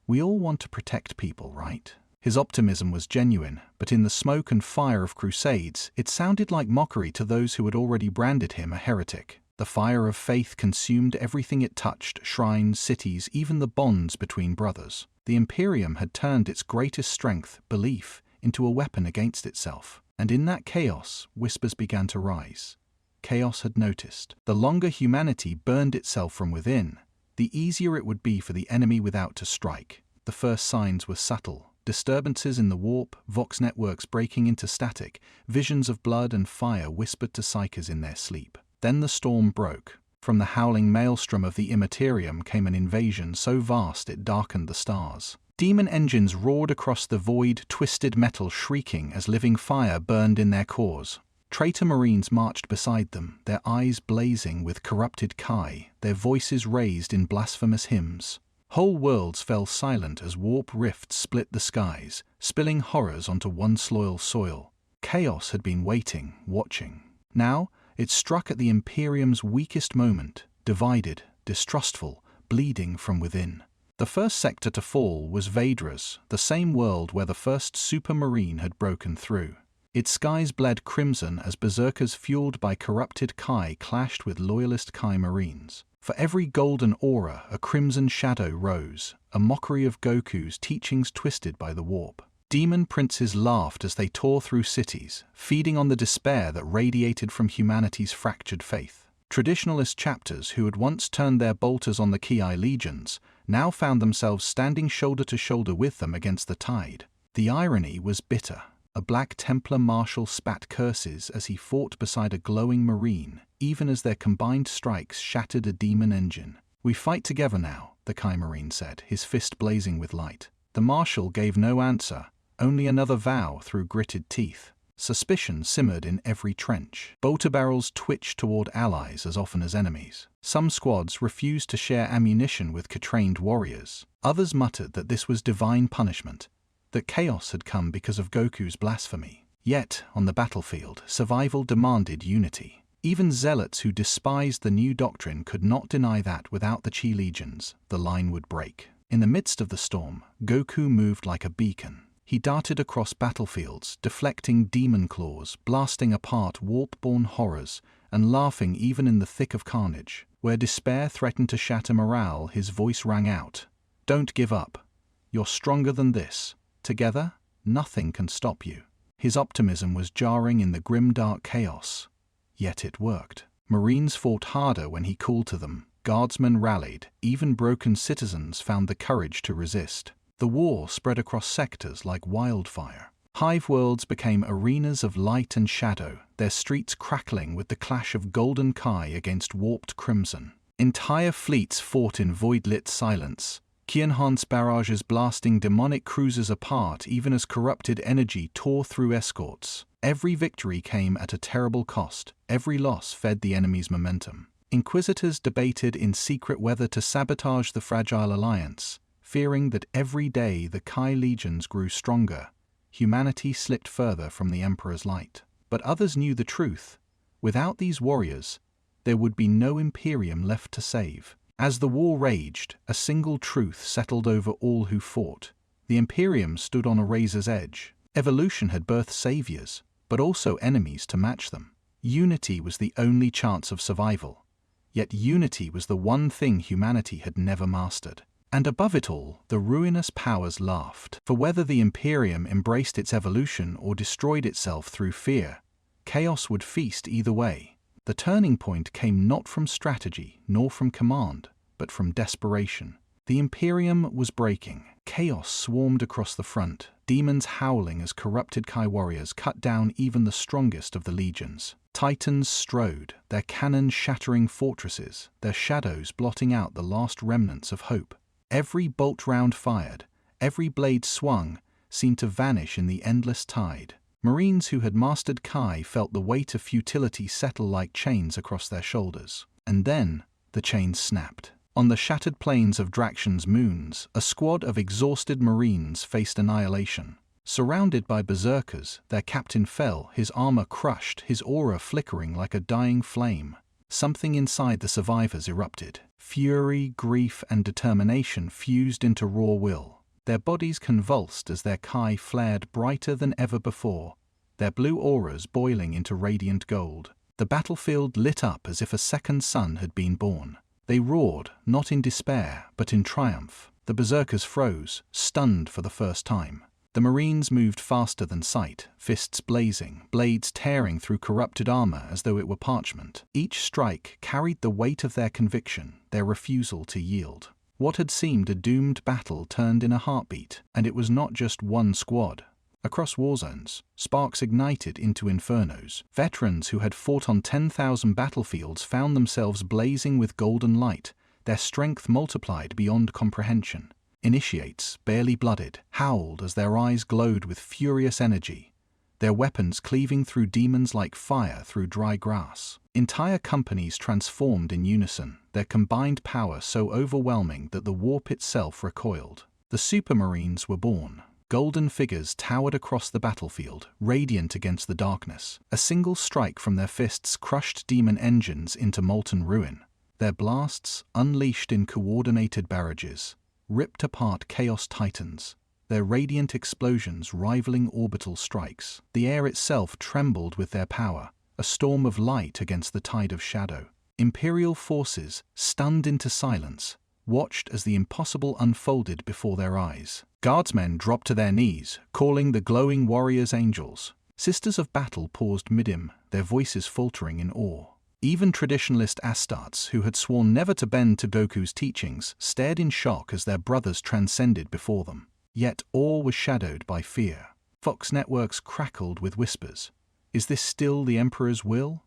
We all want to protect people, right?" His optimism was genuine, but in the smoke and fire of crusades, it sounded like mockery to those who had already branded him a heretic. The fire of faith consumed everything it touched, shrines, cities, even the bonds between brothers. The Imperium had turned its greatest strength, belief, into a weapon against itself. And in that chaos, whispers began to rise. Chaos had noticed. The longer humanity burned itself from within, the easier it would be for the enemy without to strike. The first signs were subtle. Disturbances in the warp, Vox networks breaking into static, visions of blood and fire whispered to psychers in their sleep. Then the storm broke. From the howling maelstrom of the Imperium came an invasion so vast it darkened the stars. Demon engines roared across the void, twisted metal shrieking as living fire burned in their cores. Traitor Marines marched beside them, their eyes blazing with corrupted Kai, their voices raised in blasphemous hymns. Whole worlds fell silent as warp rifts split the skies, spilling horrors onto once loyal soil. Chaos had been waiting, watching. Now, It struck at the Imperium's weakest moment, divided, distrustful, bleeding from within. The first sector to fall was Vadra's, the same world where the first supermarine had broken through. Its skies bled crimson as berserkers fueled by corrupted Kai clashed with loyalist Kai marines. For every golden aura, a crimson shadow rose, a mockery of Goku's teachings twisted by the warp. Demon princes laughed as they tore through cities, feeding on the despair that radiated from humanity's fractured faith. Traditionalist chapters who had once turned their bolters on the Ki legions now found themselves standing shoulder to shoulder with them against the tide. The irony was bitter. A Black Templar marshal spat curses as he fought beside a glowing marine, even as their combined strikes shattered a demon engine. "We fight together now," the Kai marine said, his fist blazing with light. The marshal gave no answer, only another vow through gritted teeth. Suspicion simmered in every trench. Bolter barrels twitched toward allies as often as enemies. Some squads refused to share ammunition with trained warriors. Others muttered that this was divine punishment, that chaos had come because of Goku's blasphemy. Yet, on the battlefield, survival demanded unity. Even zealots who despised the new doctrine could not deny that without the Chi legions, the line would break. In the midst of the storm, Goku moved like a beacon. He darted across battlefields, deflecting demon claws, blasting apart warp-born horrors, and laughing even in the thick of carnage. Where despair threatened to shatter morale, his voice rang out. "Don't give up. You're stronger than this. Together, nothing can stop you." His optimism was jarring in the grim-dark chaos. Yet it worked. Marines fought harder when he called to them. Guardsmen rallied. Even broken citizens found the courage to resist. The war spread across sectors like wildfire. Hive worlds became arenas of light and shadow, their streets crackling with the clash of golden Kai against warped crimson. Entire fleets fought in void-lit silence. Qianhan's barrages blasting demonic cruisers apart even as corrupted energy tore through escorts. Every victory came at a terrible cost. Every loss fed the enemy's momentum. Inquisitors debated in secret whether to sabotage the fragile alliance, fearing that every day the Kai legions grew stronger. Humanity slipped further from the Emperor's light. But others knew the truth. Without these warriors, there would be no Imperium left to save. As the war raged, a single truth settled over all who fought. The Imperium stood on a razor's edge. Evolution had birthed saviors, but also enemies to match them. Unity was the only chance of survival. Yet unity was the one thing humanity had never mastered. And above it all, the ruinous powers laughed. For whether the Imperium embraced its evolution or destroyed itself through fear, chaos would feast either way. The turning point came not from strategy nor from command, but from desperation. The Imperium was breaking. Chaos swarmed across the front, demons howling as corrupted Kai warriors cut down even the strongest of the legions. Titans strode, their cannons shattering fortresses, their shadows blotting out the last remnants of hope. Every bolt round fired, every blade swung, seemed to vanish in the endless tide. Marines who had mastered Kai felt the weight of futility settle like chains across their shoulders. And then, the chains snapped. On the shattered plains of Draxian's moons, a squad of exhausted Marines faced annihilation. Surrounded by berserkers, their captain fell, his armor crushed, his aura flickering like a dying flame. Something inside the survivors erupted. Fury, grief, and determination fused into raw will. Their bodies convulsed as their Kai flared brighter than ever before, their blue auras boiling into radiant gold. The battlefield lit up as if a second sun had been born. They roared, not in despair, but in triumph. The berserkers froze, stunned for the first time. The Marines moved faster than sight, fists blazing, blades tearing through corrupted armor as though it were parchment. Each strike carried the weight of their conviction, their refusal to yield. What had seemed a doomed battle turned in a heartbeat, and it was not just one squad. Across war zones, sparks ignited into infernos. Veterans who had fought on 10,000 battlefields found themselves blazing with golden light, their strength multiplied beyond comprehension. Initiates, barely blooded, howled as their eyes glowed with furious energy, their weapons cleaving through demons like fire through dry grass. Entire companies transformed in unison, their combined power so overwhelming that the warp itself recoiled. The Supermarines were born. golden figures towered across the battlefield, radiant against the darkness. A single strike from their fists crushed demon engines into molten ruin. Their blasts, unleashed in coordinated barrages, ripped apart Chaos Titans, their radiant explosions rivaling orbital strikes. The air itself trembled with their power, a storm of light against the tide of shadow. Imperial forces, stunned into silence, watched as the impossible unfolded before their eyes. Guardsmen dropped to their knees, calling the glowing warriors angels. Sisters of battle paused mid-im, their voices faltering in awe. Even traditionalist Astartes, who had sworn never to bend to Goku's teachings, stared in shock as their brothers transcended before them. Yet all was shadowed by fear. Fox networks crackled with whispers. Is this still the Emperor's will?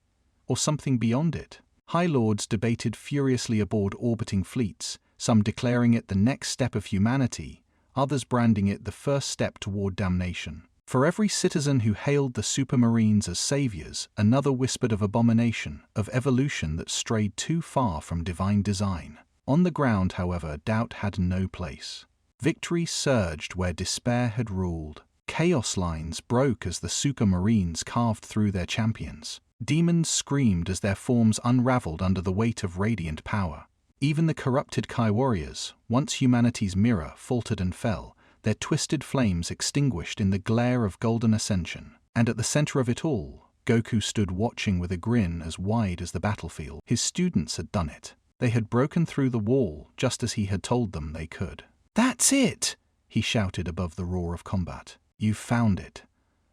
Or something beyond it? High Lords debated furiously aboard orbiting fleets, some declaring it the next step of humanity, others branding it the first step toward damnation. For every citizen who hailed the supermarines as saviors, another whispered of abomination, of evolution that strayed too far from divine design. On the ground, however, doubt had no place. Victory surged where despair had ruled. Chaos lines broke as the supermarines carved through their champions. Demons screamed as their forms unraveled under the weight of radiant power. Even the corrupted Kai warriors, once humanity's mirror, faltered and fell, their twisted flames extinguished in the glare of golden ascension. And at the center of it all, Goku stood watching with a grin as wide as the battlefield. His students had done it. They had broken through the wall just as he had told them they could. "That's it!" he shouted above the roar of combat. "You've found it.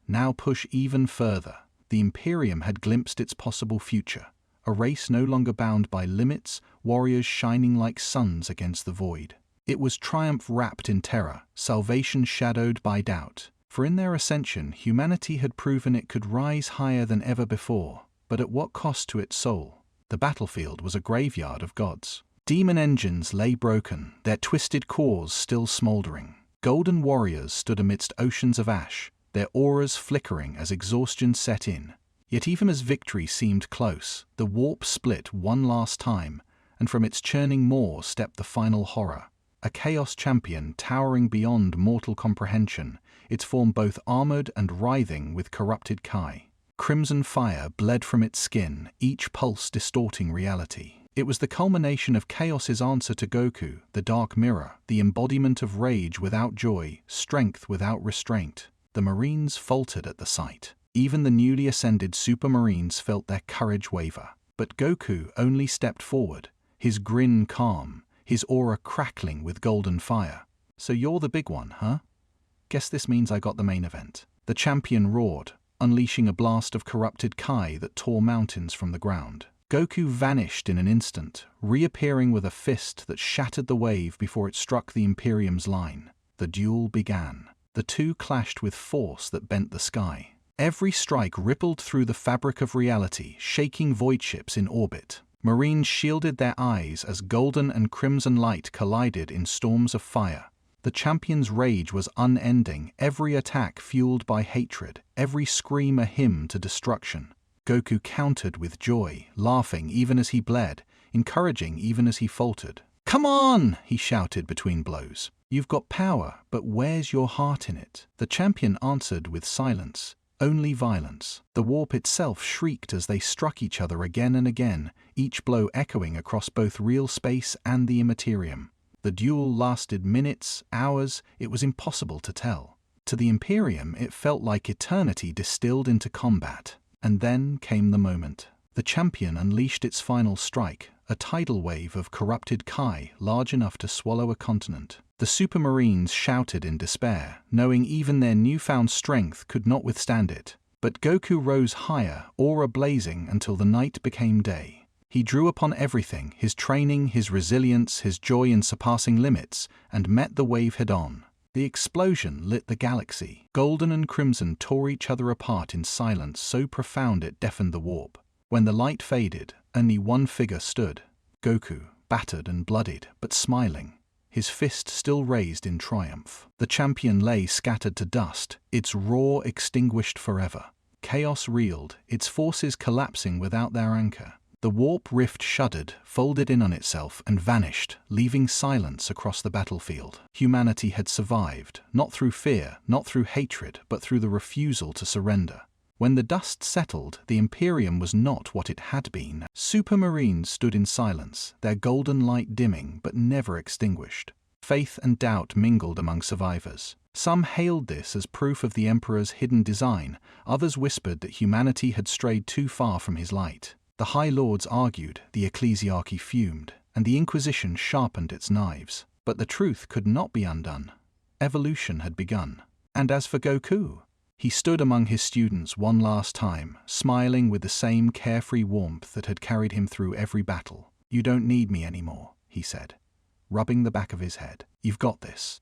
Now push even further." The Imperium had glimpsed its possible future, a race no longer bound by limits, warriors shining like suns against the void. It was triumph wrapped in terror, salvation shadowed by doubt. For in their ascension, humanity had proven it could rise higher than ever before, but at what cost to its soul? The battlefield was a graveyard of gods. Demon engines lay broken, their twisted cores still smoldering. Golden warriors stood amidst oceans of ash, their auras flickering as exhaustion set in. Yet even as victory seemed close, the warp split one last time, and from its churning maw stepped the final horror. A chaos champion towering beyond mortal comprehension, its form both armored and writhing with corrupted Kai. Crimson fire bled from its skin, each pulse distorting reality. It was the culmination of Chaos's answer to Goku, the Dark Mirror, the embodiment of rage without joy, strength without restraint. The Marines faltered at the sight. Even the newly ascended Supermarines felt their courage waver. But Goku only stepped forward, his grin calm, his aura crackling with golden fire. "So you're the big one, huh? Guess this means I got the main event." The champion roared, unleashing a blast of corrupted Kai that tore mountains from the ground. Goku vanished in an instant, reappearing with a fist that shattered the wave before it struck the Imperium's line. The duel began. The two clashed with force that bent the sky. Every strike rippled through the fabric of reality, shaking void ships in orbit. Marines shielded their eyes as golden and crimson light collided in storms of fire. The champion's rage was unending, every attack fueled by hatred, every scream a hymn to destruction. Goku countered with joy, laughing even as he bled, encouraging even as he faltered. "Come on!" he shouted between blows. "You've got power, but where's your heart in it?" The champion answered with silence, only violence. The warp itself shrieked as they struck each other again and again, each blow echoing across both real space and the Imperium. The duel lasted minutes, hours, it was impossible to tell. To the Imperium, it felt like eternity distilled into combat. And then came the moment. The champion unleashed its final strike, a tidal wave of corrupted Kai large enough to swallow a continent. The Supermarines shouted in despair, knowing even their newfound strength could not withstand it. But Goku rose higher, aura blazing until the night became day. He drew upon everything, his training, his resilience, his joy in surpassing limits, and met the wave head-on. The explosion lit the galaxy. Golden and crimson tore each other apart in silence so profound it deafened the warp. When the light faded, only one figure stood. Goku, battered and bloodied, but smiling, his fist still raised in triumph. The champion lay scattered to dust, its roar extinguished forever. Chaos reeled, its forces collapsing without their anchor. The warp rift shuddered, folded in on itself, and vanished, leaving silence across the battlefield. Humanity had survived, not through fear, not through hatred, but through the refusal to surrender. When the dust settled, the Imperium was not what it had been. Supermarines stood in silence, their golden light dimming but never extinguished. Faith and doubt mingled among survivors. Some hailed this as proof of the Emperor's hidden design, others whispered that humanity had strayed too far from his light. The High Lords argued, the ecclesiarchy fumed, and the Inquisition sharpened its knives. But the truth could not be undone. Evolution had begun. And as for Goku, he stood among his students one last time, smiling with the same carefree warmth that had carried him through every battle. "You don't need me anymore," he said, rubbing the back of his head. "You've got this.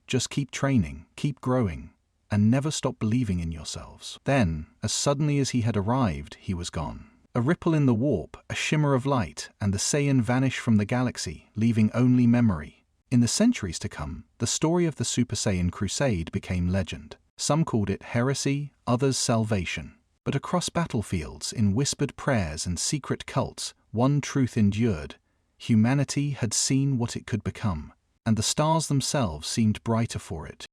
Just keep training, keep growing, and never stop believing in yourselves." Then, as suddenly as he had arrived, he was gone. A ripple in the warp, a shimmer of light, and the Saiyan vanished from the galaxy, leaving only memory. In the centuries to come, the story of the Super Saiyan Crusade became legend. Some called it heresy, others salvation. But across battlefields, in whispered prayers and secret cults, one truth endured: humanity had seen what it could become, and the stars themselves seemed brighter for it.